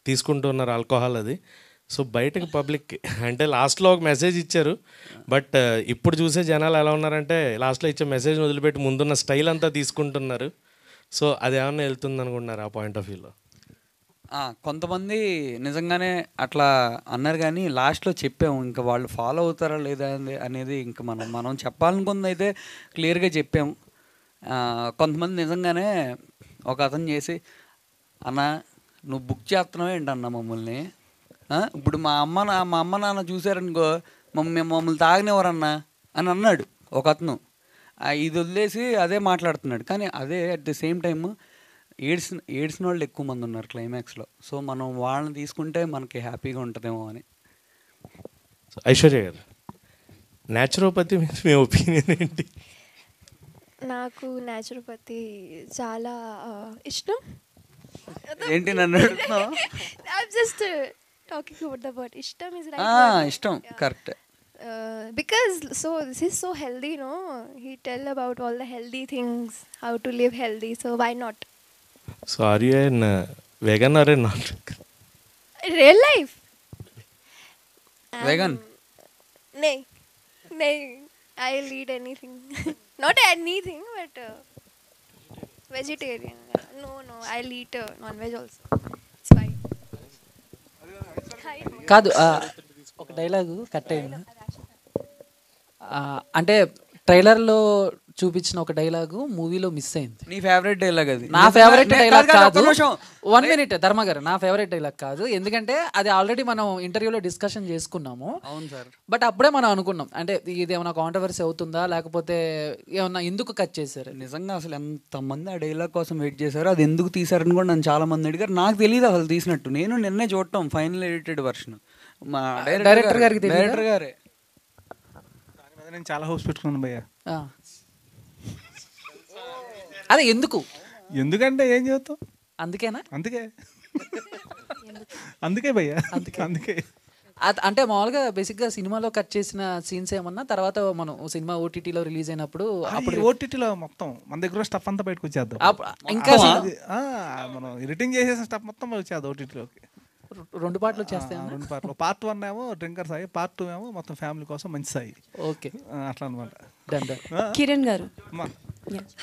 తీసుకుంటున్నారు ఆల్కహాల్ అది, సో బయటకు పబ్లిక్ అంటే లాస్ట్లో ఒక మెసేజ్ ఇచ్చారు, బట్ ఇప్పుడు చూసే జనాలు ఎలా ఉన్నారంటే లాస్ట్లో ఇచ్చే మెసేజ్ని వదిలిపెట్టి ముందున్న స్టైల్ అంతా తీసుకుంటున్నారు. సో అది ఏమన్నా వెళ్తుంది అనుకుంటున్నారు ఆ పాయింట్ ఆఫ్ వ్యూలో? కొంతమంది నిజంగానే అట్లా అన్నారు, కానీ లాస్ట్లో చెప్పాము, ఇంకా వాళ్ళు ఫాలో అవుతారా లేదా అనేది ఇంకా మనం చెప్పాలనుకుంది అయితే క్లియర్గా చెప్పాము. కొంతమంది నిజంగానే ఒక అతను చేసి, అన్న నువ్వు బుక్ చేస్తున్నావు ఏంటన్నా మమ్మల్ని? ఇప్పుడు మా అమ్మ నాన్న చూసారనుకో మమ్మల్ని తాగనివ్వరన్నా అని అన్నాడు ఒక అతను. ఇది వదిలేసి అదే మాట్లాడుతున్నాడు. కానీ అదే అట్ ది సేమ్ టైమ్ ఏడ్చిన వాళ్ళు ఎక్కువ మంది ఉన్నారు క్లైమాక్స్లో. సో మనం వాళ్ళని తీసుకుంటే మనకి హ్యాపీగా ఉంటుందేమో అని. ఐశ్వర్య గారు, న్యాచురోపతి మీద మీ ఒపీనియన్ ఏంటి? నాకు న్యాచురోపతి చాలా ఇష్టం. ఏంటి నన్ను అడుగుతున్నావు? Just talking about the word ఇష్టం ఇస్ ఇష్టం correct. Because this is so healthy, no? He tell about all the healthy things, how to live healthy. So why not? So are you a vegan or a not? Real life? Vegan? No. I'll eat anything. Not anything, but vegetarian. No, I'll eat non-veg also. It's fine. కాదు, ఒక dialogue cut అయింది. అంటే ట్రైలర్లో చూపించిన ఒక dialogue మూవీలో miss అయింది. నీ ఫేవరెట్ డైలాగ్ అది? నా ఫేవరెట్ డైలాగ్ కాదు. 1 minute ధర్మ గారు, నా ఫేవరెట్ డైలాగ్ కాదు. ఎందుకంటే అది ఆల్రెడీ మనం ఇంటర్వ్యూలో డిస్కషన్ చేసుకున్నాము. అవును సార్. బట్ అప్పుడే మనం అనుకున్నాం అంటే ఇది ఏమైనా కాంట్రవర్సీ అవుతుందా లేకపోతే ఏమన్నా ఎందుకు కట్ చేశారు. నిజంగా అసలు ఎంతమంది ఆ డైలాగ్ కోసం వెయిట్ చేశారు, అది ఎందుకు తీసారని కూడా నన్ను చాలా మంది అడిగారు. నాకు తెలియదు అసలు తీసినట్టు. నేను నిన్నే చూడటం ఫైనల్ ఎడిటెడ్ వర్షన్. మా డైరెక్టర్ గారికి డైరెక్టర్ గారే. నేను చాలా హోప్స్ పెట్టుకున్నాను భయ్య. అదే ఎందుకంటే ఏం చెబుతాం, అందుకేనా? అందుకే భయ్య, అందుకే. అంటే మామూలుగా బేసిక్గా సినిమాలో కట్ చేసిన సీన్స్ ఏమన్నా తర్వాత మనం సినిమా ఓటీటీలో రిలీజ్ అయినప్పుడు అప్పుడు ఓటీటీలో మొత్తం మన దగ్గర స్టఫ్ అంతా బయటకు వచ్చేద్దాం. ఇంకా మనం ఎడిటింగ్ చేసేసిన స్టఫ్ మొత్తం వచ్చేద్దాం ఓటీటీలోకి. 2 పార్ట్లు వచ్చేస్తాయి. 2 పార్ట్లు. పార్ట్ 1 ఏమో డ్రింకర్ సాయి, పార్ట్ 2 ఏమో మొత్తం ఫ్యామిలీ కోసం మంచి సాయి. ఓకే, అట్లా అనమాట. కిరణ్ గారు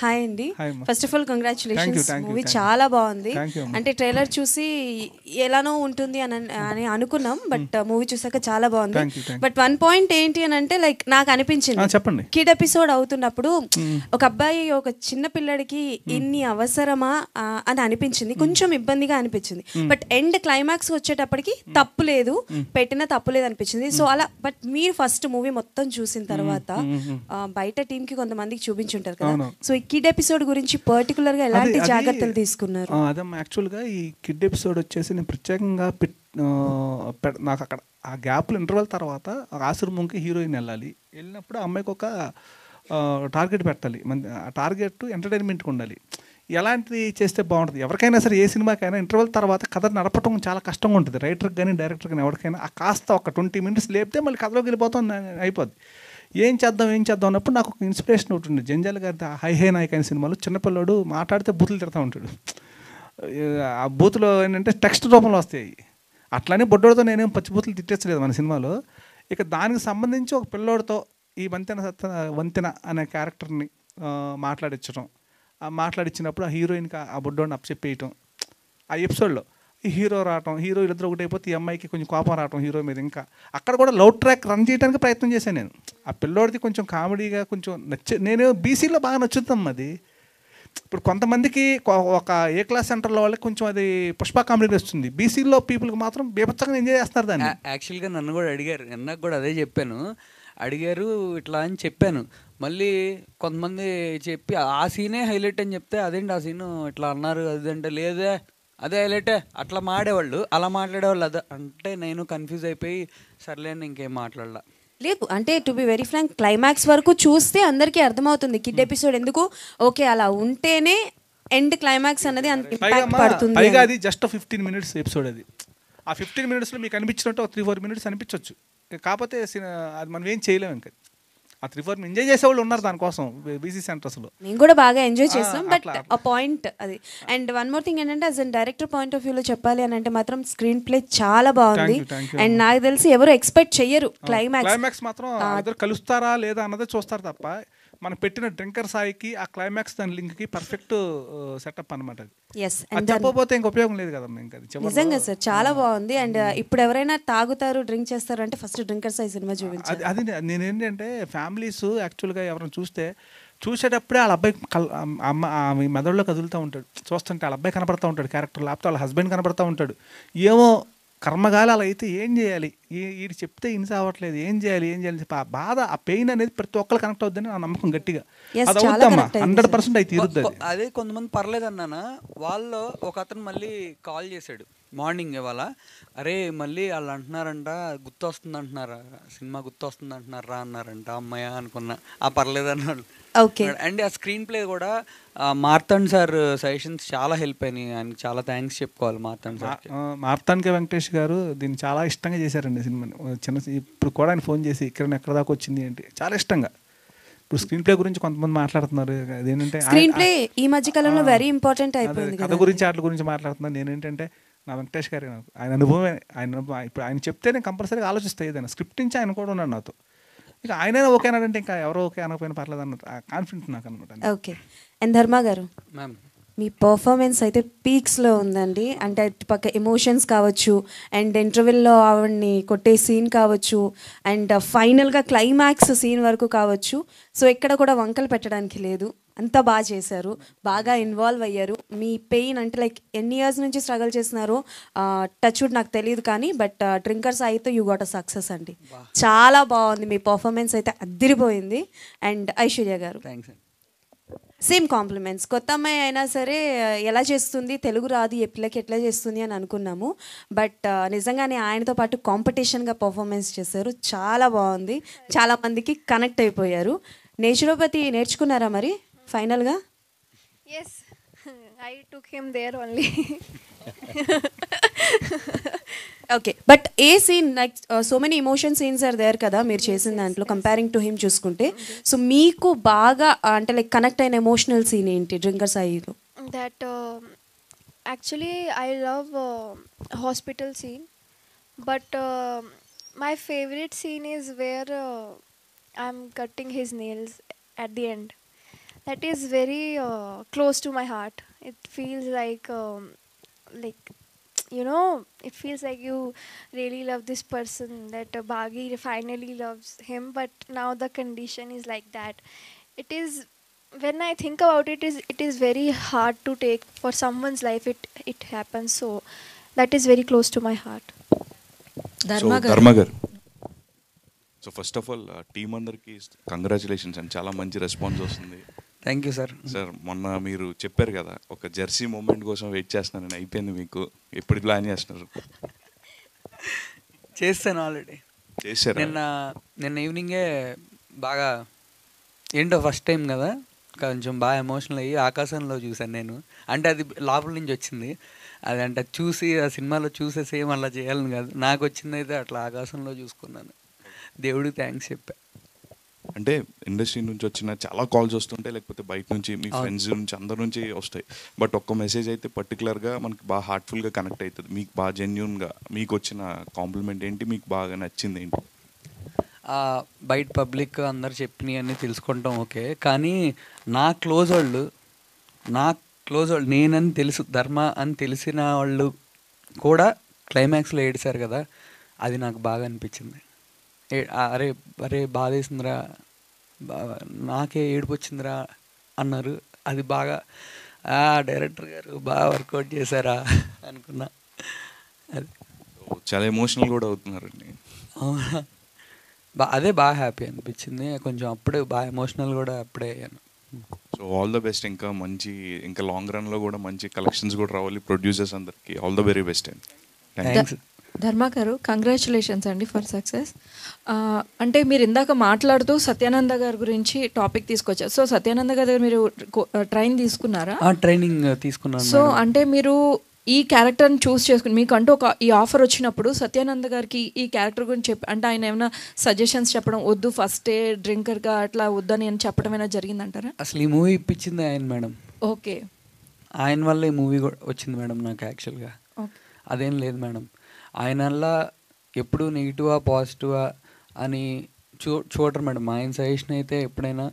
హాయ్ అండి. First of all congratulations, movie చాలా బాగుంది. అంటే ట్రైలర్ చూసి ఎలానో ఉంటుంది అని అనుకున్నాం, బట్ మూవీ చూసాక చాలా బాగుంది. బట్ 1 పాయింట్ ఏంటి అని అంటే లైక్ నాకు అనిపించింది, చెప్పండి, కిడ్ ఎపిసోడ్ అవుతున్నప్పుడు ఒక అబ్బాయి ఒక చిన్న పిల్లడికి ఇన్ని అవసరమా అని అనిపించింది, కొంచెం ఇబ్బందిగా అనిపించింది. బట్ ఎండ్ క్లైమాక్స్ వచ్చేటప్పటికి తప్పు లేదు, పెట్టిన తప్పు లేదు అనిపించింది. సో అలా. బట్ మీరు ఫస్ట్ మూవీ మొత్తం చూసిన తర్వాత బయట టీమ్ కి కొంతమందికి చూపించుంటారు కదా, సో ఈ కిడ్ ఎపిసోడ్ గురించి పర్టికులర్ గా ఎలాంటి జాగ్రత్తలు తీసుకున్నారు? అదమ్మా, యాక్చువల్గా ఈ కిడ్ ఎపిసోడ్ వచ్చేసి నేను ప్రత్యేకంగా నాకు అక్కడ ఆ గ్యాప్లో ఇంటర్వెల్ తర్వాత ఆశ్రమంకి హీరోయిన్ వెళ్ళినప్పుడు అమ్మాయికి ఒక టార్గెట్ పెట్టాలి. ఆ టార్గెట్ ఎంటర్టైన్మెంట్కి ఉండాలి. ఎలాంటిది చేస్తే బాగుంటుంది? ఎవరికైనా సరే, ఏ సినిమాకైనా ఇంటర్వెల్ తర్వాత కథ నడపటం చాలా కష్టంగా ఉంటుంది. రైటర్కి కానీ డైరెక్టర్కి కానీ ఎవరికైనా ఆ కాస్త ఒక 20 minutes లేపితే మళ్ళీ కథలోకి వెళ్ళిపోతాం, అయిపోద్ది. ఏం చేద్దాం అన్నప్పుడు నాకు ఒక ఇన్స్పిరేషన్ ఒకటి ఉంది. జంజాల్ గారి హై హై నాయక్ అయిన సినిమాలో చిన్నపిల్లాడు మాట్లాడితే బూతులు తిడతా ఉంటాడు. ఆ బూతులు ఏంటంటే టెక్స్ట్ రూపంలో వస్తాయి. అట్లానే బొడ్డోడితో నేనేం పచ్చి బూతులు తిట్టేచ్చలేదు మన సినిమాలో. ఇక దానికి సంబంధించి ఒక పిల్లోడితో ఈ వంతెన అనే క్యారెక్టర్ని మాట్లాడించడం, మాట్లాడించినప్పుడు ఆ హీరోయిన్కి ఆ బొడ్డోడిని అప్పచెప్పేయటం, ఆ ఎపిసోడ్లో ఈ హీరో రావటం, హీరో ఇద్దరు ఒకటైపోతే ఈ అమ్మాయికి కొంచెం కోపం రావటం హీరో మీద. ఇంకా అక్కడ కూడా లవ్ ట్రాక్ రన్ చేయడానికి ప్రయత్నం చేశాను నేను. ఆ పిల్లోడిది కొంచెం కామెడీగా కొంచెం నేను బీసీలో బాగా నచ్చుతాం అది. ఇప్పుడు కొంతమందికి ఒక ఏ క్లాస్ సెంటర్లో వాళ్ళకి కొంచెం అది పుష్ప కామెడీ వస్తుంది, బీసీలో పీపుల్కి మాత్రం బీభత్సంగా ఎంజాయ్ చేస్తారు దాన్ని. యాక్చువల్గా నన్ను కూడా అడిగారు, నాకు కూడా అదే చెప్పాను. అడిగారు ఇట్లా అని చెప్పాను. మళ్ళీ కొంతమంది చెప్పి ఆ సీనే హైలైట్ అని చెప్తే అదేంటి ఆ సీను ఇట్లా అన్నారు అదంటే లేదే అదే హైలైటే అట్లా మాడేవాళ్ళు, అలా మాట్లాడేవాళ్ళు. అదే అంటే నేను కన్ఫ్యూజ్ అయిపోయి సర్లేని ఇంకేం మాట్లాడలా. లేదు అంటే to be very frank, climax వరకు చూస్తే అందరికీ అర్థమవుతుంది కిడ్ ఎపిసోడ్ ఎందుకు ఓకే అలా ఉంటేనే ఎండ్ క్లైమాక్స్ అన్నది అంత ఇంపాక్ట్ పడుతుంది. పైగా అది జస్ట్ 15 minutes ఎపిసోడ్. అది ఆ 15 minutesలో మీకు అనిపించినట్టు ఒక 3-4 minutes అనిపించవచ్చు. కాకపోతే అది మనం ఏం చేయలేము. ఇంకా ఆ 3-4 ఎంజాయ్ చేసేవాళ్ళు ఉన్నారు దానికోసం బీసీ సెంటర్స్లో. మేము కూడా బాగా ఎంజాయ్ చేస్తాం. బట్ ఆ పాయింట్ అది. అండ్ 1 more thing ఏంటంటే as an director point of వ్యూలో చెప్పాలి అని అంటే మాత్రం స్క్రీన్ ప్లే చాలా బాగుంది. అండ్ నాకు తెలిసి ఎవరు ఎక్స్పెక్ట్ చెయ్యరు క్లైమాక్స్ మాత్రం ఇద్దరు కలుస్తారా లేదా అన్నదే చూస్తారు తప్ప మనం పెట్టిన డ్రింకర్ సాయికి ఆ క్లైమాక్స్ దాని లింక్కి పర్ఫెక్ట్ సెటప్ అనమాట. అది చెప్పకపోతే ఇంక ఉపయోగం లేదు కదా. నిజంగా సార్ చాలా బాగుంది. అండ్ ఇప్పుడు ఎవరైనా తాగుతారు డ్రింక్ చేస్తారు అంటే ఫస్ట్ డ్రింకర్ సాయి సినిమా చూపించాలి. అది నేనేంటంటే ఫ్యామిలీస్ యాక్చువల్గా ఎవరైనా చూస్తే చూసేటప్పుడే వాళ్ళ అబ్బాయి ఆమె మెదడులో కదులుతూ ఉంటాడు. చూస్తుంటే వాళ్ళ అబ్బాయి కనపడుతూ ఉంటాడు క్యారెక్టర్, లేకపోతే వాళ్ళ హస్బెండ్ కనపడుతూ ఉంటాడు. ఏమో కర్మగాలి అలా అయితే ఏం చేయాలి, వీడు చెప్తే ఇన్స అవ్వట్లేదు, ఏం చేయాలి చెప్పి ఆ బాధ, ఆ పెయిన్ అనేది ప్రతి ఒక్కరు కనెక్ట్ అవుద్దని నా నమ్మకం గట్టిగా. అది అవుతామా 100% అయితే తీరుద్ది. అదే కొంతమంది పర్లేదు అన్నానా, వాళ్ళు ఒక అతను మళ్ళీ కాల్ చేశాడు మార్నింగ్ ఇవాళ, అరే మళ్ళీ వాళ్ళు అంటున్నారంట గుర్తొస్తుంది అంటున్నారా, సినిమా గుర్తొస్తుంది అంటున్నారా అన్నారంట. అమ్మాయ అనుకున్నా, ఆ పర్లేదు అన్నాడు. అండ్ ఆ స్క్రీన్ ప్లే కూడా మార్తాండ్ సార్ సజెషన్స్ చాలా హెల్ప్ అయినాయి, ఆయనకి చాలా థ్యాంక్స్ చెప్పుకోవాలి మార్తాండ్ సార్. మార్తాండ్ కే వెంకటేష్ గారు దీన్ని చాలా ఇష్టంగా చేశారండి సినిమాని. ఇప్పుడు కూడా ఆయన ఫోన్ చేసి ఎక్కడ దాకా వచ్చింది ఏంటి చాలా ఇష్టంగా. ఇప్పుడు స్క్రీన్ ప్లే గురించి కొంతమంది మాట్లాడుతున్నారు, అదేంటంటే స్క్రీన్ ప్లే ఈ మధ్య కాలంలో వెరీ ఇంపార్టెంట్ అయిపోయింది కథ గురించి వాటి గురించి మాట్లాడుతున్నాను. నేనేంటంటే నా వెంకటేష్ గారి ఆయన అనుభవమే, ఇప్పుడు ఆయన చెప్తే నేను కంపల్సరీగా ఆలోచిస్తాను. ఏదైనా స్క్రిప్ట్ నుంచి ఆయన కూడా ఉన్నాడు నాతో. ఇక ఆయనైనా ఓకే అన్నాడంటే ఇంకా ఎవరో ఓకే అనకపోయినా పర్లేదు అన్నట్టు కాన్ఫిడెంట్ నాకు అనమాట. ఓకే. అండ్ ధర్మ గారు, మీ పర్ఫార్మెన్స్ అయితే పీక్స్లో ఉందండి. అంటే పక్క ఎమోషన్స్ కావచ్చు, అండ్ ఇంటర్వెల్లో ఆవిడ్ని కొట్టే సీన్ కావచ్చు, అండ్ ఫైనల్గా క్లైమాక్స్ సీన్ వరకు కావచ్చు. సో ఎక్కడ కూడా వంకలు పెట్టడానికి లేదు, అంతా బాగా చేశారు, బాగా ఇన్వాల్వ్ అయ్యారు. మీ పెయిన్ అంటే లైక్ ఎన్ని ఇయర్స్ నుంచి స్ట్రగుల్ చేస్తున్నారో టచ్ వుడ్ నాకు తెలియదు కానీ, బట్ డ్రింకర్స్ అయితే యూ గాట్ అ సక్సెస్ అండి. చాలా బాగుంది, మీ పర్ఫార్మెన్స్ అయితే అద్దిరిపోయింది. అండ్ ఐశ్వర్య గారు, థ్యాంక్స్ అండి. Same compliments. కొత్త అమ్మాయి అయినా సరే ఎలా చేస్తుంది, తెలుగు రాదు ఏ పిల్లకి ఎట్లా చేస్తుంది అని అనుకున్నాము, బట్ నిజంగానే ఆయనతో పాటు కాంపిటీషన్గా పర్ఫార్మెన్స్ చేశారు, చాలా బాగుంది, చాలా మందికి కనెక్ట్ అయిపోయారు. నేచురోపతి నేర్చుకున్నారా మరి ఫైనల్గా? Yes, I took him there only. Okay, but a scene like so many emotion scenes are there కదా మీరు చేసిన దాంట్లో కంపేరింగ్ టు హిమ్ చూసుకుంటే, సో మీకు బాగా అంటే లైక్ కనెక్ట్ అయిన ఎమోషనల్ సీన్ ఏంటి డ్రింకర్ సాయిలో? That actually I love hospital scene, but my favorite scene is where I'm cutting his nails at the end. That is very close to my heart. It feels like you know, it feels like you really love this person, that Bagi finally loves him, but now the condition is like that. It is, when I think about it, it is very hard to take for someone's life. It happens, so that is very close to my heart. ధర్మ గారు, so first of all team అందరికి congratulations and చాలా మంచి response వస్తుంది. Thank you sir. Sir మొన్న మీరు చెప్పారు కదా ఒక జెర్సీ మూమెంట్ కోసం వెయిట్ చేస్తున్నాను, అయిపోయింది మీకు, ఎప్పుడు ప్లాన్ చేస్తున్నారు? చేస్తాను ఆల్రెడీ చేశారు. నిన్న ఈవినింగే బాగా ఏంటో ఫస్ట్ టైం కదా, కొంచెం బాగా ఎమోషనల్ అయ్యి ఆకాశంలో చూశాను నేను. అంటే అది లోపల నుంచి వచ్చింది, అది అంటే చూసి ఆ సినిమాలో చూసే సేమ్ అలా చేయాలని కాదు, నాకు వచ్చిందైతే అట్లా ఆకాశంలో చూసుకున్నాను, దేవుడికి థ్యాంక్స్ చెప్పా. అంటే ఇండస్ట్రీ నుంచి వచ్చిన చాలా కాల్స్ వస్తుంటాయి, లేకపోతే బయట నుంచి మీ ఫ్రెండ్స్ నుంచి అందరి నుంచి వస్తాయి, బట్ ఒక్క మెసేజ్ అయితే పర్టికులర్గా మనకి బాగా హార్ట్ఫుల్గా కనెక్ట్ అవుతుంది, మీకు బాగా జెన్యూన్గా మీకు వచ్చిన కాంప్లిమెంట్ ఏంటి, మీకు బాగా నచ్చింది ఏంటి? బయట పబ్లిక్ అందరు చెప్పినవి అన్నీ తెలుసుకుంటాం ఓకే, కానీ నా క్లోజ్ వాళ్ళు నేనని తెలుసు, ధర్మ అని తెలిసిన వాళ్ళు కూడా క్లైమాక్స్లో ఏడిశారు కదా, అది నాకు బాగా అనిపించింది. అరే అరే బాధేసిందిరా, నాకే ఏడుపు వచ్చిందిరా అన్నారు, అది బాగా డైరెక్టర్ గారు బాగా వర్కౌట్ చేశారా అనుకున్నా. అది చాలా ఎమోషనల్ కూడా అవుతున్నారండి. అవునా, అదే బాగా హ్యాపీ అనిపించింది, కొంచెం అప్పుడే బాగా ఎమోషనల్ కూడా అప్పుడే అయ్యాను. సో ఆల్ ద బెస్ట్, ఇంకా లాంగ్ రన్లో కూడా మంచి కలెక్షన్స్ కూడా రావాలి ప్రొడ్యూసర్స్ అందరికి, ఆల్ ద వెరీ బెస్ట్ అండి. థ్యాంక్స్. ధర్మ గారు, కంగ్రాచులేషన్స్ అండి ఫర్ సక్సెస్. అంటే మీరు ఇందాక మాట్లాడుతూ సత్యానంద గారి గురించి టాపిక్ తీసుకొచ్చారు. సో సత్యానంద గారి దగ్గర మీరు ట్రైన్ తీసుకున్నారా? ట్రైనింగ్ తీసుకున్నాను. సో అంటే మీరు ఈ క్యారెక్టర్ని చూస్ చేసుకుని మీకంటూ ఈ ఆఫర్ వచ్చినప్పుడు సత్యానంద గారికి ఈ క్యారెక్టర్ గురించి అంటే ఆయన ఏమైనా సజెషన్స్ చెప్పడం, వద్దు ఫస్టే డ్రింకర్గా అట్లా వద్దని అని చెప్పడం ఏమైనా జరిగిందంటారా? అసలు ఈ మూవీ ఇప్పించింది ఆయన మేడం. ఓకే, ఆయన వల్ల ఈ మూవీ వచ్చింది మేడం నాకు యాక్చువల్గా. అదేం లేదు మేడం, ఆయన వల్ల ఎప్పుడు నెగిటివా పాజిటివా అని చూడరు మేడం. ఆయన సజెషన్ అయితే ఎప్పుడైనా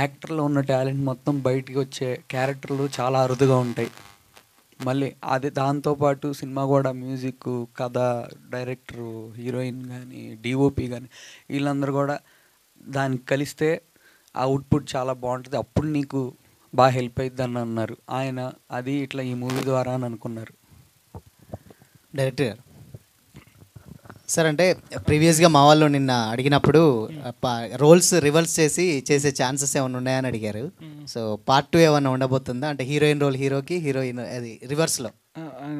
యాక్టర్లో ఉన్న టాలెంట్ మొత్తం బయటికి వచ్చే క్యారెక్టర్లు చాలా అరుదుగా ఉంటాయి. మళ్ళీ అదే దాంతోపాటు సినిమా కూడా మ్యూజిక్, కథ, డైరెక్టరు, హీరోయిన్ కానీ డిఓపి కానీ వీళ్ళందరూ కూడా దానికి కలిస్తే అవుట్పుట్ చాలా బాగుంటుంది, అప్పుడు నీకు బాగా హెల్ప్ అవుతుంది అని అన్నారు ఆయన. అది ఇట్లా ఈ మూవీ ద్వారా అని అనుకున్నారు. డైరెక్టర్ గారు సార్, అంటే ప్రీవియస్గా మా వాళ్ళు నిన్న అడిగినప్పుడు రోల్స్ రివర్స్ చేసే ఛాన్సెస్ ఏమైనా ఉన్నాయని అడిగారు. సో పార్ట్ 2 ఏమైనా ఉండబోతుందా? అంటే హీరోయిన్ రోల్ హీరోకి, హీరోయిన్ అది రివర్స్లో.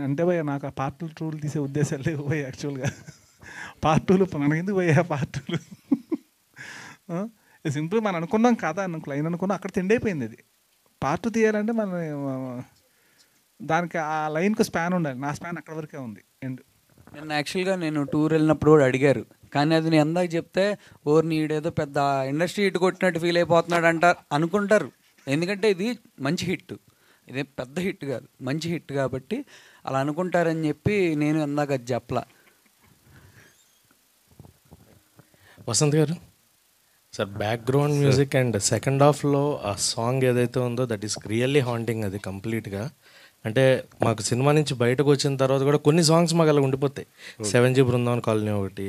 అంటే భయ్య నాకు ఆ పార్ట్ 2 రూల్ తీసే ఉద్దేశాలు లేవు భయ్య. యాక్చువల్గా పార్ట్ 2లు మనకి ఎందుకు భయ్య పార్ట్ 2లు? సింపుల్ మనం అనుకున్నాం కదా, లైన్ అనుకున్నాం, అక్కడ తిండైపోయింది. అది పార్ట్ 2 తీయాలంటే మనం దానికి ఆ లైన్కి స్పాన్ ఉండాలి. నా స్పాన్ అక్కడ వరకే ఉంది. ఎండ్ నేను యాక్చువల్గా నేను టూర్ వెళ్ళినప్పుడు కూడా అడిగారు, కానీ అది నేను ఎందాక చెప్తే నీడేదో పెద్ద ఇండస్ట్రీ హిట్ కొట్టినట్టు ఫీల్ అయిపోతున్నాడు అంటారు అనుకుంటారు. ఎందుకంటే ఇది మంచి హిట్, ఇదే పెద్ద హిట్ కాదు, మంచి హిట్ కాబట్టి అలా అనుకుంటారని చెప్పి నేను ఎందాక అది చెప్పలా. వసంత్ గారు sir, background music and second హాఫ్లో ఆ సాంగ్ ఏదైతే ఉందో దట్ ఈస్ రియల్లీ హాంటింగ్. అది కంప్లీట్గా అంటే మాకు సినిమా నుంచి బయటకు వచ్చిన తర్వాత కూడా కొన్ని సాంగ్స్ మాకు అలా ఉండిపోతాయి. 7G బృందావన్ కాలనీ ఒకటి,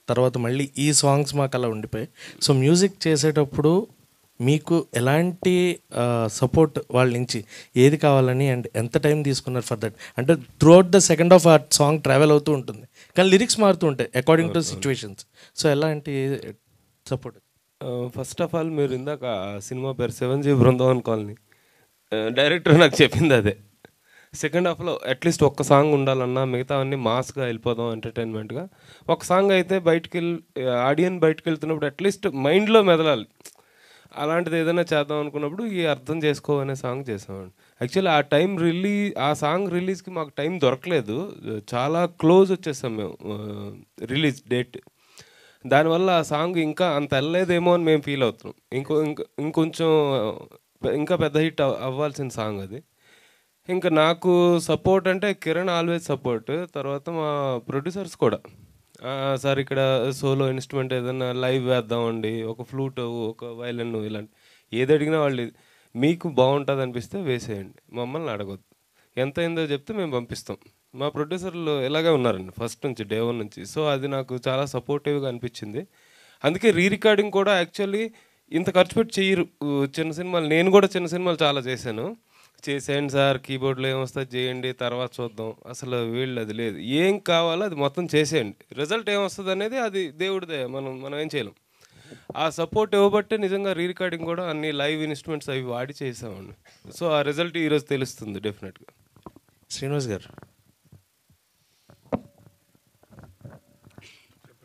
తర్వాత మళ్ళీ ఈ సాంగ్స్ మాకు అలా ఉండిపోయాయి. సో మ్యూజిక్ చేసేటప్పుడు మీకు ఎలాంటి సపోర్ట్ వాళ్ళ నుంచి ఏది కావాలని అండ్ ఎంత టైం తీసుకున్నారు ఫర్ దట్? అంటే త్రూఅవుట్ ద సెకండ్ హాఫ్ ఆ సాంగ్ ట్రావెల్ అవుతూ ఉంటుంది, కానీ లిరిక్స్ మారుతూ ఉంటాయి అకార్డింగ్ టు సిచ్యువేషన్స్. సో ఎలాంటి సపోర్ట్? ఫస్ట్ ఆఫ్ ఆల్ మీరు ఇందాక సినిమా పేరు 7G బృందావన్ కాలనీ, డైరెక్టర్ నాకు చెప్పింది అదే. సెకండ్ హాఫ్లో అట్లీస్ట్ ఒక్క సాంగ్ ఉండాలన్నా, మిగతా అన్నీ మాస్గా వెళ్ళిపోదాం ఎంటర్టైన్మెంట్గా. ఒక సాంగ్ అయితే ఆడియన్ బయటకు వెళ్తున్నప్పుడు అట్లీస్ట్ మైండ్లో మెదలాలి. అలాంటిది ఏదైనా చేద్దాం అనుకున్నప్పుడు ఈ అర్థం చేసుకో అనే సాంగ్ చేసామండి. యాక్చువల్లీ ఆ సాంగ్ రిలీజ్కి మాకు టైం దొరకలేదు, చాలా క్లోజ్ వచ్చేసాం మేము రిలీజ్ డేట్. దానివల్ల ఆ సాంగ్ ఇంకా అంత వెళ్ళలేదేమో అని మేము ఫీల్ అవుతున్నాం. ఇంకొంచెం ఇంకా పెద్ద హిట్ అవ్వాల్సిన సాంగ్ అది. ఇంకా నాకు సపోర్ట్ అంటే కిరణ్ ఆల్వేస్ సపోర్ట్, తర్వాత మా ప్రొడ్యూసర్స్ కూడా. సార్ ఇక్కడ సోలో ఇన్స్ట్రుమెంట్ ఏదైనా లైవ్ వేద్దామండి, ఒక ఫ్లూట్, ఒక వైలిన్, ఇలాంటి ఏది అడిగినా వాళ్ళు మీకు బాగుంటుంది అనిపిస్తే వేసేయండి, మమ్మల్ని అడగొద్దు, ఎంత అయిందో చెప్తే మేము పంపిస్తాం. మా ప్రొడ్యూసర్లు ఇలాగే ఉన్నారండి ఫస్ట్ నుంచి, డే 1 నుంచి. సో అది నాకు చాలా సపోర్టివ్గా అనిపించింది. అందుకే రికార్డింగ్ కూడా యాక్చువల్లీ ఇంత ఖర్చు పెట్టి చెయ్యరు చిన్న సినిమాలు. నేను కూడా చిన్న సినిమాలు చాలా చేసేయండి సార్, కీబోర్డ్లో ఏమొస్తుంది చేయండి, తర్వాత చూద్దాం, అసలు వీళ్ళు అది లేదు. ఏం కావాలో అది మొత్తం చేసేయండి, రిజల్ట్ ఏమొస్తుంది అనేది అది దేవుడిదే, మనం ఏం చేయలేం. ఆ సపోర్ట్ ఇవ్వబట్టే నిజంగా రికార్డింగ్ కూడా అన్ని లైవ్ ఇన్స్ట్రుమెంట్స్ అవి వాడి చేసామండి. సో ఆ రిజల్ట్ ఈరోజు తెలుస్తుంది డెఫినెట్గా. శ్రీనివాస్ గారు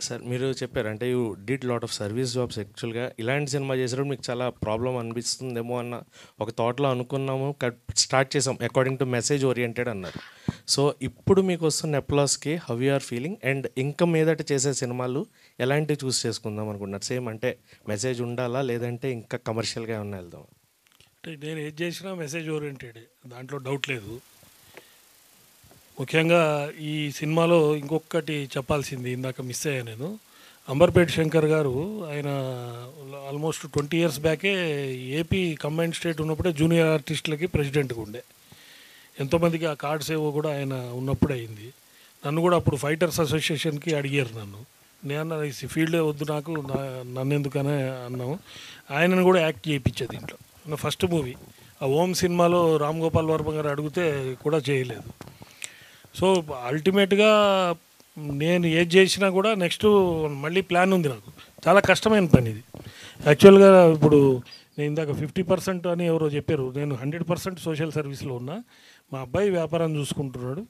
సార్, మీరు చెప్పారు అంటే you did lot of service jobs. యాక్చువల్గా ఇలాంటి సినిమా చేసేటప్పుడు మీకు చాలా ప్రాబ్లం అనిపిస్తుందేమో అన్న ఒక థాట్లో అనుకున్నాము, స్టార్ట్ చేసాం అకార్డింగ్ టు మెసేజ్ ఓరియంటెడ్ అన్నారు. సో ఇప్పుడు మీకు వస్తున్న అప్లాస్కి how you are feeling and ఇంకా మీదట చేసే సినిమాలు ఎలాంటివి చూస్ చేసుకుందాం అనుకుంటున్నారు? సేమ్ అంటే మెసేజ్ ఉండాలా, లేదంటే ఇంకా కమర్షియల్గా ఏమన్నా వెళ్దాం? అంటే నేను ఏది చేసినా మెసేజ్ ఓరియంటెడ్, దాంట్లో డౌట్ లేదు. ముఖ్యంగా ఈ సినిమాలో ఇంకొకటి చెప్పాల్సింది ఇందాక మిస్ అయ్యా నేను. అంబర్పేట్ శంకర్ గారు, ఆయన ఆల్మోస్ట్ 20 years బ్యాకే ఏపీ కంబైన్డ్ స్టేట్ ఉన్నప్పుడే జూనియర్ ఆర్టిస్టులకి ప్రెసిడెంట్గా ఉండే. ఎంతోమందికి ఆ కార్డ్స్ ఏవో కూడా ఆయన ఉన్నప్పుడే అయింది. నన్ను కూడా అప్పుడు ఫైటర్స్ అసోసియేషన్కి అడిగారు నన్ను. నేను ఈ ఫీల్డే వద్దు నాకు, నన్ను ఎందుకనే అన్నాము. ఆయనను కూడా యాక్ట్ చేయించేది దీంట్లో. నా ఫస్ట్ మూవీ ఆ ఓం సినిమాలో రామ్ గోపాల్ వర్మ గారు అడిగితే కూడా చేయలేదు. సో అల్టిమేట్గా నేను ఏది చేసినా కూడా నెక్స్ట్ మళ్ళీ ప్లాన్ ఉంది నాకు. చాలా కష్టమైన పని ఇది యాక్చువల్గా. ఇప్పుడు నేను ఇందాక 50% అని ఎవరో చెప్పారు, నేను 100% సోషల్ సర్వీస్లో ఉన్నా. మా అబ్బాయి వ్యాపారం చూసుకుంటున్నాడు.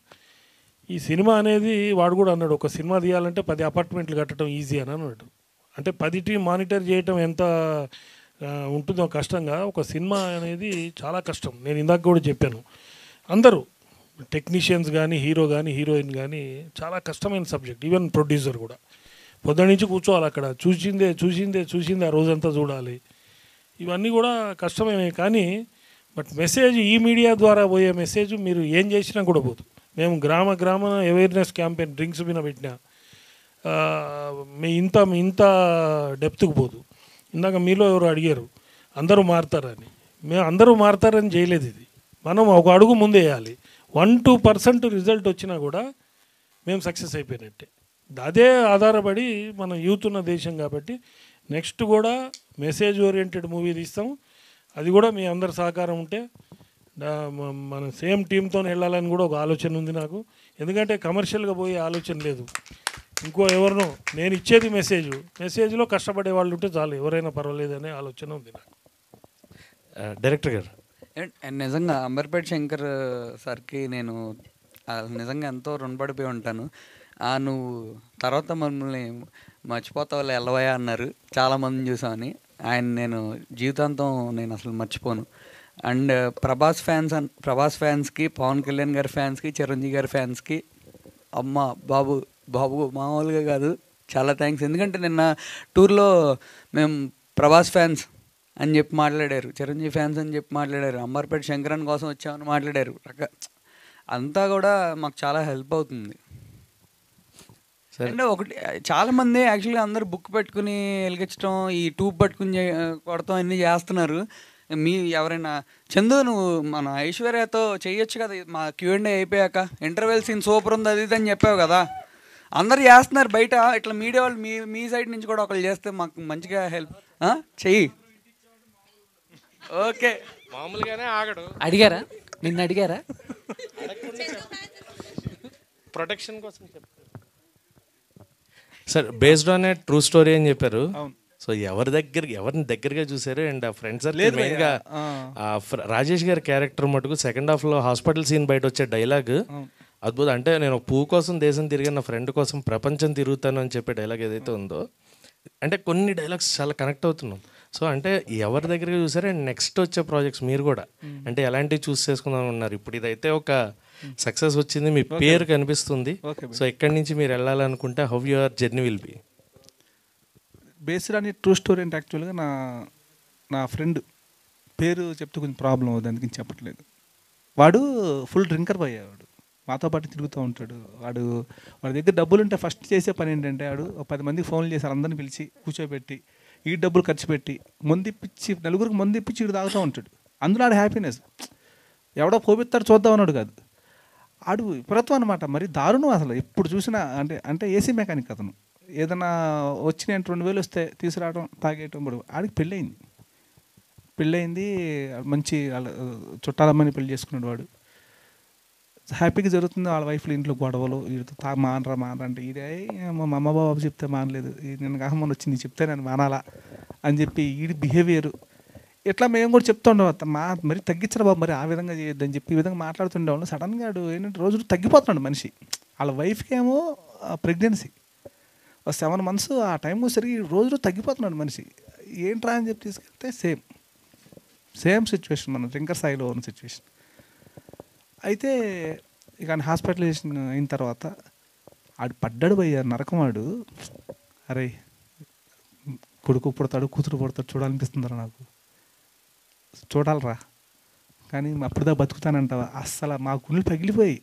ఈ సినిమా అనేది వాడు కూడా అన్నాడు, ఒక సినిమా తీయాలంటే 10 అపార్ట్మెంట్లు కట్టడం ఈజీ అని అన్నాడు. అంటే 10 మానిటర్ చేయటం ఎంత ఉంటుందో కష్టంగా, ఒక సినిమా అనేది చాలా కష్టం. నేను ఇందాక కూడా చెప్పాను, అందరూ టెక్నీషియన్స్ కానీ, హీరో కానీ, హీరోయిన్ కానీ చాలా కష్టమైన సబ్జెక్ట్. ఈవెన్ ప్రొడ్యూసర్ కూడా పొద్దున్న నుంచి కూర్చోవాలి అక్కడ, చూసిందే ఆ రోజంతా చూడాలి. ఇవన్నీ కూడా కష్టమే. కానీ బట్ మెసేజ్ ఈ మీడియా ద్వారా పోయే మెసేజ్ మీరు ఏం చేసినా కూడా పోదు. మేము గ్రామ అవేర్నెస్ క్యాంపెయిన్ డ్రింక్స్ మీద పెట్టినా మీ ఇంత డెప్త్కి పోదు. ఇందాక మీలో ఎవరు అడిగారు అందరూ మారుతారని. మేము అందరూ మారుతారని చేయలేదు. ఇది మనం ఒక అడుగు ముందు వేయాలి. 1-2% రిజల్ట్ వచ్చినా కూడా మేము సక్సెస్ అయిపోయినట్టే. అదే ఆధారపడి మన యూత్ ఉన్న దేశం కాబట్టి నెక్స్ట్ కూడా మెసేజ్ ఓరియంటెడ్ మూవీ తీస్తాం. అది కూడా మీ అందరి సహకారం ఉంటే మన సేమ్ టీంతో వెళ్ళాలని కూడా ఒక ఆలోచన ఉంది నాకు. ఎందుకంటే కమర్షియల్గా పోయే ఆలోచన లేదు. ఇంకో ఎవరినో నేను ఇచ్చేది మెసేజ్లో కష్టపడే వాళ్ళు ఉంటే చాలు, ఎవరైనా పర్వాలేదు అనే ఆలోచన ఉంది నాకు. డైరెక్టర్ గారు, నిజంగా అంబర్పేట శంకర్ సార్కి నేను నిజంగా ఎంతో రుణపడిపోయి ఉంటాను. నువ్వు తర్వాత మమ్మల్ని మర్చిపోతావులే ఎల్లవయ్యా అన్నారు, చాలామందిని చూసామని. ఆయన నేను జీవితాంతం నేను అసలు మర్చిపోను. అండ్ ప్రభాస్ ఫ్యాన్స్కి, పవన్ కళ్యాణ్ గారి ఫ్యాన్స్కి, చిరంజీవి గారి ఫ్యాన్స్కి అమ్మ బాబు మామూలుగా కాదు, చాలా థ్యాంక్స్. ఎందుకంటే నిన్న టూర్లో మేము ప్రభాస్ ఫ్యాన్స్ అని చెప్పి మాట్లాడారు, చిరంజీవి ఫ్యాన్స్ అని చెప్పి మాట్లాడారు, అంబర్పేట శంకరన్ కోసం వచ్చామని మాట్లాడారు. అంతా కూడా మాకు చాలా హెల్ప్ అవుతుంది. అంటే ఒకటి చాలామంది యాక్చువల్గా అందరూ బుక్ పెట్టుకుని వెలిగించడం, ఈ ట్యూబ్ పట్టుకుని కొడతాం అన్నీ చేస్తున్నారు. ఎవరైనా చందు నువ్వు మన ఐశ్వర్యతో చేయొచ్చు కదా, మా Q&A అయిపోయాక ఇంటర్వెల్ సీన్ సూపర్ ఉంది అది అని చెప్పావు కదా. అందరు చేస్తున్నారు బయట, ఇట్లా మీడియా వాళ్ళు మీ సైడ్ నుంచి కూడా ఒకళ్ళు చేస్తే మాకు మంచిగా హెల్ప్ చెయ్యి. ఓకే, మామూలుగానే ఆగడు. అడిగారా, నిన్ను అడిగారా? ప్రొటెక్షన్ కోసం చెప్పారు sir. Based on a true story అని చెప్పారు. సో ఎవరిని దగ్గరగా చూసారు? అండ్ ఆ ఫ్రెండ్ సర్కిల్ మెయిన్గా రాజేష్ గారి క్యారెక్టర్ మటుకు సెకండ్ హాఫ్లో హాస్పిటల్ సీన్ బయట వచ్చే డైలాగ్ అద్భుతం. అంటే నేను పువ్వు కోసం దేశం తిరిగి నా ఫ్రెండ్ కోసం ప్రపంచం తిరుగుతాను అని చెప్పే డైలాగ్ ఏదైతే ఉందో, అంటే కొన్ని డైలాగ్స్ చాలా కనెక్ట్ అవుతున్నాం. సో అంటే ఎవరి దగ్గరగా చూసారు? అండ్ నెక్స్ట్ వచ్చే ప్రాజెక్ట్స్ మీరు కూడా అంటే ఎలాంటివి చూస్ చేసుకుందాం ఉన్నారు? ఇప్పుడు ఇదైతే ఒక సక్సెస్ వచ్చింది, మీ పేరు కనిపిస్తుంది. సో ఎక్కడి నుంచి మీరు వెళ్ళాలనుకుంటే how your journey will be? Based అని ట్రూ స్టోరీ అంటే యాక్చువల్గా నా ఫ్రెండ్ పేరు చెప్తే కొంచెం ప్రాబ్లం అవుతుంది, అందుకని చెప్పట్లేదు. వాడు ఫుల్ డ్రింకర్ పోయేవాడు, మాతో పాటు తిరుగుతూ ఉంటాడు. వాడి దగ్గర డబ్బులు ఉంటే ఫస్ట్ చేసే పని ఏంటంటే వాడు 10 మందికి ఫోన్లు చేశారు, అందరిని పిలిచి కూర్చోబెట్టి ఈ డబ్బులు ఖర్చు పెట్టి నలుగురికి మందు ఇప్పించి ఇటు తాగుతూ ఉంటాడు. అందులో ఆడు హ్యాపీనెస్. ఎవడో పోపిస్తాడు చూద్దాం అన్నాడు కాదు, ఆడు విపరీతం అనమాట. మరి దారుణం అసలు. ఎప్పుడు చూసినా అంటే ఏసీ మెకానిక్ అతను. ఏదైనా వచ్చిన 2000 వస్తే తీసుకురావడం, తాగేయటం. ఇప్పుడు ఆడికి పెళ్ళయింది, మంచి చుట్టాలమ్మని పెళ్లి చేసుకున్నాడు. వాడు హ్యాపీగా జరుగుతుంది. వాళ్ళ వైఫ్లు ఇంట్లో గొడవలు, మానరా అంటే ఇదే మా అమ్మ బాబు చెప్తే మానలేదు, నేను కాకమని వచ్చింది చెప్తే నేను మానాలా అని చెప్పి ఈడి బిహేవియర్ ఇట్లా మేము కూడా చెప్తూ ఉండేవాళ్ళం. మరి తగ్గించరా బాబు, మరి ఆ విధంగా చేయొద్దని చెప్పి ఈ విధంగా మాట్లాడుతుండేవాళ్ళు. సడన్గా ఆడు ఏంటంటే రోజు తగ్గిపోతున్నాడు మనిషి. వాళ్ళ వైఫ్కి ఏమో ప్రెగ్నెన్సీ 7 months, ఆ టైం సరిగి రోజు తగ్గిపోతున్నాడు మనిషి. ఏంట్రా అని చెప్పి తీసుకెళ్తే సేమ్ సిచ్యువేషన్, మన డ్రింకర్ స్థాయిలో ఉన్న సిచ్యువేషన్. అయితే ఇక హాస్పిటలైజేషన్ అయిన తర్వాత ఆడు పడ్డాడు పోయా నరకం. వాడు అరే కొడుకు పుడతాడు, కూతురు పుడతాడు, చూడాలనిపిస్తుందిరా నాకు, చూడాలరా, కానీ అప్పుడుదా బతుకుతానంటావా? అస్సలు మా గుండెలు పగిలిపోయి,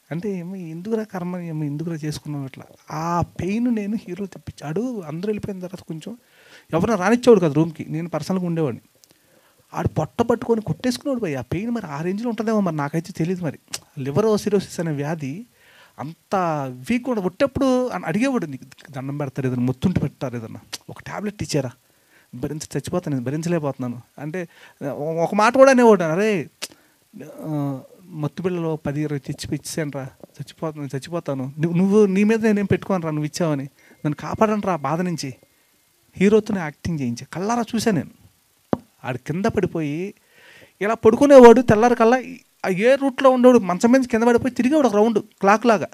అంటే ఏమో ఎందుకురా కర్మ, ఏమో ఎందుకురా చేసుకున్నాం అట్లా. ఆ పెయిన్ నేను హీరో తెప్పించాడు. అందరూ వెళ్ళిపోయిన తర్వాత కొంచెం ఎవరైనా రానిచ్చేవాడు కదా రూమ్కి, నేను పర్సనల్గా ఉండేవాడిని. ఆడు పొట్ట పట్టుకొని కొట్టేసుకున్నాడు పోయి. ఆ పెయిన్ మరి ఆ రేంజ్లో ఉంటుందేమో, మరి నాకైతే తెలియదు. మరి లివర్ సిరోసిస్ అనే వ్యాధి అంత వీక్ కూడా పుట్టేప్పుడు అడిగేవాడు, నీకు దండం పెడతారు, ఏదైనా మొత్తుంటి పెట్టారు, ఏదన్నా ఒక ట్యాబ్లెట్ ఇచ్చారా, చచ్చిపోతాను, నేను భరించలేకపోతున్నాను అంటే ఒక మాట కూడా అనేవాడు, అరే మత్తు బిళ్ళలో 10-20 ఇచ్చాను, చచ్చిపోతాను, నువ్వు నీ మీద నేనేం పెట్టుకోను రా, నువ్వు ఇచ్చావని, నన్ను కాపాడను రా బాధ నుంచి. హీరోతోనే యాక్టింగ్ చేయించే కళ్ళారా చూశాను నేను. ఆడు కింద పడిపోయి ఇలా పడుకునేవాడు, తెల్లారి కల్లా ఏ రూట్లో ఉండేవాడు, మంచం మీద కింద పడిపోయి తిరిగేవాడు ఒక రౌండ్ క్లాక్ లాగా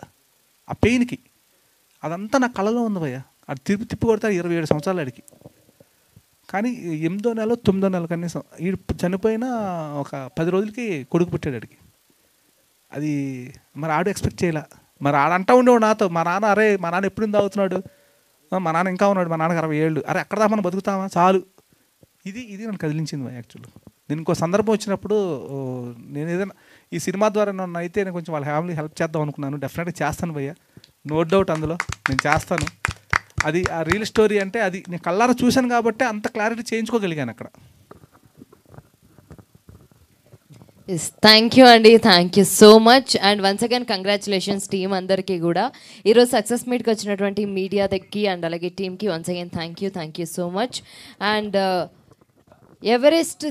ఆ పెయిన్కి. అదంతా నా కళ్ళలో ఉంది భయ్య. ఆడు తిప్పి కొడతాడు 27 సంవత్సరాలు ఆడికి. కానీ 8వ నెల 9వ నెల కనీసం ఈడు చనిపోయిన ఒక 10 రోజులకి కొడుకు పుట్టాడు ఆడికి. అది మరి ఆడు ఎక్స్పెక్ట్ చేయాల. మరి ఆడంటా ఉండేవాడు నాతో, మా నాన్న అరే మా నాన్న ఎప్పుడు తాగుతున్నాడు, మా నాన్న ఇంకా ఉన్నాడు, మా నాన్నకి 60 ఏళ్ళు, అరే అక్కడ దాకా మనం బతుకుతామా చాలు. ఇది నన్ను కదిలించింది యాక్చువల్లీ. నేను ఇంకో సందర్భం వచ్చినప్పుడు నేను ఏదైనా ఈ సినిమా ద్వారా నన్ను అయితే నేను కొంచెం వాళ్ళ ఫ్యామిలీ హెల్ప్ చేద్దాం అనుకున్నాను. డెఫినెట్గా చేస్తాను భయ్య, నో డౌట్ అందులో నేను చేస్తాను. అది ఆ రియల్ స్టోరీ అంటే అది నేను కళ్ళారా చూశాను కాబట్టి అంత క్లారిటీ చేయించుకోగలిగాను అక్కడ. థ్యాంక్ యూ అండి, thank you so much. And once again congratulations team అందరికీ కూడా. ఈరోజు సక్సెస్ మీట్కి వచ్చినటువంటి మీడియా దగ్గరికి అండ్ అలాగే టీమ్కి once again thank you so much. And Everest